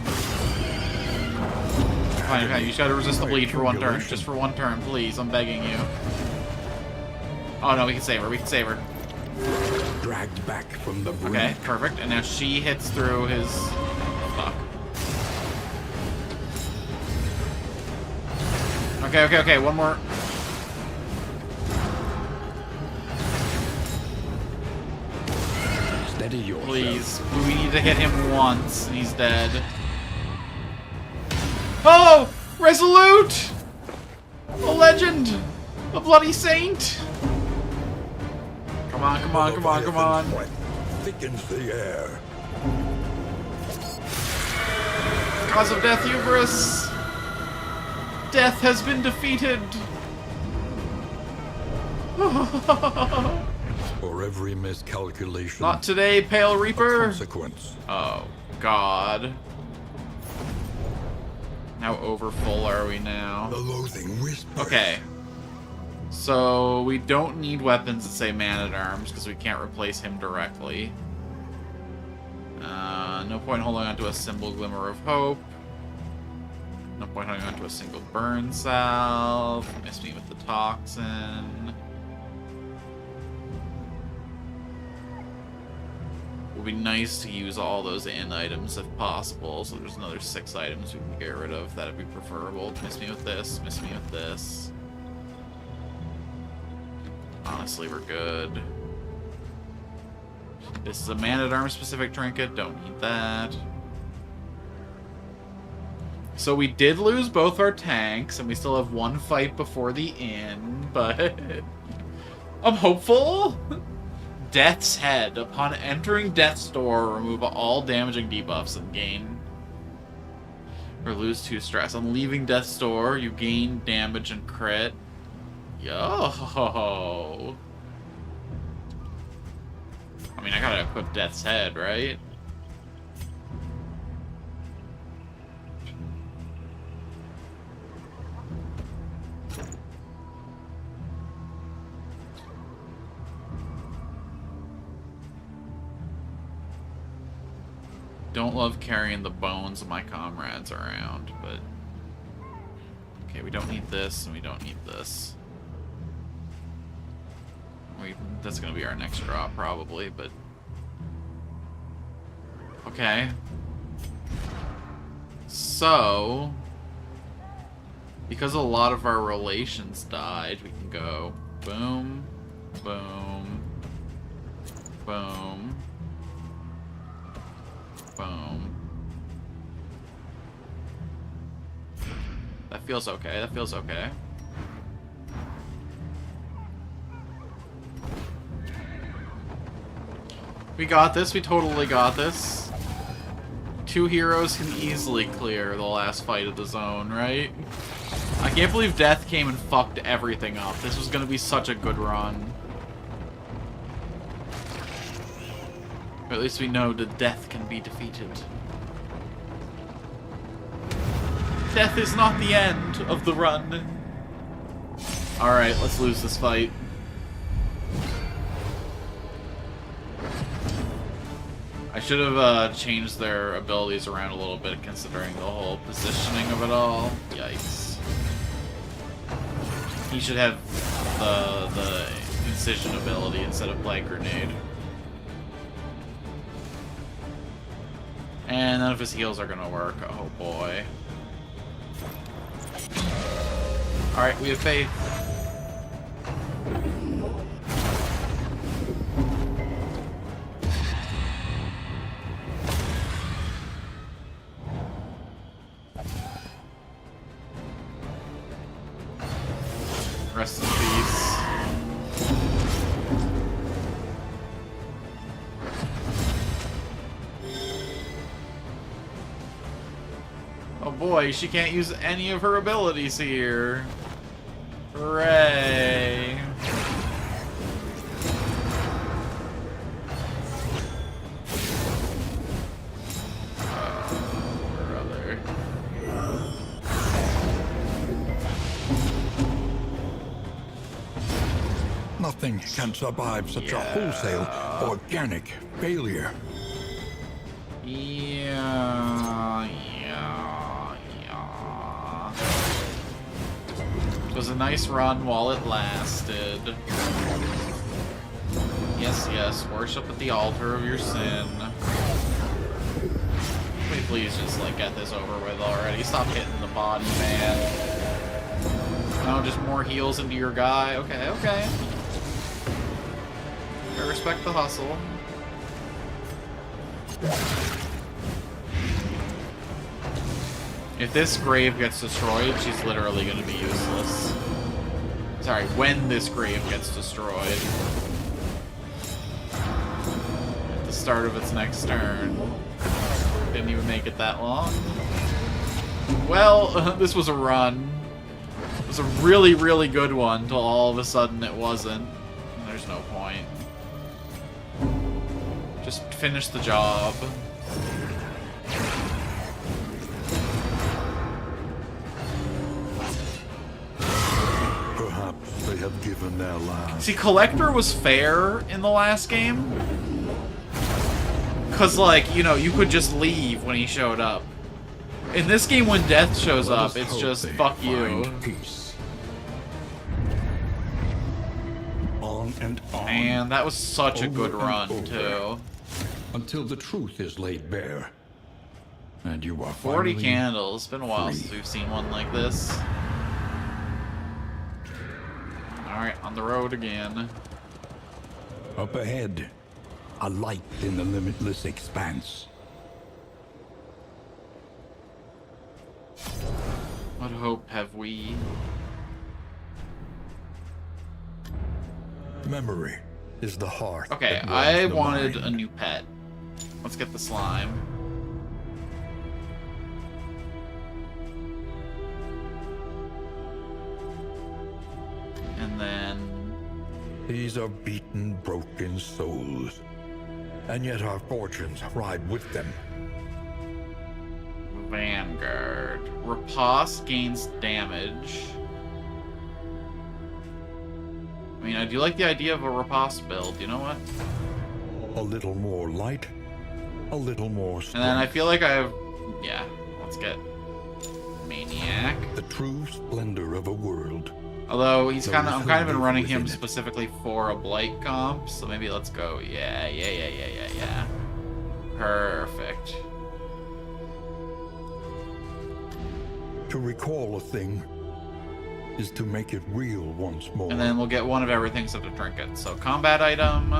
Fine, fine, you just gotta resist the bleed for one turn. Just for one turn, please, I'm begging you. Oh no, we can save her, we can save her. Dragged back from the brink. Okay, perfect. And now she hits through his... Fuck. Okay, okay, okay, one more. Steady yourself. Please. We need to hit him once, and he's dead. Oh! Resolute! A legend! A bloody saint! Come on, come on, come on, come on. Thickens the air. Cause of death, Hubris! Death has been defeated! For every miscalculation, Not today, Pale Reaper! consequence. Oh, God. How overfull are we now? The loathing whisper. Okay. So, we don't need weapons that say Man-at-Arms, because we can't replace him directly. No point holding on to a simple Glimmer of Hope. No point holding on to a single burn salve. Missed me with the toxin. Would be nice to use all those in items if possible. So there's another 6 items we can get rid of. That'd be preferable. Miss me with this. Miss me with this. Honestly, we're good. This is a Man-at-Arms specific trinket. Don't need that. So we did lose both our tanks, and we still have one fight before the inn, but I'm hopeful. Death's Head. Upon entering Death's Door, remove all damaging debuffs and gain or lose 2 stress. On leaving Death's Door, you gain damage and crit. Yo. I mean, I gotta equip Death's Head, right? Don't love carrying the bones of my comrades around, but... Okay, we don't need this, and we don't need this. That's gonna be our next drop, probably, but... Okay. So... Because a lot of our relations died, we can go... Boom. Boom. Boom. Boom. That feels okay, that feels okay. We got this, we totally got this. 2 heroes can easily clear the last fight of the zone, right? I can't believe Death came and fucked everything up. This was gonna be such a good run. Or at least we know that Death can be defeated. Death is not the end of the run. Alright, let's lose this fight. I should have changed their abilities around a little bit, considering the whole positioning of it all. Yikes. He should have the Incision ability instead of Plague Grenade. And none of his heals are gonna work. Oh boy. Alright, we have faith. boy, she can't use any of her abilities here. Hooray. Brother. Nothing can survive such a wholesale, organic failure. Yeah. It was a nice run while it lasted. Yes, worship at the altar of your sin. Can we please just, like, get this over with already? Stop hitting the body, man. No, just more heals into your guy. Okay. I respect the hustle. If this grave gets destroyed, she's literally going to be useless. Sorry, when this grave gets destroyed. At the start of its next turn. Didn't even make it that long. Well, this was a run. It was a really, really good one, till all of a sudden it wasn't. There's no point. Just finish the job. Perhaps they have given their last. See, Collector was fair in the last game. Because, like, you know, you could just leave when he showed up. In this game, when Death shows up, it's just, fuck you. Peace. On and on. Man, that was such a good Over and run, over. too. Until the truth is laid bare. And you are 40 finally candles. Been a while free. since we've seen one like this. Alright, on the road again. Up ahead, a light in the limitless expanse. What hope have we? Memory is the heart. Okay, that runs I the wanted mind. a new pet. Let's get the slime. And then... These are beaten, broken souls. And yet our fortunes ride with them. Vanguard. Riposte gains damage. I mean, I do like the idea of a riposte build, you know what? A little more light, a little more strength. And then I feel like I have... Yeah, let's get Maniac. The true splendor of a world. Although he's kind of, I'm kind of been live running him within it. specifically for a Blight comp, so maybe let's go. Yeah. Perfect. To recall a thing is to make it real once more. And then we'll get one of everything except a trinket. So combat item.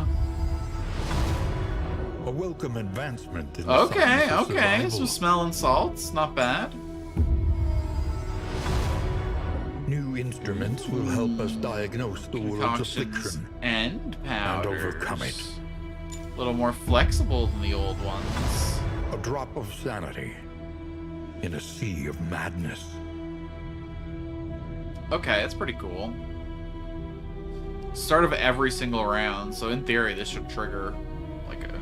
A welcome advancement in the Okay. science of survival. Some smelling salts, not bad. New instruments will help us diagnose the world's Concoctions affliction. and powders. overcome it. A little more flexible than the old ones. A drop of sanity in a sea of madness. Okay, that's pretty cool. Start of every single round, so in theory this should trigger like a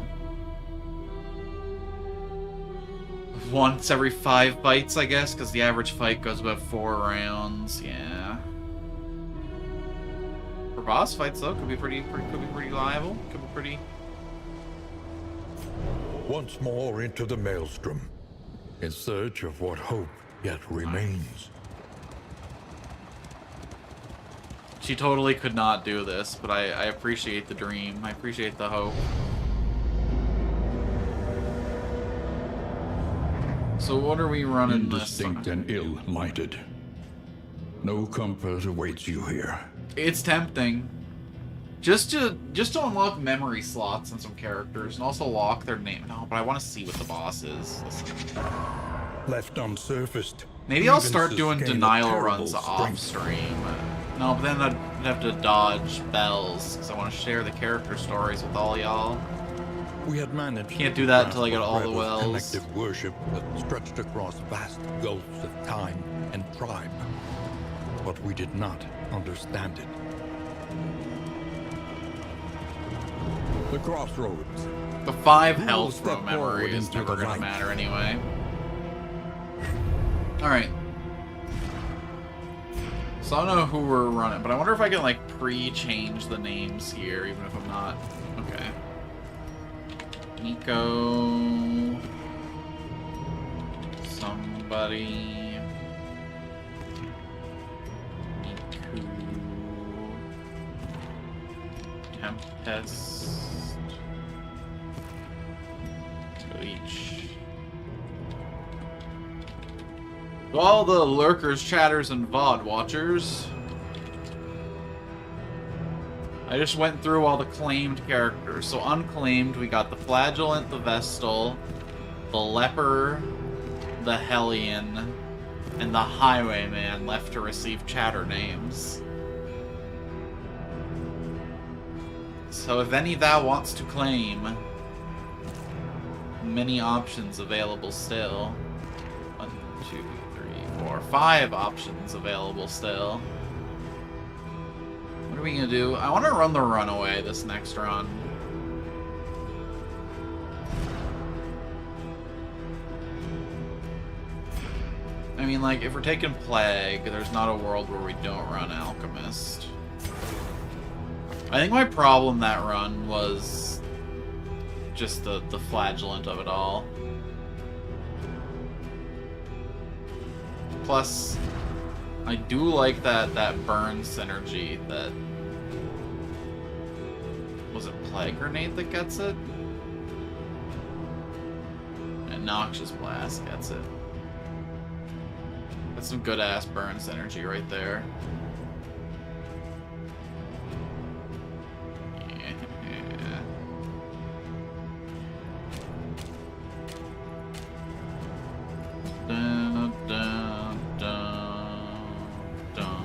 once every 5 bites, I guess, because the average fight goes about 4 rounds. Yeah. For boss fights though, could be pretty liable. Could be pretty. Once more into the maelstrom, in search of what hope yet remains. She totally could not do this, but I appreciate the dream. I appreciate the hope. So what are we running this? Indistinct and ill-lighted. No comfort awaits you here. It's tempting. Just to unlock memory slots on some characters and also lock their name. No, but I want to see what the boss is. Listen. Left unsurfaced. Maybe I'll even start doing sustain a denial terrible runs off strength. stream. No, but then I'd have to dodge bells because I want to share the character stories with all y'all. We had managed Can't do that to until I get all the grasp a thread of wells. collective worship that stretched across vast gulfs of time and tribe. But we did not understand it. The crossroads. The 5 Who will health step row memory forward is into never the gonna light? matter anyway. Alright. So I don't know who we're running, but I wonder if I can like pre-change the names here, even if I'm not. Okay. Nico. Somebody. Niku. Tempest. Each. To all the lurkers, chatters, and VOD watchers, I just went through all the claimed characters. So unclaimed, we got the Flagellant, the Vestal, the Leper, the Hellion, and the Highwayman left to receive chatter names. So if any thou wants to claim, many options available still. 1, 2, 3, 4, 5 options available still. What are we gonna do? I want to run the Runaway this next run. I mean, like, if we're taking Plague, there's not a world where we don't run Alchemist. I think my problem that run was just the flagellant of it all. Plus, I do like that burn synergy that... Was it Plague Grenade that gets it? And Noxious Blast gets it. That's some good-ass burn synergy right there. Yeah. Dun, dun, dun, dun.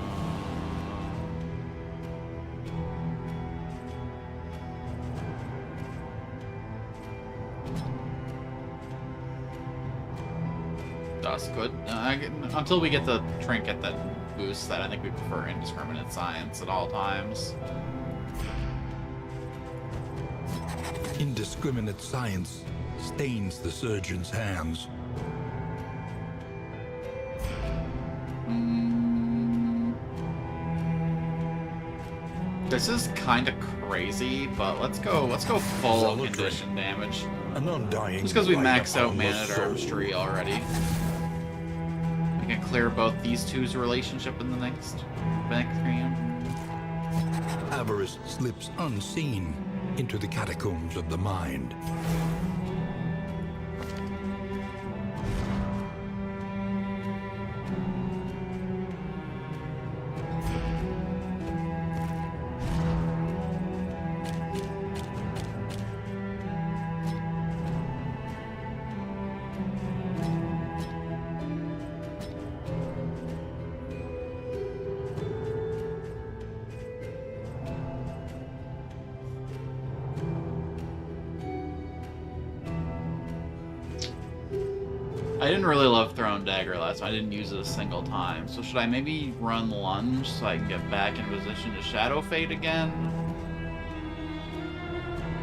That's good. Until we get the trinket that boosts that, I think we prefer Indiscriminate Science at all times. Indiscriminate science stains the surgeon's hands. This is kind of crazy, but let's go full Zealotry. condition damage. An undying Just because we light maxed out upon the Man at Arms soul. Tree already. I can clear both these two's relationship in the next game. Avarice slips unseen into the catacombs of the mind. I didn't really love Thrown Dagger last time. I didn't use it a single time. So should I maybe run Lunge so I can get back in position to Shadow Fade again?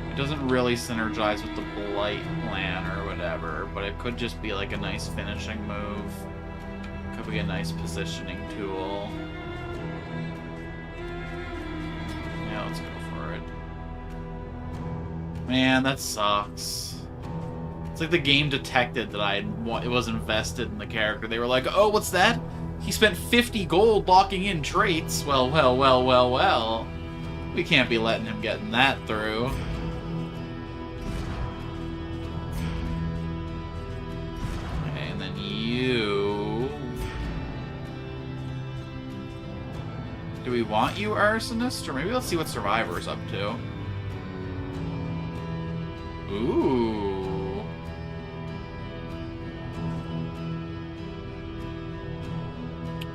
It doesn't really synergize with the Blight plan or whatever, but it could just be like a nice finishing move. Could be a nice positioning tool. Yeah, let's go for it. Man, that sucks. It's like the game detected that it was invested in the character. They were like, oh, what's that? He spent 50 gold locking in traits. Well, well, well, well, well. We can't be letting him get that through. Okay, and then you... Do we want you, Arsonist? Or maybe let's see what Survivor's up to. Ooh.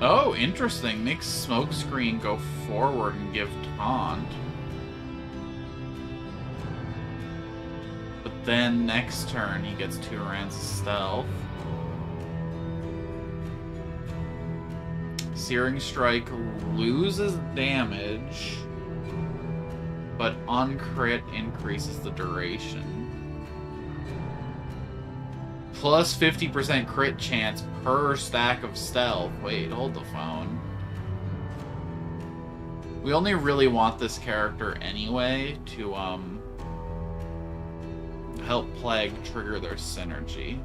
Oh, interesting. Makes Smokescreen go forward and give taunt. But Then next turn he gets 2 rounds of stealth. Searing Strike loses damage, but on crit increases the duration. Plus 50% crit chance per stack of stealth. Wait, hold the phone. We only really want this character anyway to help Plague trigger their synergy.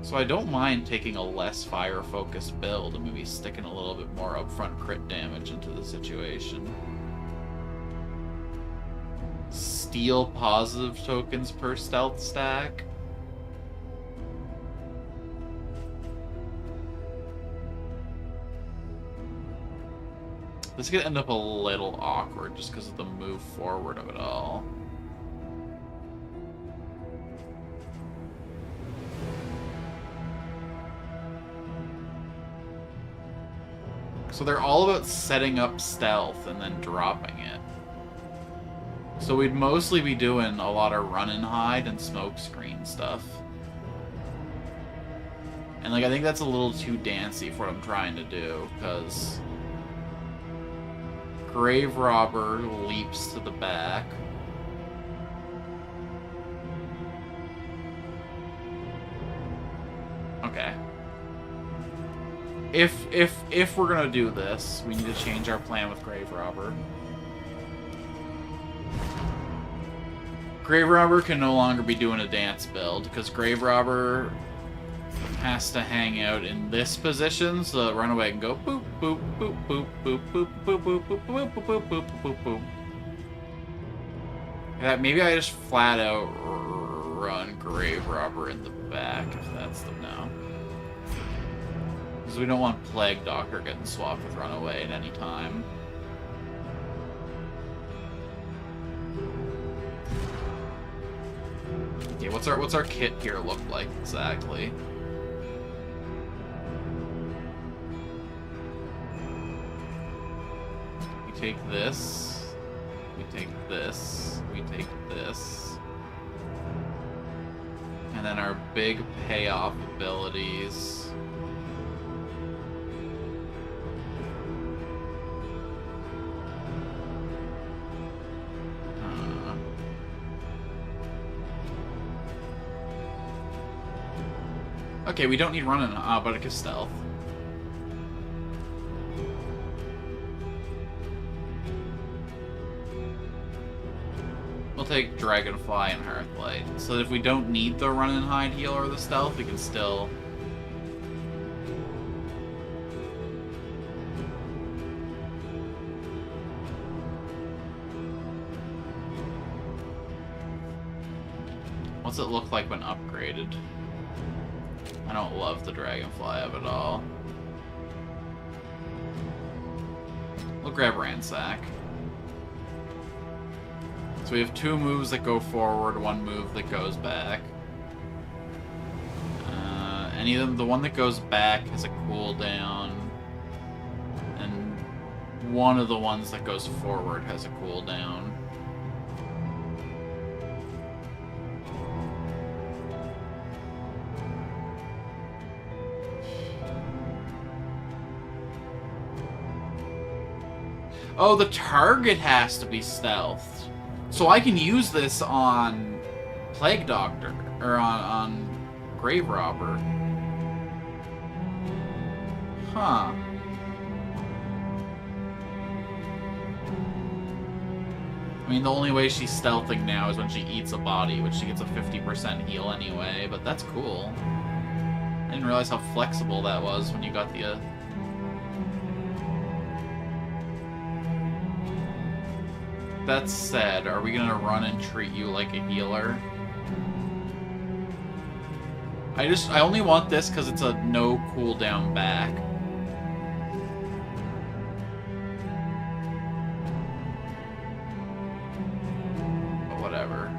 So I don't mind taking a less fire-focused build and maybe sticking a little bit more upfront crit damage into the situation. Steal positive tokens per stealth stack. This could end up a little awkward just because of the move forward of it all. So they're all about setting up stealth and then dropping it. So we'd mostly be doing a lot of run and hide and smoke screen stuff. And like I think that's a little too dancy for what I'm trying to do, because Grave Robber leaps to the back. Okay. If we're gonna do this, we need to change our plan with Grave Robber. Grave Robber can no longer be doing a dance build, because Grave Robber has to hang out in this position, so the runaway can go boop boop boop boop boop boop boop boop boop boop boop boop boop boop boop. Yeah, maybe I just flat out run Grave Robber in the back if that's the no. Because we don't want Plague Doctor getting swapped with Runaway at any time. Okay, what's our kit here look like exactly? We take this. We take this. We take this. And then our big payoff abilities. Okay, we don't need running, but it gives stealth. We'll take Dragonfly and Hearthlight, so that if we don't need the run and hide heal or the stealth, we can still... What's it look like when upgraded? I don't love the Dragonfly of it all. We'll grab Ransack. So we have 2 moves that go forward, 1 move that goes back. Any of them, the one that goes back has a cooldown, and one of the ones that goes forward has a cooldown. Oh, the target has to be stealthed. So I can use this on Plague Doctor, or on Grave Robber. Huh. I mean, the only way she's stealthing now is when she eats a body, which she gets a 50% heal anyway, but that's cool. I didn't realize how flexible that was when you got the... That said, are we gonna run and treat you like a healer? I only want this because it's a no cooldown back. But whatever.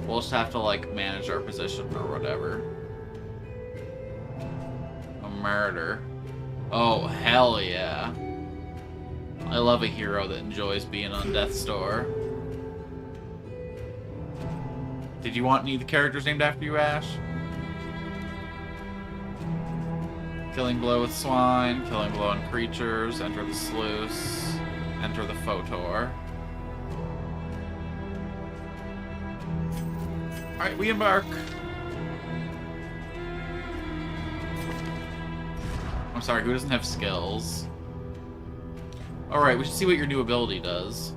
We'll just have to, like, manage our position or whatever. A murder. Oh, hell yeah. I love a hero that enjoys being on death's door. Did you want any of the characters named after you, Ash? Killing blow with swine, killing blow on creatures, enter the sluice, enter the photor. Alright, we embark. I'm sorry, who doesn't have skills? Alright, we should see what your new ability does.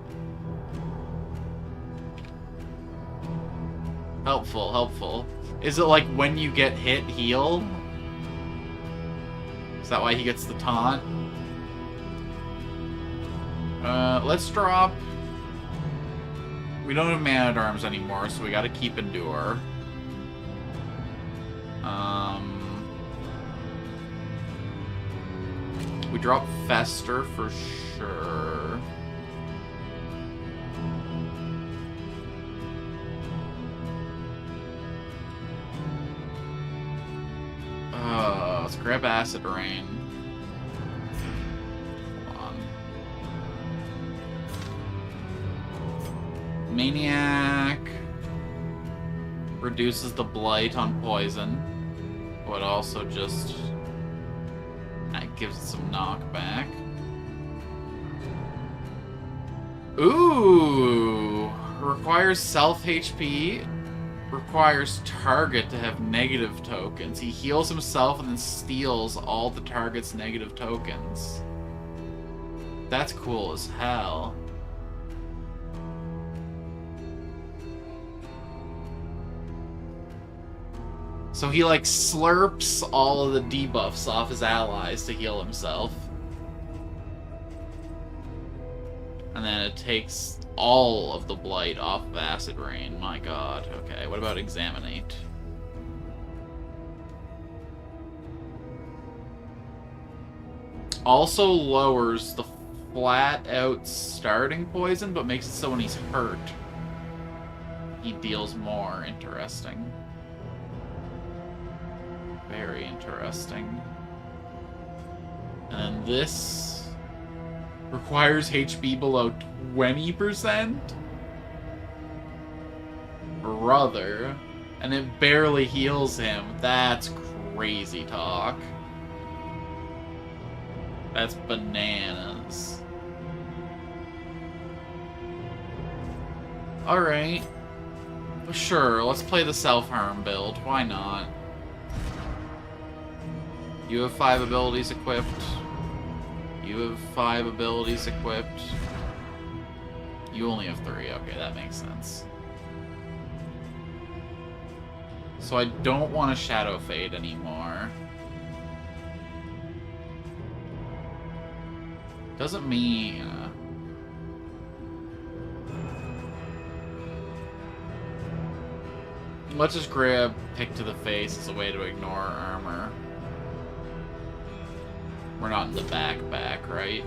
Helpful, helpful. Is it like when you get hit, heal? Is that why he gets the taunt? Let's drop... We don't have Man-at-Arms anymore, so we gotta keep Endure. We drop Fester for sure. Let's grab Acid Rain. Hold on. Maniac reduces the blight on poison, but also just gives it some knockback. Ooh! Requires self HP. Requires target to have negative tokens. He heals himself and then steals all the target's negative tokens. That's cool as hell. So he, like, slurps all of the debuffs off his allies to heal himself. And then it takes all of the blight off of Acid Rain. My god. Okay, what about Examinate? Also lowers the flat-out starting poison, but makes it so when he's hurt, he deals more. Interesting. Very interesting. And this requires HP below 20%? Brother. And it barely heals him. That's crazy talk. That's bananas. Alright. Sure, let's play the self-harm build. Why not? You have 5 abilities equipped. You have 5 abilities equipped. You only have 3. Okay, that makes sense. So I don't want to Shadow Fade anymore. Doesn't mean... Let's just grab Pick to the Face as a way to ignore armor. We're not in the back, right?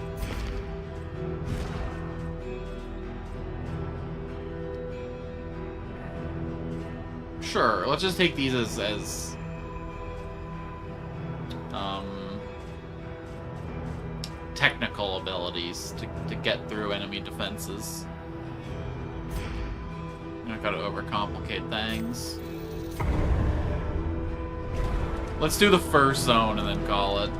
Sure, let's just take these as technical abilities to get through enemy defenses. I gotta overcomplicate things. Let's do the first zone and then call it.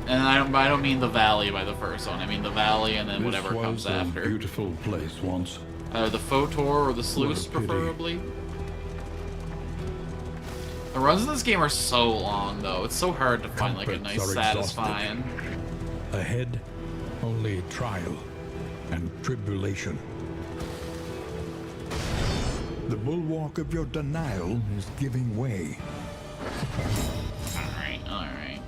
And I don't mean the valley by the first one. I mean the valley and then whatever comes after. This was a beautiful place once. The Photor or the Sluice, preferably. The runs in this game are so long, though. It's so hard to find like a nice, satisfying. Ahead, only trial and tribulation. The bulwark of your denial is giving way. Alright.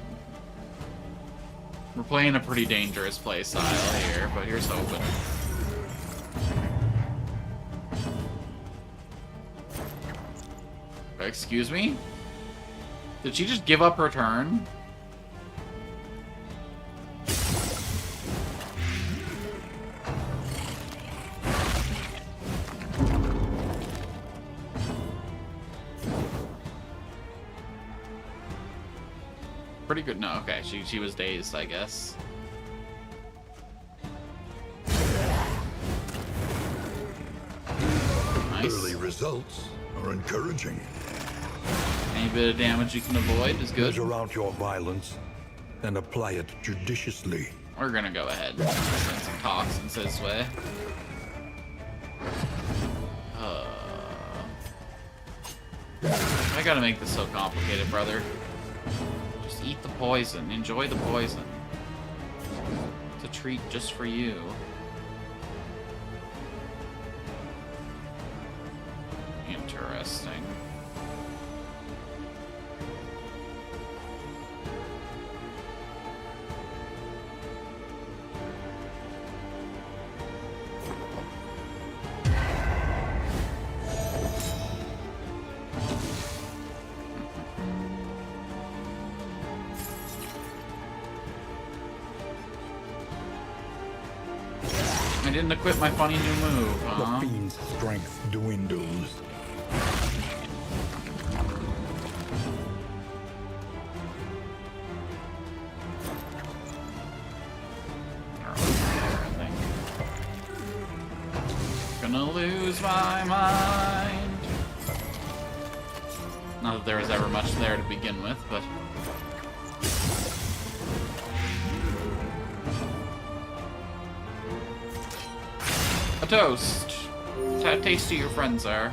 We're playing a pretty dangerous play style here, but here's hoping. Excuse me? Did she just give up her turn? Pretty good. No, okay. She was dazed, I guess. Nice. Early results are encouraging. Any bit of damage you can avoid is good. Measure out your violence and apply it judiciously. We're gonna go ahead and send some toxins this way. I gotta make this so complicated, brother. Just eat the poison. Enjoy the poison. It's a treat just for you. Interesting. I didn't equip my funny new move, huh? The fiend's strength dwindles. Gonna lose my mind. Not that there was ever much there to begin with, but... A toast. How tasty your friends are.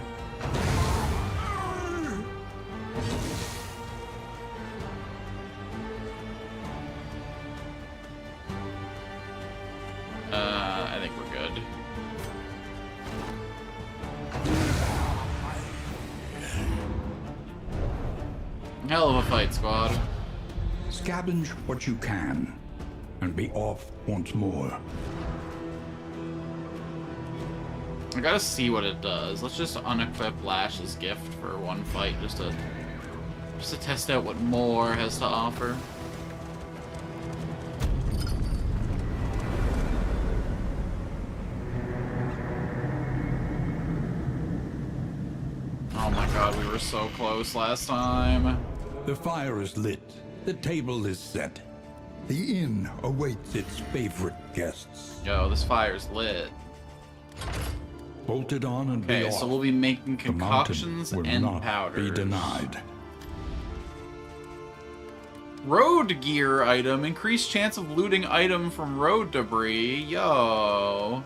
I think we're good. Hell of a fight, squad. Scavenge what you can, and be off once more. I gotta see what it does. Let's just unequip Lash's gift for one fight, just to test out what more has to offer. Oh my god, we were so close last time. The fire is lit. The table is set. The inn awaits its favorite guests. Yo, this fire's lit. Bolt it on and be Okay, off. so we'll be making The mountain concoctions will and not powders. be denied. Road gear item. Increased chance of looting item from road debris. Yo.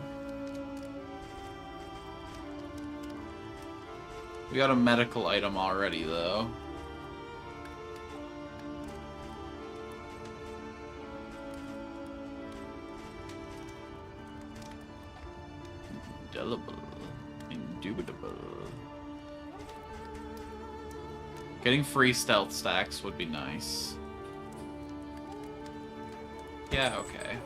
We got a medical item already, though. Indelible. Indubitable. Getting free stealth stacks would be nice. Yeah, okay.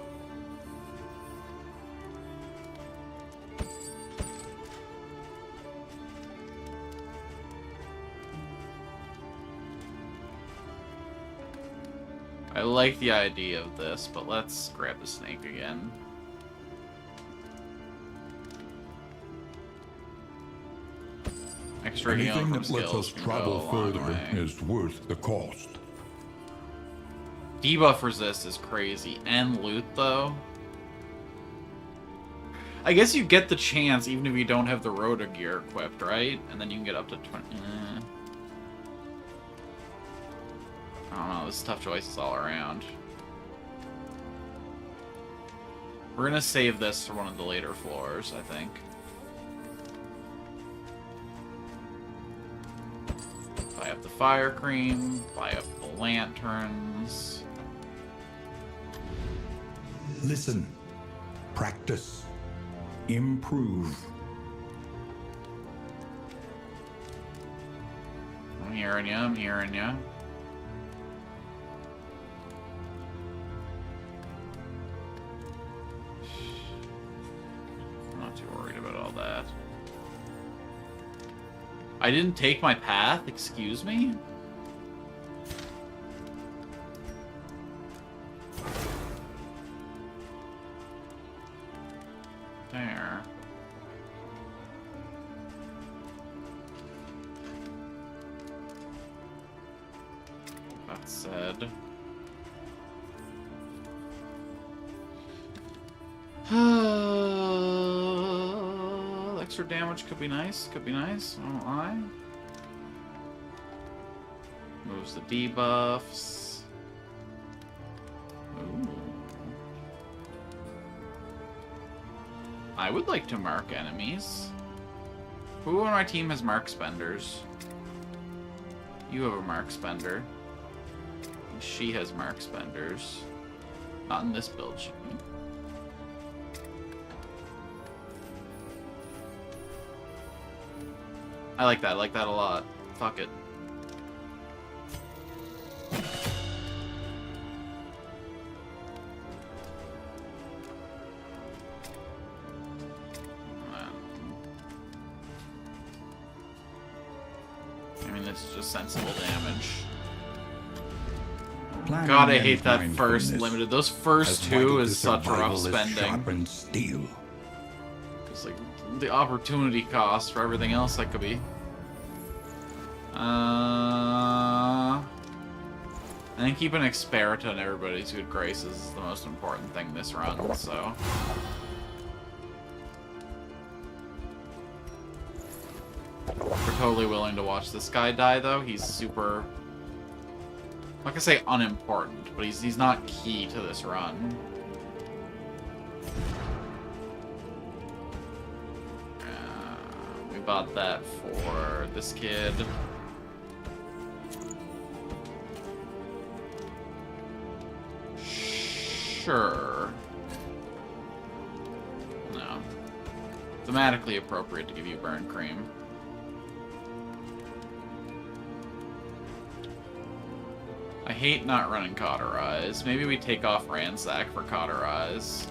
I like the idea of this, but let's grab the snake again. Extra healing Anything from that lets skills us can travel go a long further way. is worth the cost. Debuff resist is crazy. And loot, though. I guess you get the chance even if you don't have the Rota gear equipped, right? And then you can get up to 20... I don't know, this is tough choices all around. We're gonna save this for one of the later floors, I think. Buy up the fire cream, buy up the lanterns. Listen, practice, improve. I'm hearing ya, I'm hearing ya. I'm not too worried about all that. I didn't take my path, excuse me? There. That said... extra damage could be nice. Could be nice. I won't lie. Moves the debuffs. Ooh. I would like to mark enemies. Who on my team has mark spenders? You have a mark spender. She has mark spenders. Not in this build, she. I like that. I like that a lot. Fuck it. I mean, this is just sensible damage. Planning God, I and hate that first mindfulness, limited. Those first as two vital is to such rough survival as spending. sharpened steel. It's like the opportunity cost for everything else that could be. I think keeping Experita in everybody's good graces is the most important thing this run, so. We're totally willing to watch this guy die, though. He's super... I'm not gonna say unimportant, but he's not key to this run. We bought that for this kid. Sure. No. Thematically appropriate to give you burn cream. I hate not running Cauterize. Maybe we take off Ransack for Cauterize.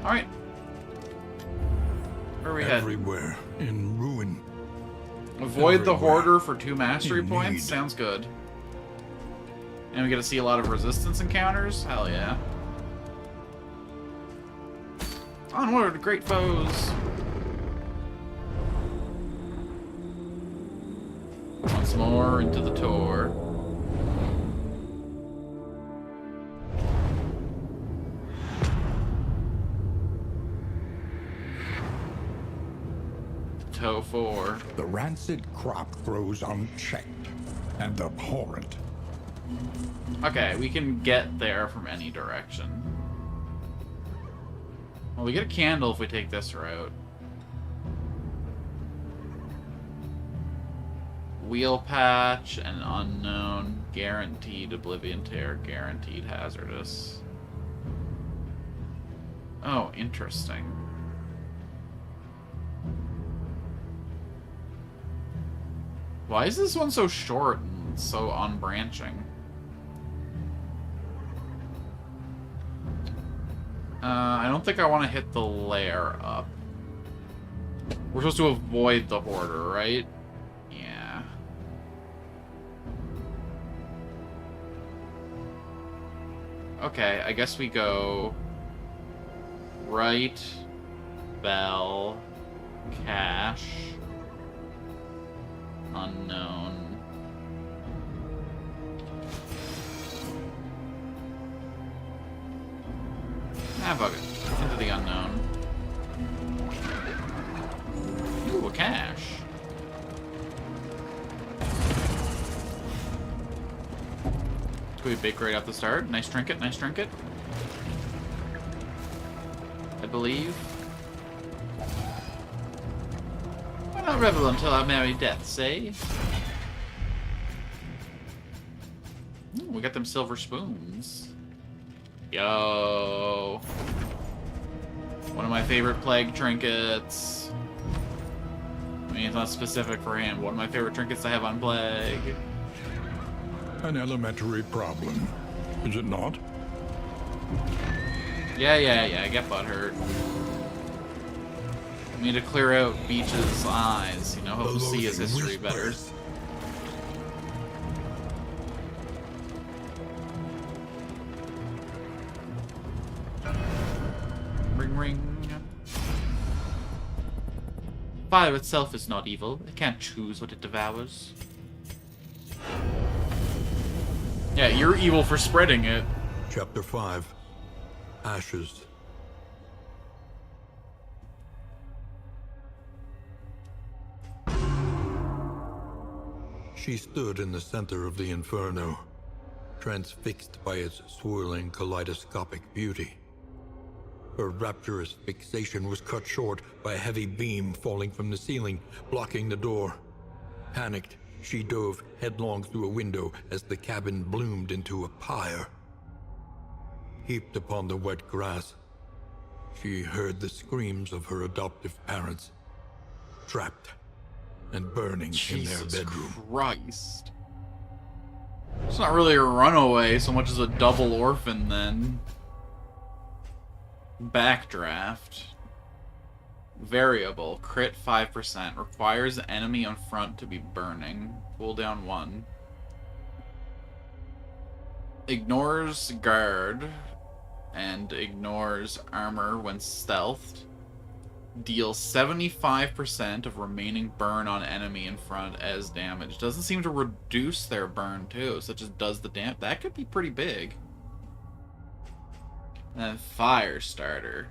Alright. Where are we heading? Everywhere in ruin. Avoid the Everywhere. Hoarder for 2 mastery In points? need. Sounds good. And we get to see a lot of resistance encounters? Hell yeah. Onward, great foes! Once more into the tour. Toe 4. The rancid crop grows unchecked and abhorrent. Okay, we can get there from any direction. Well, we get a candle if we take this route. Wheel patch and unknown, guaranteed oblivion tear, guaranteed hazardous. Oh, interesting. Why is this one so short and so unbranching? I don't think I want to hit the lair up. We're supposed to avoid the Hoarder, right? Yeah. Okay, I guess we go right, bell, cache, unknown. Ah, bug it. Into the unknown. Ooh, a cache. Can we bake right off the start? Nice trinket, nice trinket. I believe. Why not revel until our merry deaths, eh? Ooh, we got them silver spoons. Yo. One of my favorite plague trinkets. I mean, it's not specific for him. One of my favorite trinkets I have on plague. An elementary problem, is it not? Yeah, I get butthurt. We need to clear out Beach's eyes, you know, hope to see his history better. Ring, ring. Fire itself is not evil. It can't choose what it devours. Yeah, you're evil for spreading it. Chapter 5. Ashes. She stood in the center of the inferno, transfixed by its swirling kaleidoscopic beauty. Her rapturous fixation was cut short by a heavy beam falling from the ceiling, blocking the door. Panicked, she dove headlong through a window as the cabin bloomed into a pyre. Heaped upon the wet grass, she heard the screams of her adoptive parents, trapped and burning in their bedroom. Christ. It's not really a runaway so much as a double orphan then. Backdraft. Variable. Crit 5%. Requires enemy on front to be burning. Cooldown 1. Ignores guard. And ignores armor when stealthed. Deals 75% of remaining burn on enemy in front as damage. Doesn't seem to reduce their burn too, so it just does the damage. That could be pretty big. And then fire starter.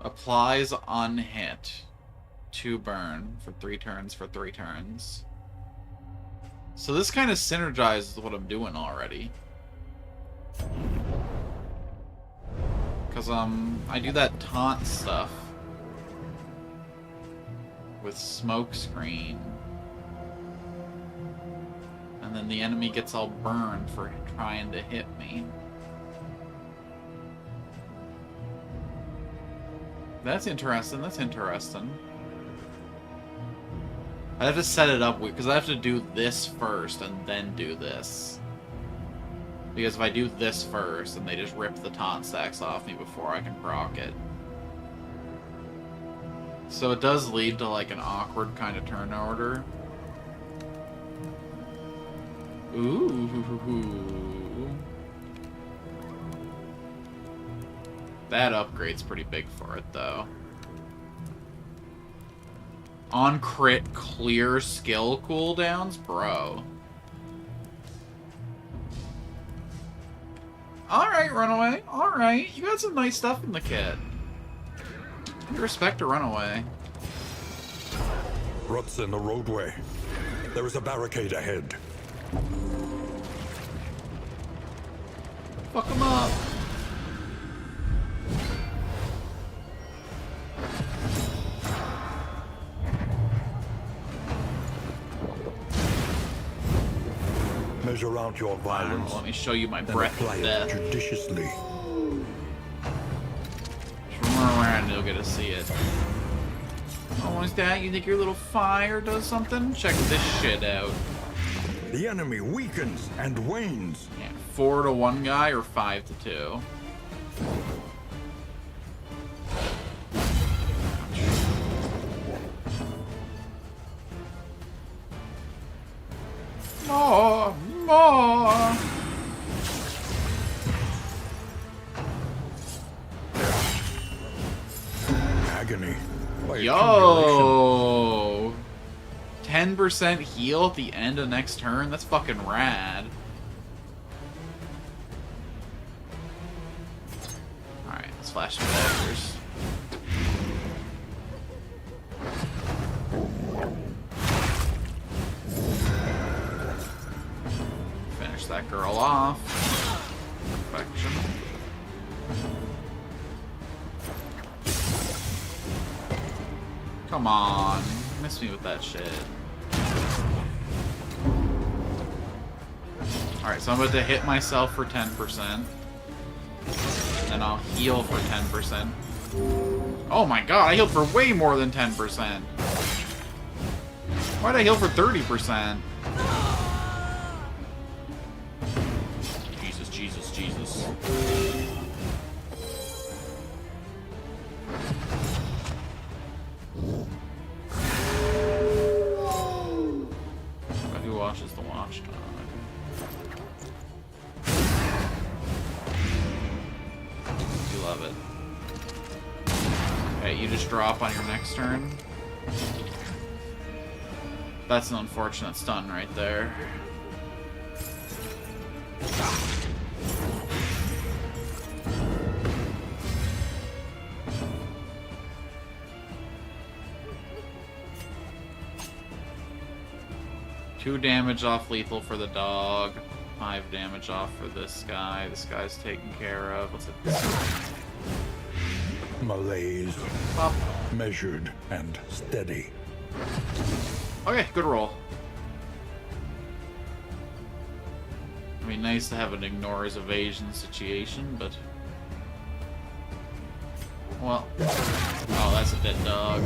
Applies unhit. 2 burn for 3 turns for 3 turns. So this kind of synergizes what I'm doing already. Because, I do that taunt stuff with smoke screen. And then the enemy gets all burned for trying to hit me. That's interesting, that's interesting. I have to set it up because I have to do this first and then do this. Because if I do this first, then they just rip the taunt stacks off me before I can proc it. So it does lead to like an awkward kind of turn order. Ooh. That upgrade's pretty big for it though. On crit clear skill cooldowns? Bro. Alright, Runaway. Alright. You got some nice stuff in the kit. I respect a Runaway. Ruts in the roadway. There is a barricade ahead. Fuck him up. Measure out your violence. Let me show you my and breath apply of it death. judiciously. Just run around and you'll get to see it. Oh, is that? You think your little fire does something? Check this shit out. The enemy weakens and wanes. Yeah, 4 to 1 guy or 5 to 2. More! Agony. By accumulation. Yo! 10% heal at the end of next turn? That's fucking rad. Alright, let's flash some daggers. Finish that girl off. Perfection. Come on. Miss me with that shit. Alright, so I'm about to hit myself for 10%. Then I'll heal for 10%. Oh my god, I healed for way more than 10%. Why'd I heal for 30%? Jesus, Jesus, Jesus. But who watches the watchdog? You love it. Okay, you just drop on your next turn. That's an unfortunate stun right there. Two damage off lethal for the dog. 5 damage off for this guy. This guy's taken care of. What's it? Malaise. Pop. Measured and steady. Okay, good roll. I mean, nice to have an ignore his evasion situation, but... Well... Oh, that's a dead dog.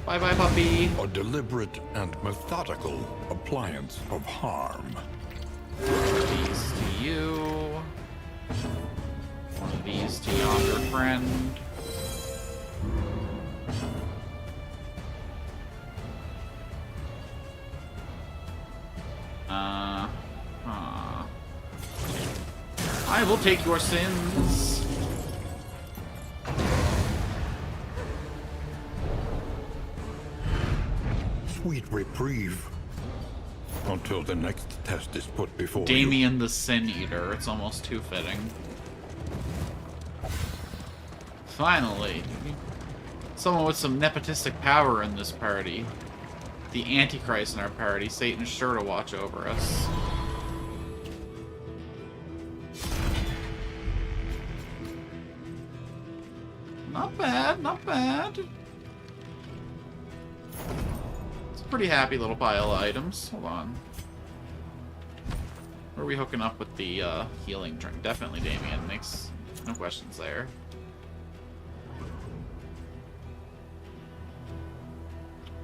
Bye-bye, puppy! A deliberate and methodical appliance of harm. These to you. One of these to yonder friend. I will take your sins. Sweet reprieve. Until the next test is put before you. Damien the Sin Eater. It's almost too fitting. Finally. Someone with some nepotistic power in this party. The Antichrist in our party. Satan's sure to watch over us. Not bad, not bad. It's a pretty happy little pile of items. Hold on. Where are we hooking up with the healing drink? Definitely Damien. Makes no questions there.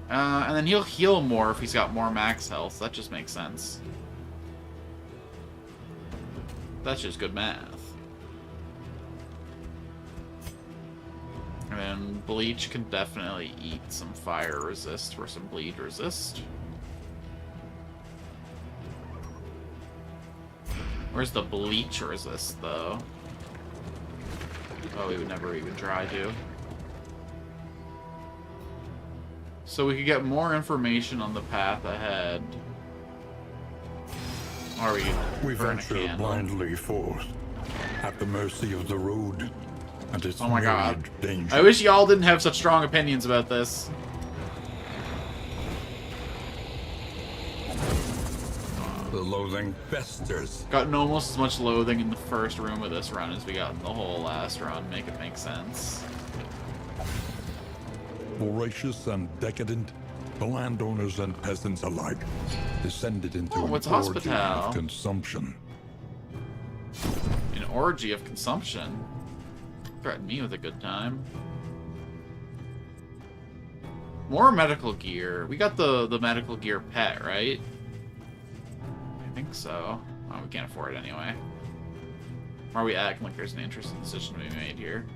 And then he'll heal more if he's got more max health. That just makes sense. That's just good math. And then Bleach can definitely eat some fire resist for some bleed resist. Where's the Bleach resist, though? Oh, we would never even try to. So we could get more information on the path ahead. Or We venture blindly forth, at the mercy of the road and its myriad dangers. I wish y'all didn't have such strong opinions about this. The loathing festers. Gotten almost as much loathing in the first room of this run as we got in the whole last run. Make it make sense. Voracious and decadent, the landowners and peasants alike descended into an what's orgy Hospital? of consumption. An orgy of consumption? Threaten me with a good time. More medical gear. We got the medical gear pet, right? I think so. Oh, we can't afford it anyway. Or are we acting like there's an interesting decision to be made here?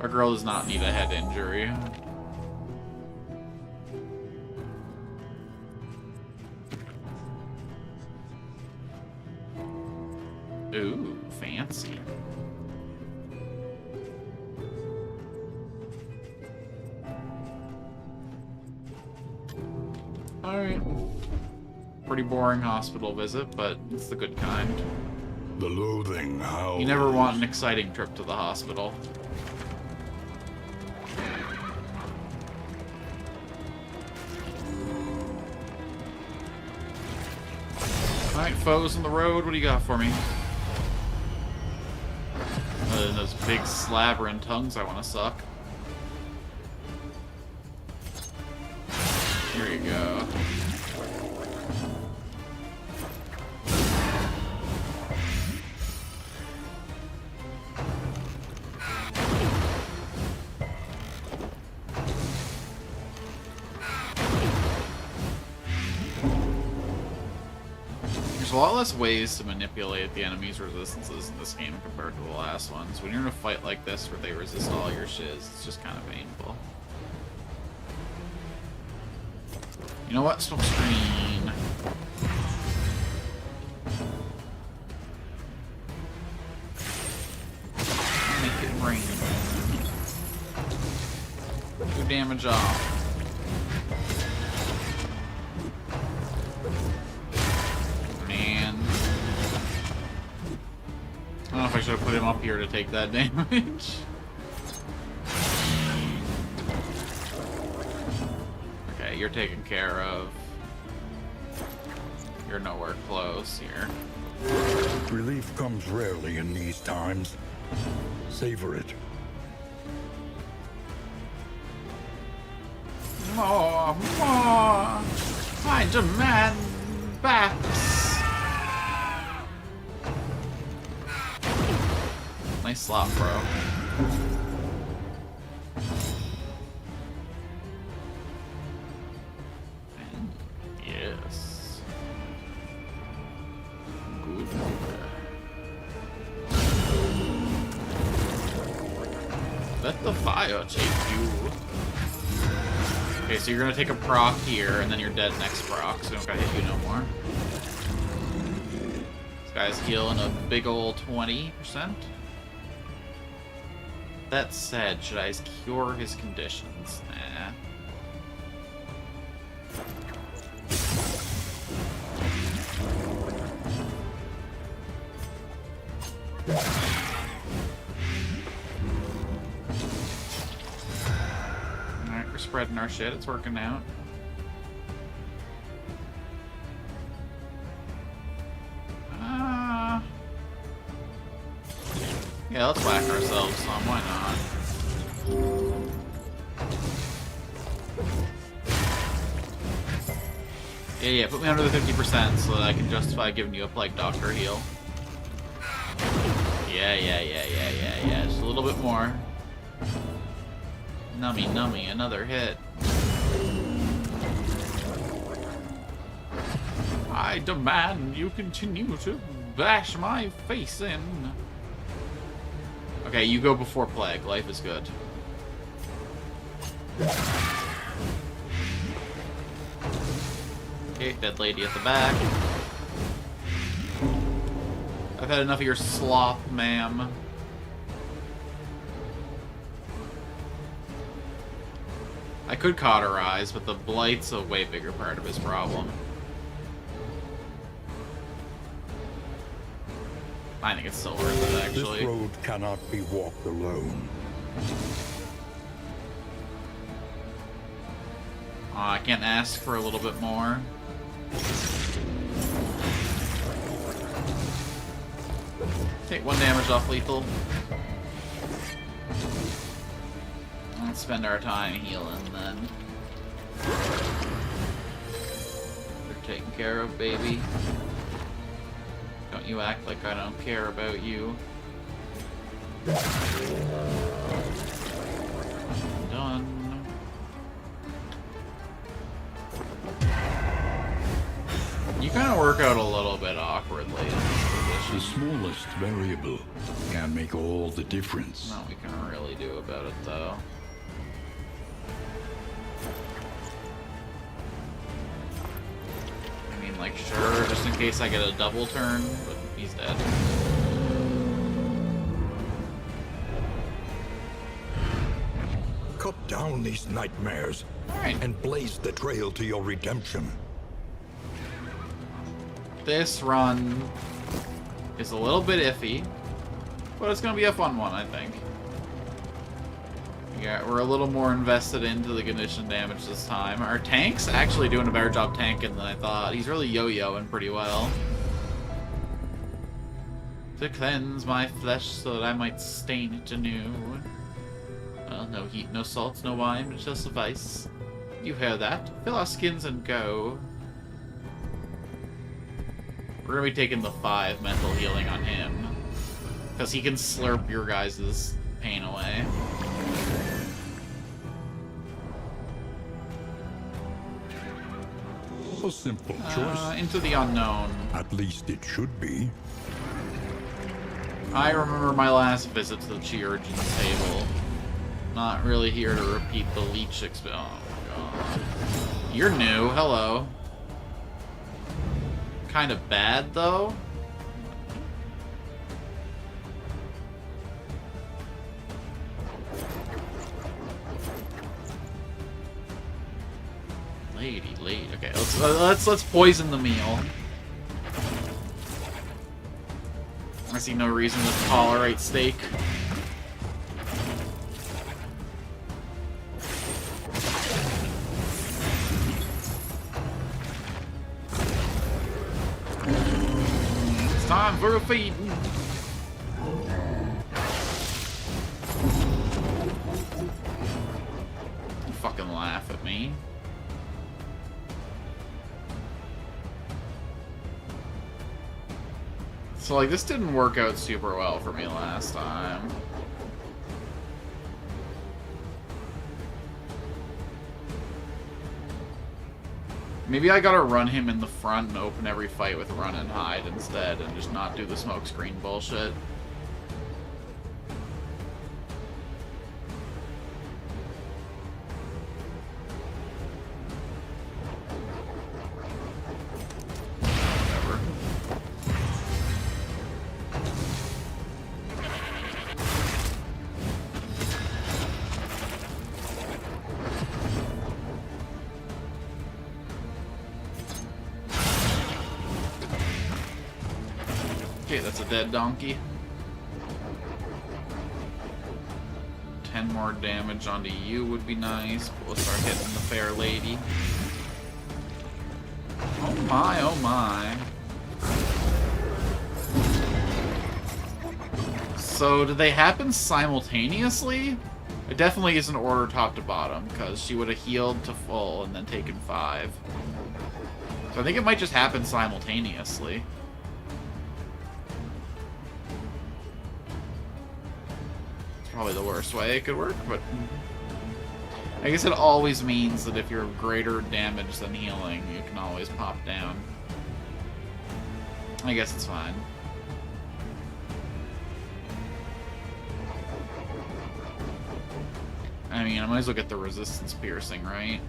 Our girl does not need a head injury. Ooh, fancy. Alright. Pretty boring hospital visit, but it's the good kind. The loathing howls. You never want an exciting trip to the hospital. Alright, foes on the road, what do you got for me? Other than those big slabbering tongues I want to suck. Here you go. There's a lot less ways to manipulate the enemy's resistances in this game compared to the last ones. When you're in a fight like this where they resist all your shiz, it's just kind of painful. You know what? Smoke screen. Getting rain. 2 damage off. Man. I don't know if I should have put him up here to take that damage. Okay, you're taken care of. You're nowhere close here. Relief comes rarely in these times. Savor it. More! I demand backs! Nice slot, bro. And yes. Good. Let the fire take you. Okay, so you're gonna take a proc here, and then you're dead next proc, so we don't gotta hit you no more. This guy's healing a big ol' 20%. That said, should I cure his conditions? Nah. Alright, we're spreading our shit. It's working out. Yeah, let's whack ourselves some. Why not? Yeah, put me under the 50% so that I can justify giving you a Plague Doctor heal. Yeah. Just a little bit more. Nummy, another hit. I demand you continue to bash my face in. Okay, you go before Plague. Life is good. Okay, dead lady at the back. I've had enough of your sloth, ma'am. I could cauterize, but the blight's a way bigger part of his problem. I think it's still worth it, actually. This road cannot be walked alone. I can't ask for a little bit more. Take 1 damage off lethal. Let's spend our time healing then. They're taken care of, baby. Don't you act like I don't care about you. Done. You kind of work out a little bit awkwardly in this The position. smallest variable can make all the difference. Not we can really do about it, though. I mean, like, sure, just in case I get a double turn, but he's dead. Cut down these nightmares Alright. and blaze the trail to your redemption. This run is a little bit iffy, but it's gonna be a fun one, I think. Yeah, we're a little more invested into the condition damage this time. Our tank's actually doing a better job tanking than I thought. He's really yo-yoing pretty well. To cleanse my flesh so that I might stain it anew. Well, no heat, no salt, no wine, it shall suffice. You heard that. Fill our skins and go. We're gonna be taking the 5 mental healing on him. Because he can slurp your guys' pain away. A simple choice. Into the unknown. At least it should be. I remember my last visit to the Chiurgeon's table. Not really here to repeat the leech experience. Oh my god. You're new, hello. Kind of bad, though. Lady. Okay, let's poison the meal. I see no reason to tolerate steak. It's time for a feeding. Don't fucking laugh at me. So, like, this didn't work out super well for me last time. Maybe I gotta run him in the front and open every fight with run and hide instead, and just not do the smokescreen bullshit. Whatever. Okay, that's a dead donkey. 10 more damage onto you would be nice, but we'll start hitting the fair lady. Oh my, oh my. So, do they happen simultaneously? It definitely isn't order top to bottom, because she would have healed to full and then taken 5. So I think it might just happen simultaneously. Probably the worst way it could work, but I guess it always means that if you're greater damage than healing, you can always pop down. I guess it's fine. I mean, I might as well get the resistance piercing, right?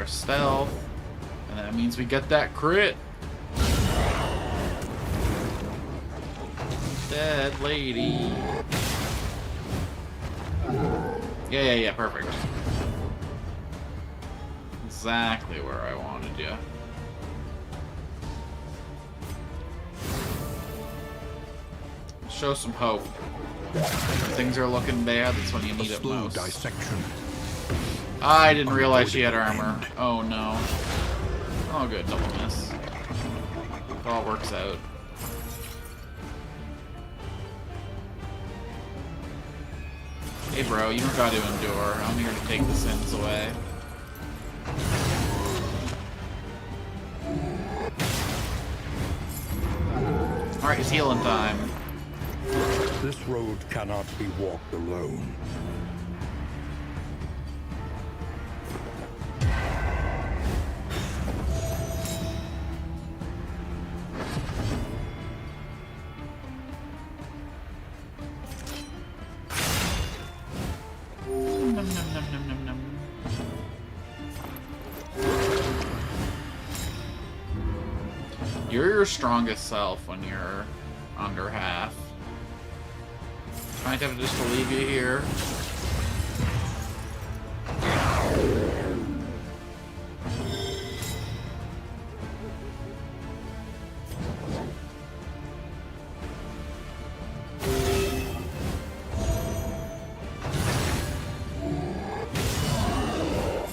Stealth, and that means we get that crit. Dead lady. Yeah, perfect. Exactly where I wanted you. Show some hope. When things are looking bad, that's when you need it most. Dissection. I didn't realize she had armor. Oh no. Oh good, double miss. It all works out. Hey bro, you don't gotta endure. I'm here to take the sins away. Alright, it's healing time. This road cannot be walked alone. You're your strongest self when you're under half. Might have to just leave you here.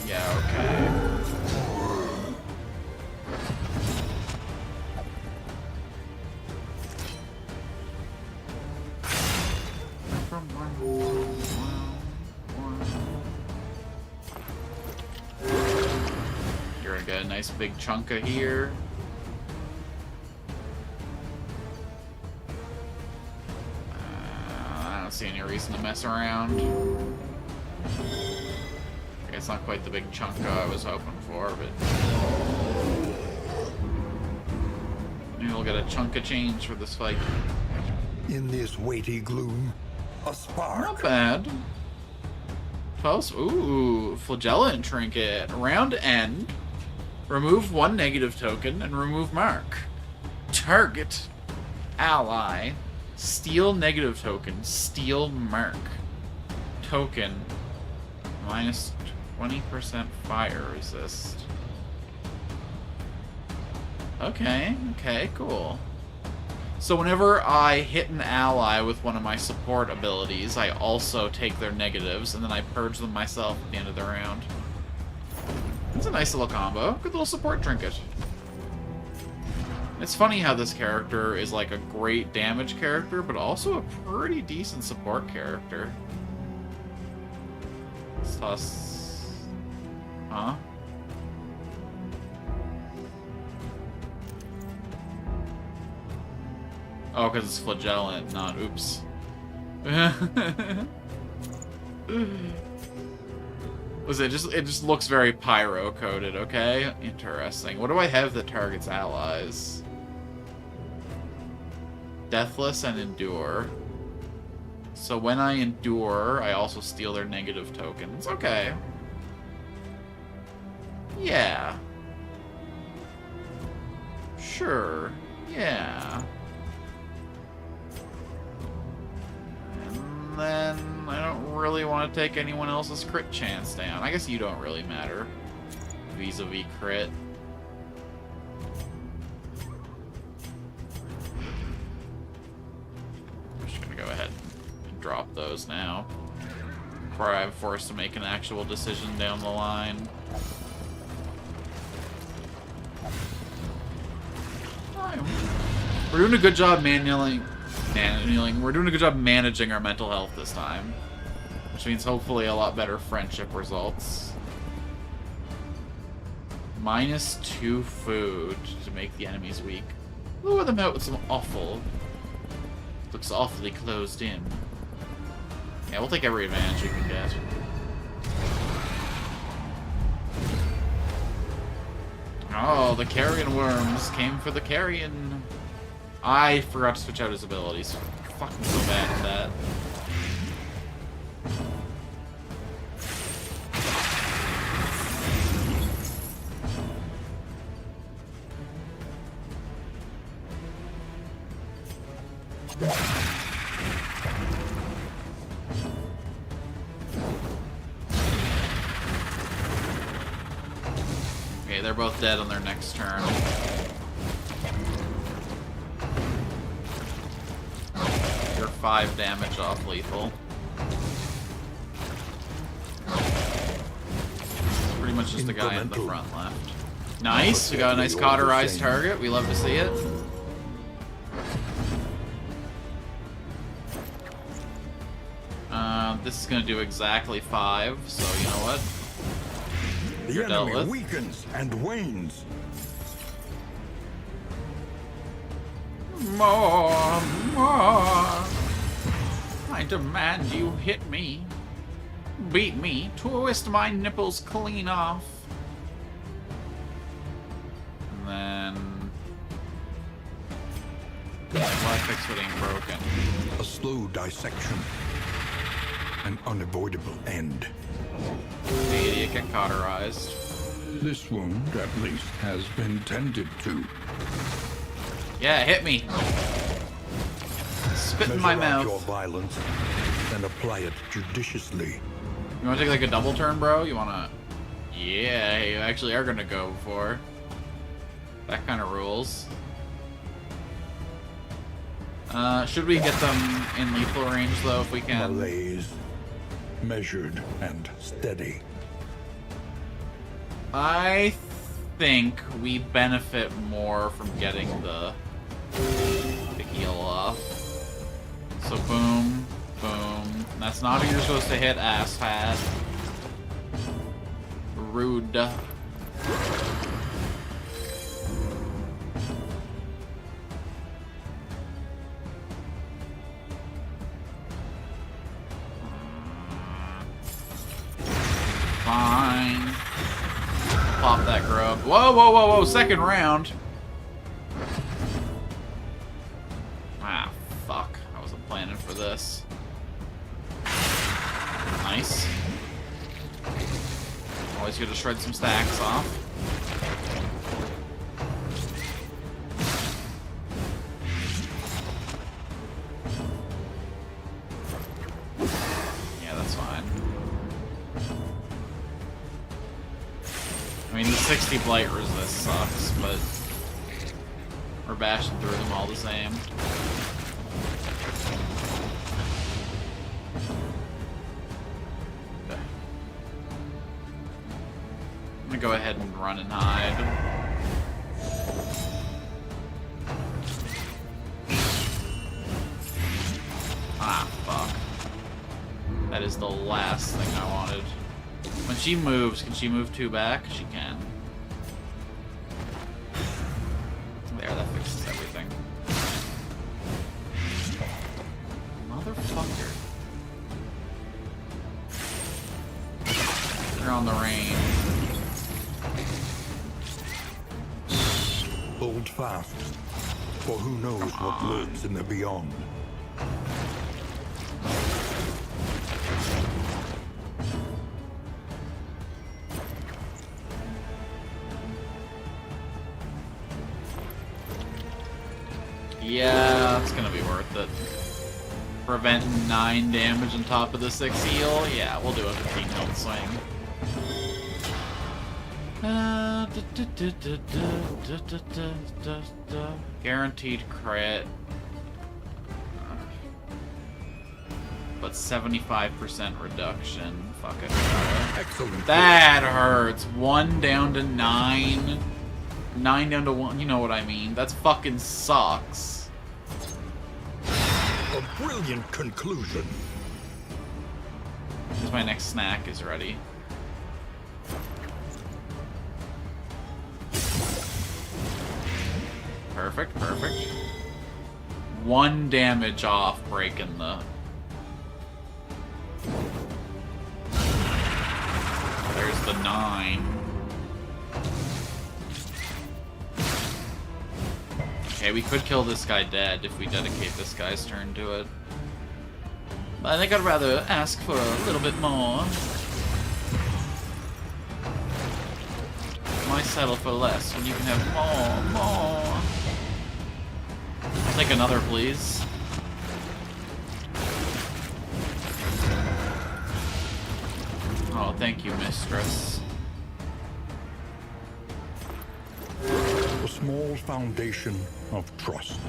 Yeah, okay. You're gonna get a nice big chunk of here. I don't see any reason to mess around. I guess not quite the big chunk I was hoping for, but maybe we'll get a chunk of change for this fight. In this weighty gloom, a spark. Not bad. Close. Ooh, flagellant trinket. Round end. Remove 1 negative token and remove mark. Target. Ally. Steal negative token. Steal mark. Token. Minus 20% fire resist. Okay, cool. So whenever I hit an ally with one of my support abilities, I also take their negatives, and then I purge them myself at the end of the round. It's a nice little combo. Good little support trinket. It's funny how this character is like a great damage character, but also a pretty decent support character. Let's toss... Huh? Oh, because it's flagellant, not oops. Listen, it just looks very pyro coded, okay? Interesting. What do I have that targets allies? Deathless and Endure. So when I endure, I also steal their negative tokens. Okay. Yeah. Sure. Yeah. And then I don't really want to take anyone else's crit chance down. I guess you don't really matter. Vis-a-vis crit. I'm just gonna go ahead and drop those now. Before I'm forced to make an actual decision down the line. We're doing a good job we're doing a good job managing our mental health this time. Which means hopefully a lot better friendship results. -2 food to make the enemies weak. Lure them out with some offal. Looks awfully closed in. Yeah, we'll take every advantage we can get. Oh, the carrion worms came for the carrion. I forgot to switch out his abilities. Fucking so bad at that. Okay, they're both dead on their next turn. You're 5 damage off lethal. Pretty much just the guy in the front left. Nice! We got a nice cauterized target. We love to see it. This is gonna do exactly 5, so you know what? The enemy weakens and wanes. More! I demand you hit me. Beat me. Twist my nipples clean off. And then... why fix what ain't broken? A slow dissection. An unavoidable end. Hey, you get cauterized. This wound, at least, has been tended to. Yeah, hit me. Spit in my Measure out mouth. your violence and apply it judiciously. You wanna take like a double turn, bro? You wanna... Yeah, you actually are gonna go for. That kind of rules. Should we get them in lethal range, though, if we can? Malaise. Measured and steady. I think we benefit more from getting the heal off. So boom, boom. That's not who you're supposed to hit, asshat. Rude. Fine. Pop that grub. Whoa, whoa, whoa, whoa. Second round. Ah, fuck. I wasn't planning for this. Nice. Always good to shred some stacks off. I mean, the 60 blight resist sucks, but we're bashing through them all the same. Okay. I'm gonna go ahead and run and hide. Ah, fuck. That is the last thing I wanted. When she moves, can she move 2 back? She can. There, that fixes everything. Motherfucker. They're on the range. Hold fast, for who knows what lurks in the beyond. Yeah, that's gonna be worth it. Prevent 9 damage on top of the 6 heal? Yeah, we'll do a 15 health swing. Guaranteed crit. But 75% reduction. Fuck it. Excellent. That hurts. 1 down to 9. 9 down to 1. You know what I mean. That's fucking sucks. A brilliant conclusion. Because my next snack is ready. Perfect, perfect. 1 damage off breaking the... There's the 9. Okay, we could kill this guy dead if we dedicate this guy's turn to it. But I think I'd rather ask for a little bit more. Why settle for less when you can have more? I'll take another, please. Oh, thank you, mistress. A small foundation of trust.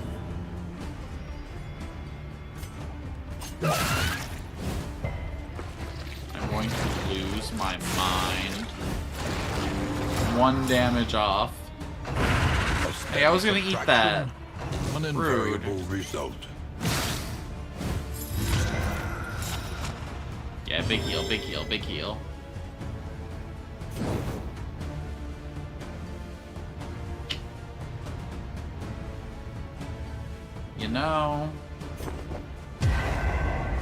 I'm going to lose my mind. 1 damage off. Hey, I was gonna eat that. An invariable result. Yeah, big heal, big heal, big heal. You know,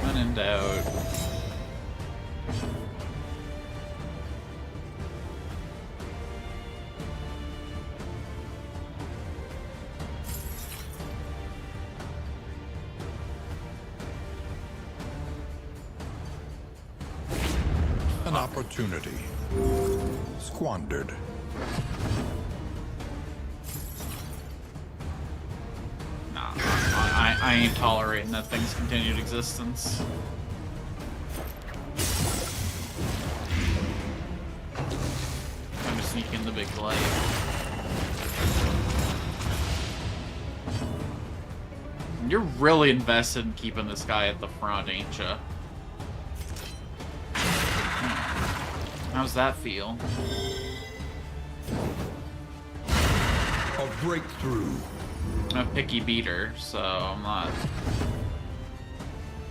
when in doubt. An opportunity squandered. Nah, I ain't tolerating that thing's continued existence. Time to sneak in the big light. You're really invested in keeping this guy at the front, ain't ya? How's that feel? A breakthrough. I'm a picky beater, so I'm not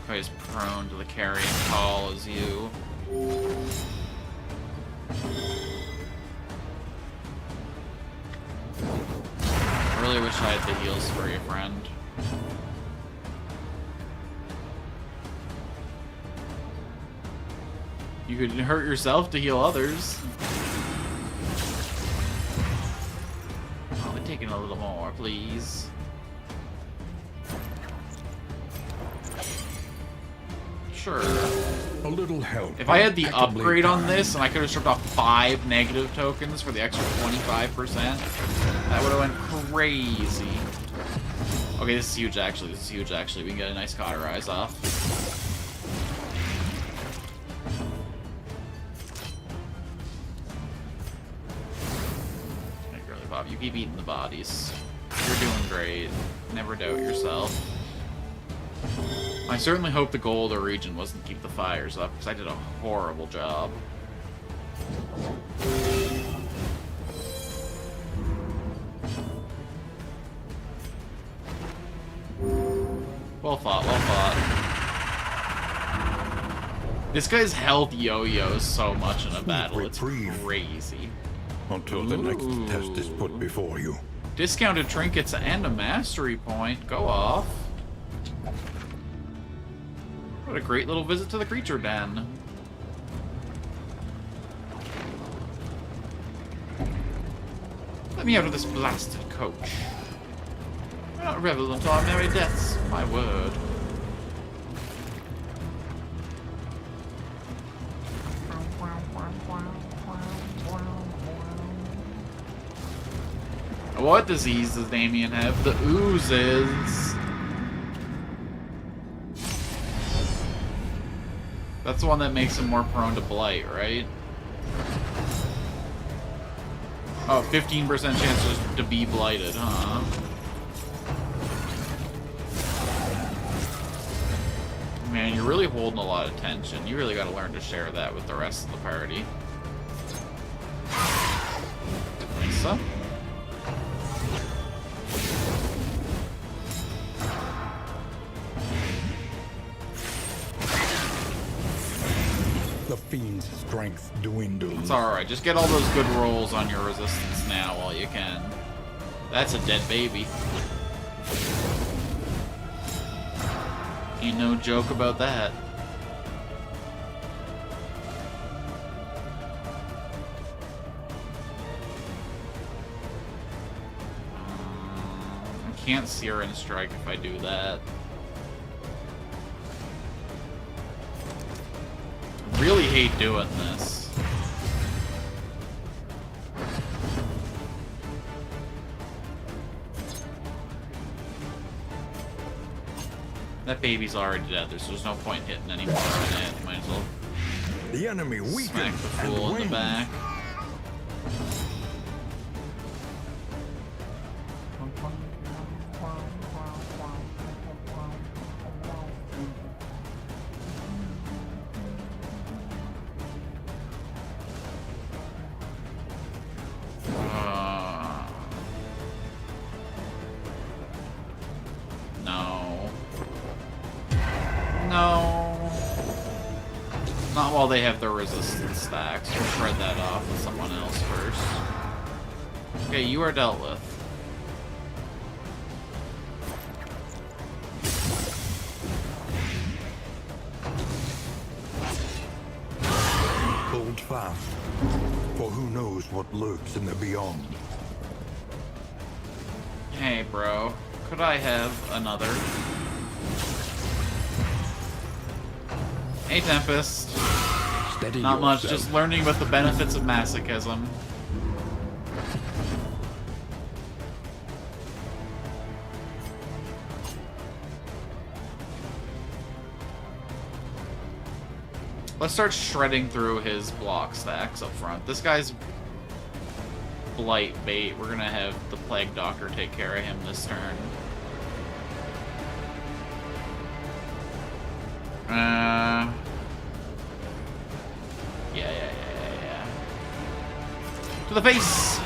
quite as prone to the carrying call as you. I really wish I had the heals for you, friend. You could hurt yourself to heal others. Oh, we're taking a little more, please. Sure. A little help. If I had the Impeccably upgrade on timed. this and I could have stripped off 5 negative tokens for the extra 25%, that would have went crazy. Okay, this is huge actually. This is huge actually. We can get a nice cauterize off. job. You keep eating the bodies. You're doing great. Never doubt yourself. I certainly hope the goal of the region wasn't to keep the fires up, because I did a horrible job. Well fought, well fought. This guy's health yo-yos so much in a battle, it's reprieve. crazy. Until the next test is put before you. Discounted trinkets and a mastery point. Go off. What a great little visit to the creature den. Let me out of this blasted coach. We're not revel until our merry deaths, my word. What disease does Damien have? The oozes. That's the one that makes him more prone to blight, right? Oh, 15% chance to be blighted, huh? Man, you're really holding a lot of tension. You really gotta learn to share that with the rest of the party. Lisa? The fiend's strength dwindles. It's alright, just get all those good rolls on your resistance now while you can. That's a dead baby. Ain't no joke about that. I can't Searing Strike if I do that. I really hate doing this. That baby's already dead. There's no point hitting any more on it. Might as well The enemy smack weakens the and fool in the wins. back. No. No. Not while they have their resistance stacks. We'll shred that off with someone else first. Okay, you are dealt with. Hold fast, for who knows what lurks in the beyond. Hey, bro. Could I have another? Hey, Tempest. Steady Not much, yourself. just learning about the benefits of masochism. Let's start shredding through his block stacks up front. This guy's blight bait. We're gonna have the Plague Doctor take care of him this turn. Yeah. To the face!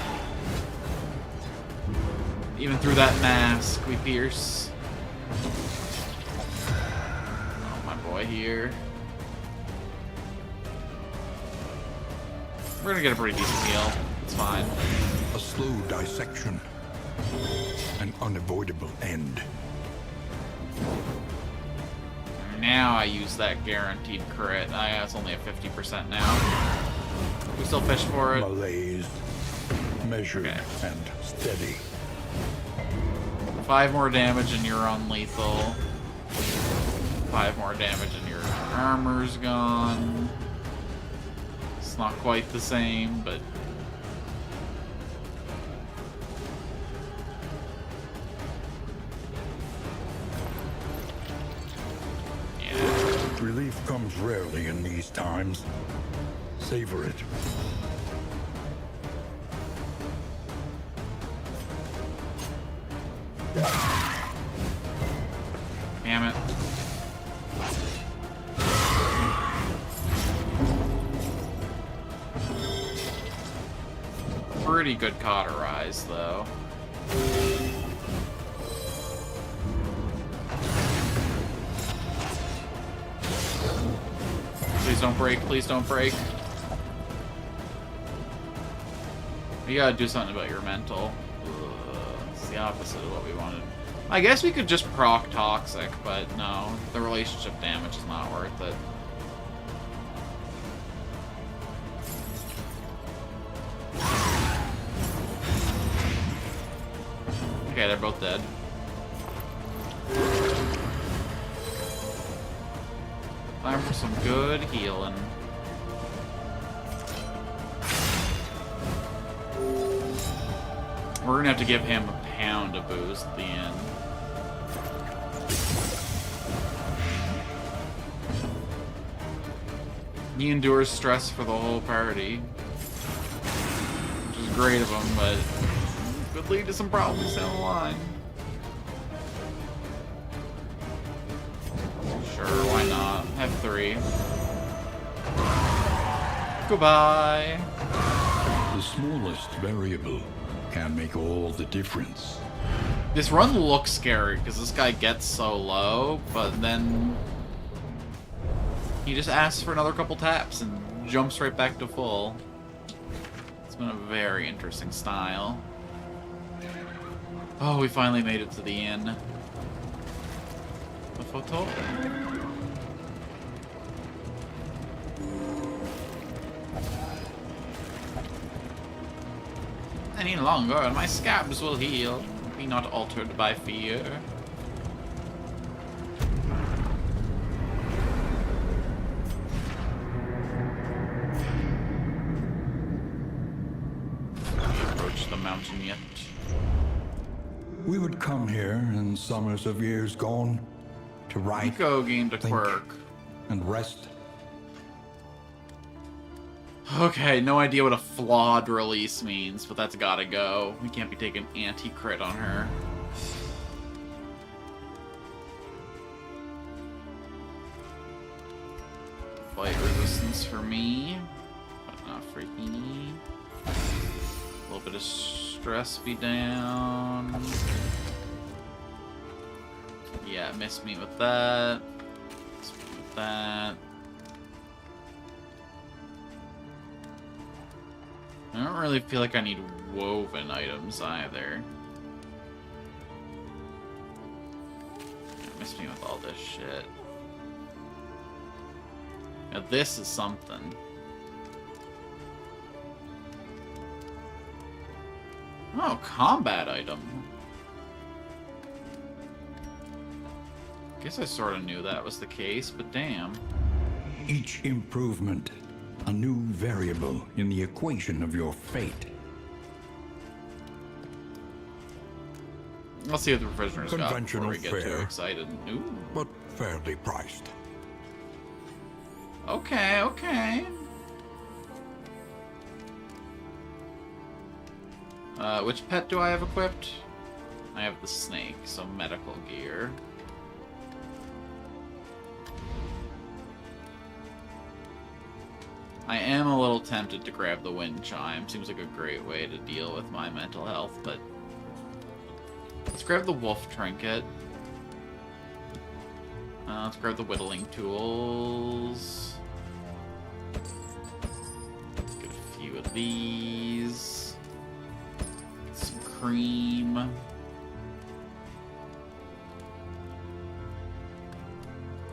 Even through that mask, we pierce. Oh, my boy here. We're gonna get a pretty decent heal. It's fine. A slow dissection. An unavoidable end. Now I use that guaranteed crit. It's only at 50% now. We still fish for it. Malaise. Measured Okay. and steady. 5 more damage and you're unlethal. 5 more damage and your armor's gone. It's not quite the same, but... yeah. Relief comes rarely in these times. Savor it. Damn it. Pretty good cauterize, though. Please don't break, please don't break. You gotta do something about your mental. It's the opposite of what we wanted. I guess we could just proc Toxic, but no. The relationship damage is not worth it. Okay, they're both dead. Time for some good healing. We're gonna have to give him a pound of boost at the end. He endures stress for the whole party. Which is great of him, but could lead to some problems down the line. Sure, why not? Have 3. Goodbye. The smallest variable can make all the difference. This run looks scary because this guy gets so low, but then he just asks for another couple taps and jumps right back to full. It's been a very interesting style. Oh, we finally made it to the inn. The photo. Any longer, and my scabs will heal. Be not altered by fear. We approach the mountain yet. We would come here in summers of years gone to write, Nico gained a think, quirk. and rest. Okay, no idea what a flawed release means, but that's gotta go. We can't be taking anti-crit on her. Fight resistance for me, but not for he. A little bit of stress be down. Yeah, miss me with that. Miss me with that. I don't really feel like I need woven items either. Miss me with all this shit. Now this is something. Oh, combat item. Guess I sort of knew that was the case, but damn. Each improvement, a new variable in the equation of your fate. Let's see what the Prisoner's got before Conventional we get too fare. excited. Ooh. but fairly priced. Okay, okay. Which pet do I have equipped? I have the snake, so medical gear. I am a little tempted to grab the wind chime. Seems like a great way to deal with my mental health, but let's grab the wolf trinket. Let's grab the whittling tools. Let's get a few of these. Get some cream.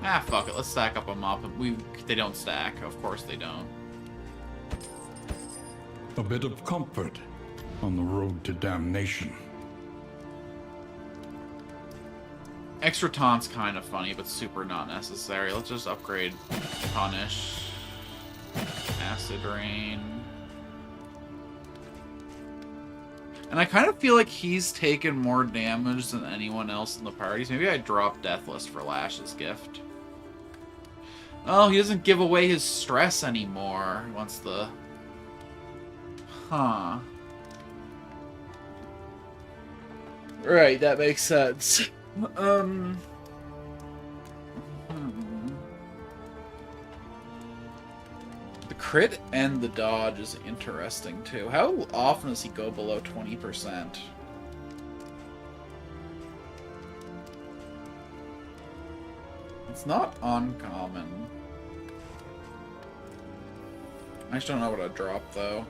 Ah, fuck it. Let's stack up a mop. They don't stack. Of course they don't. A bit of comfort on the road to damnation. Extra taunt's kind of funny, but super not necessary. Let's just upgrade Punish. Acid Rain. And I kind of feel like he's taken more damage than anyone else in the parties. Maybe I drop Deathless for Lash's gift. Oh, he doesn't give away his stress anymore once the... Huh. Right, that makes sense. The crit and the dodge is interesting too. How often does he go below 20%? It's not uncommon. I just don't know what to drop though.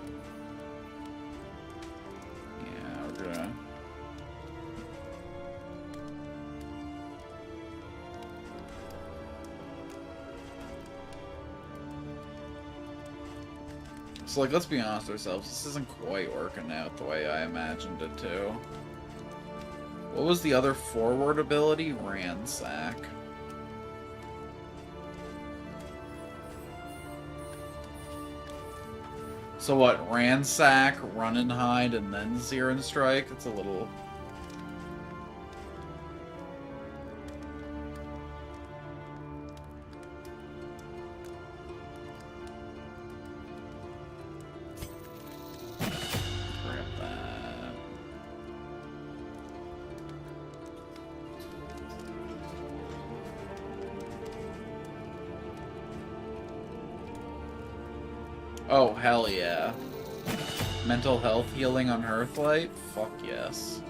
Yeah, we're gonna... So, like, let's be honest with ourselves, this isn't quite working out the way I imagined it to. What was the other forward ability? Ransack. So what, Ransack, Run and Hide, and then Sear and Strike? It's a little... Grab that. Oh, hell yeah. Mental health healing on Hearthlight? Fuck yes.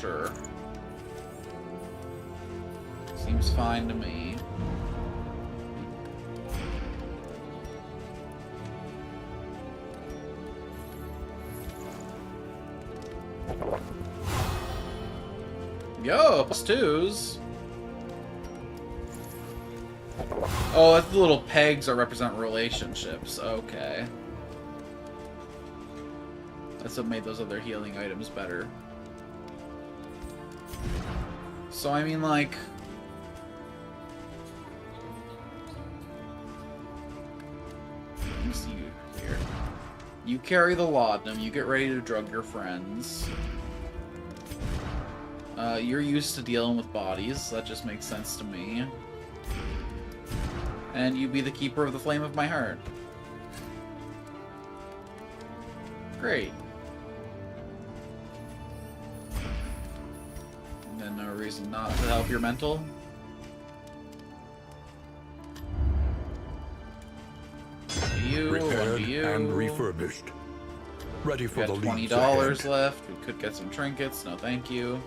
Sure. Seems fine to me. Yo, +2s. Oh, that's the little pegs that represent relationships. Okay. That's what made those other healing items better. So, I mean, like... Let me see you here. You carry the laudanum, you get ready to drug your friends. You're used to dealing with bodies, so that just makes sense to me. And you be the keeper of the flame of my heart. Great. And then no reason not to help your mental. You, Repaired you. and refurbished. Ready for the Got league's $20 ahead. left. We could get some trinkets. No, thank you.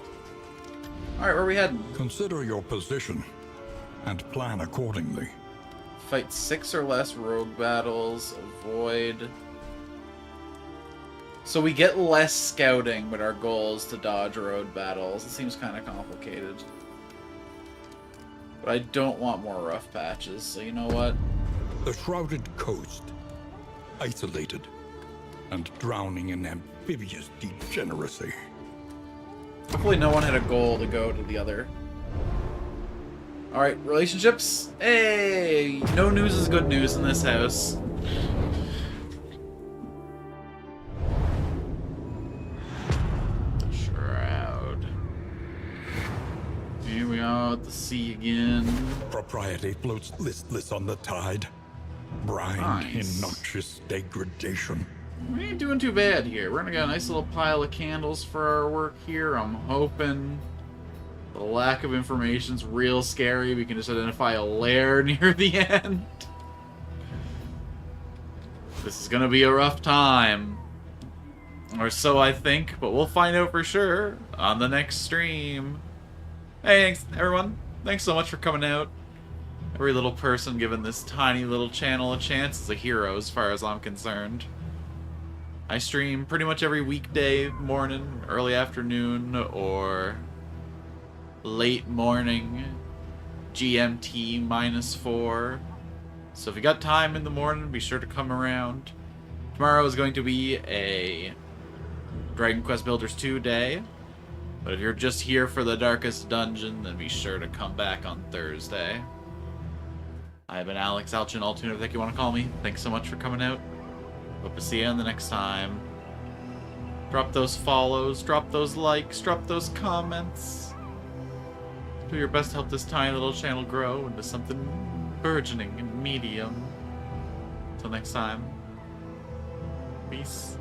Alright, where are we heading? Consider your position and plan accordingly. Fight 6 or less rogue battles. Avoid... So we get less scouting, but our goal is to dodge road battles. It seems kind of complicated. But I don't want more rough patches, so you know what? The shrouded coast, isolated and drowning in amphibious degeneracy. Hopefully no one had a goal to go to the other. Alright, relationships? Hey! No news is good news in this house. Shroud. Here we are at the sea again. Propriety floats listless on the tide, brine Nice. in noxious degradation. We ain't doing too bad here. We're gonna get a nice little pile of candles for our work here. I'm hoping the lack of information's real scary. We can just identify a lair near the end. This is gonna be a rough time. Or so I think, but we'll find out for sure on the next stream. Hey, thanks, everyone. Thanks so much for coming out. Every little person giving this tiny little channel a chance is a hero as far as I'm concerned. I stream pretty much every weekday morning, early afternoon, or late morning, GMT -4. So if you got time in the morning, be sure to come around. Tomorrow is going to be a Dragon Quest Builders 2 day. But if you're just here for the Darkest Dungeon, then be sure to come back on Thursday. I've been Alex Alchin, Altune, if you want to call me. Thanks so much for coming out. Hope to see you in the next time. Drop those follows, drop those likes, drop those comments. Do your best to help this tiny little channel grow into something burgeoning and medium. Until next time, peace.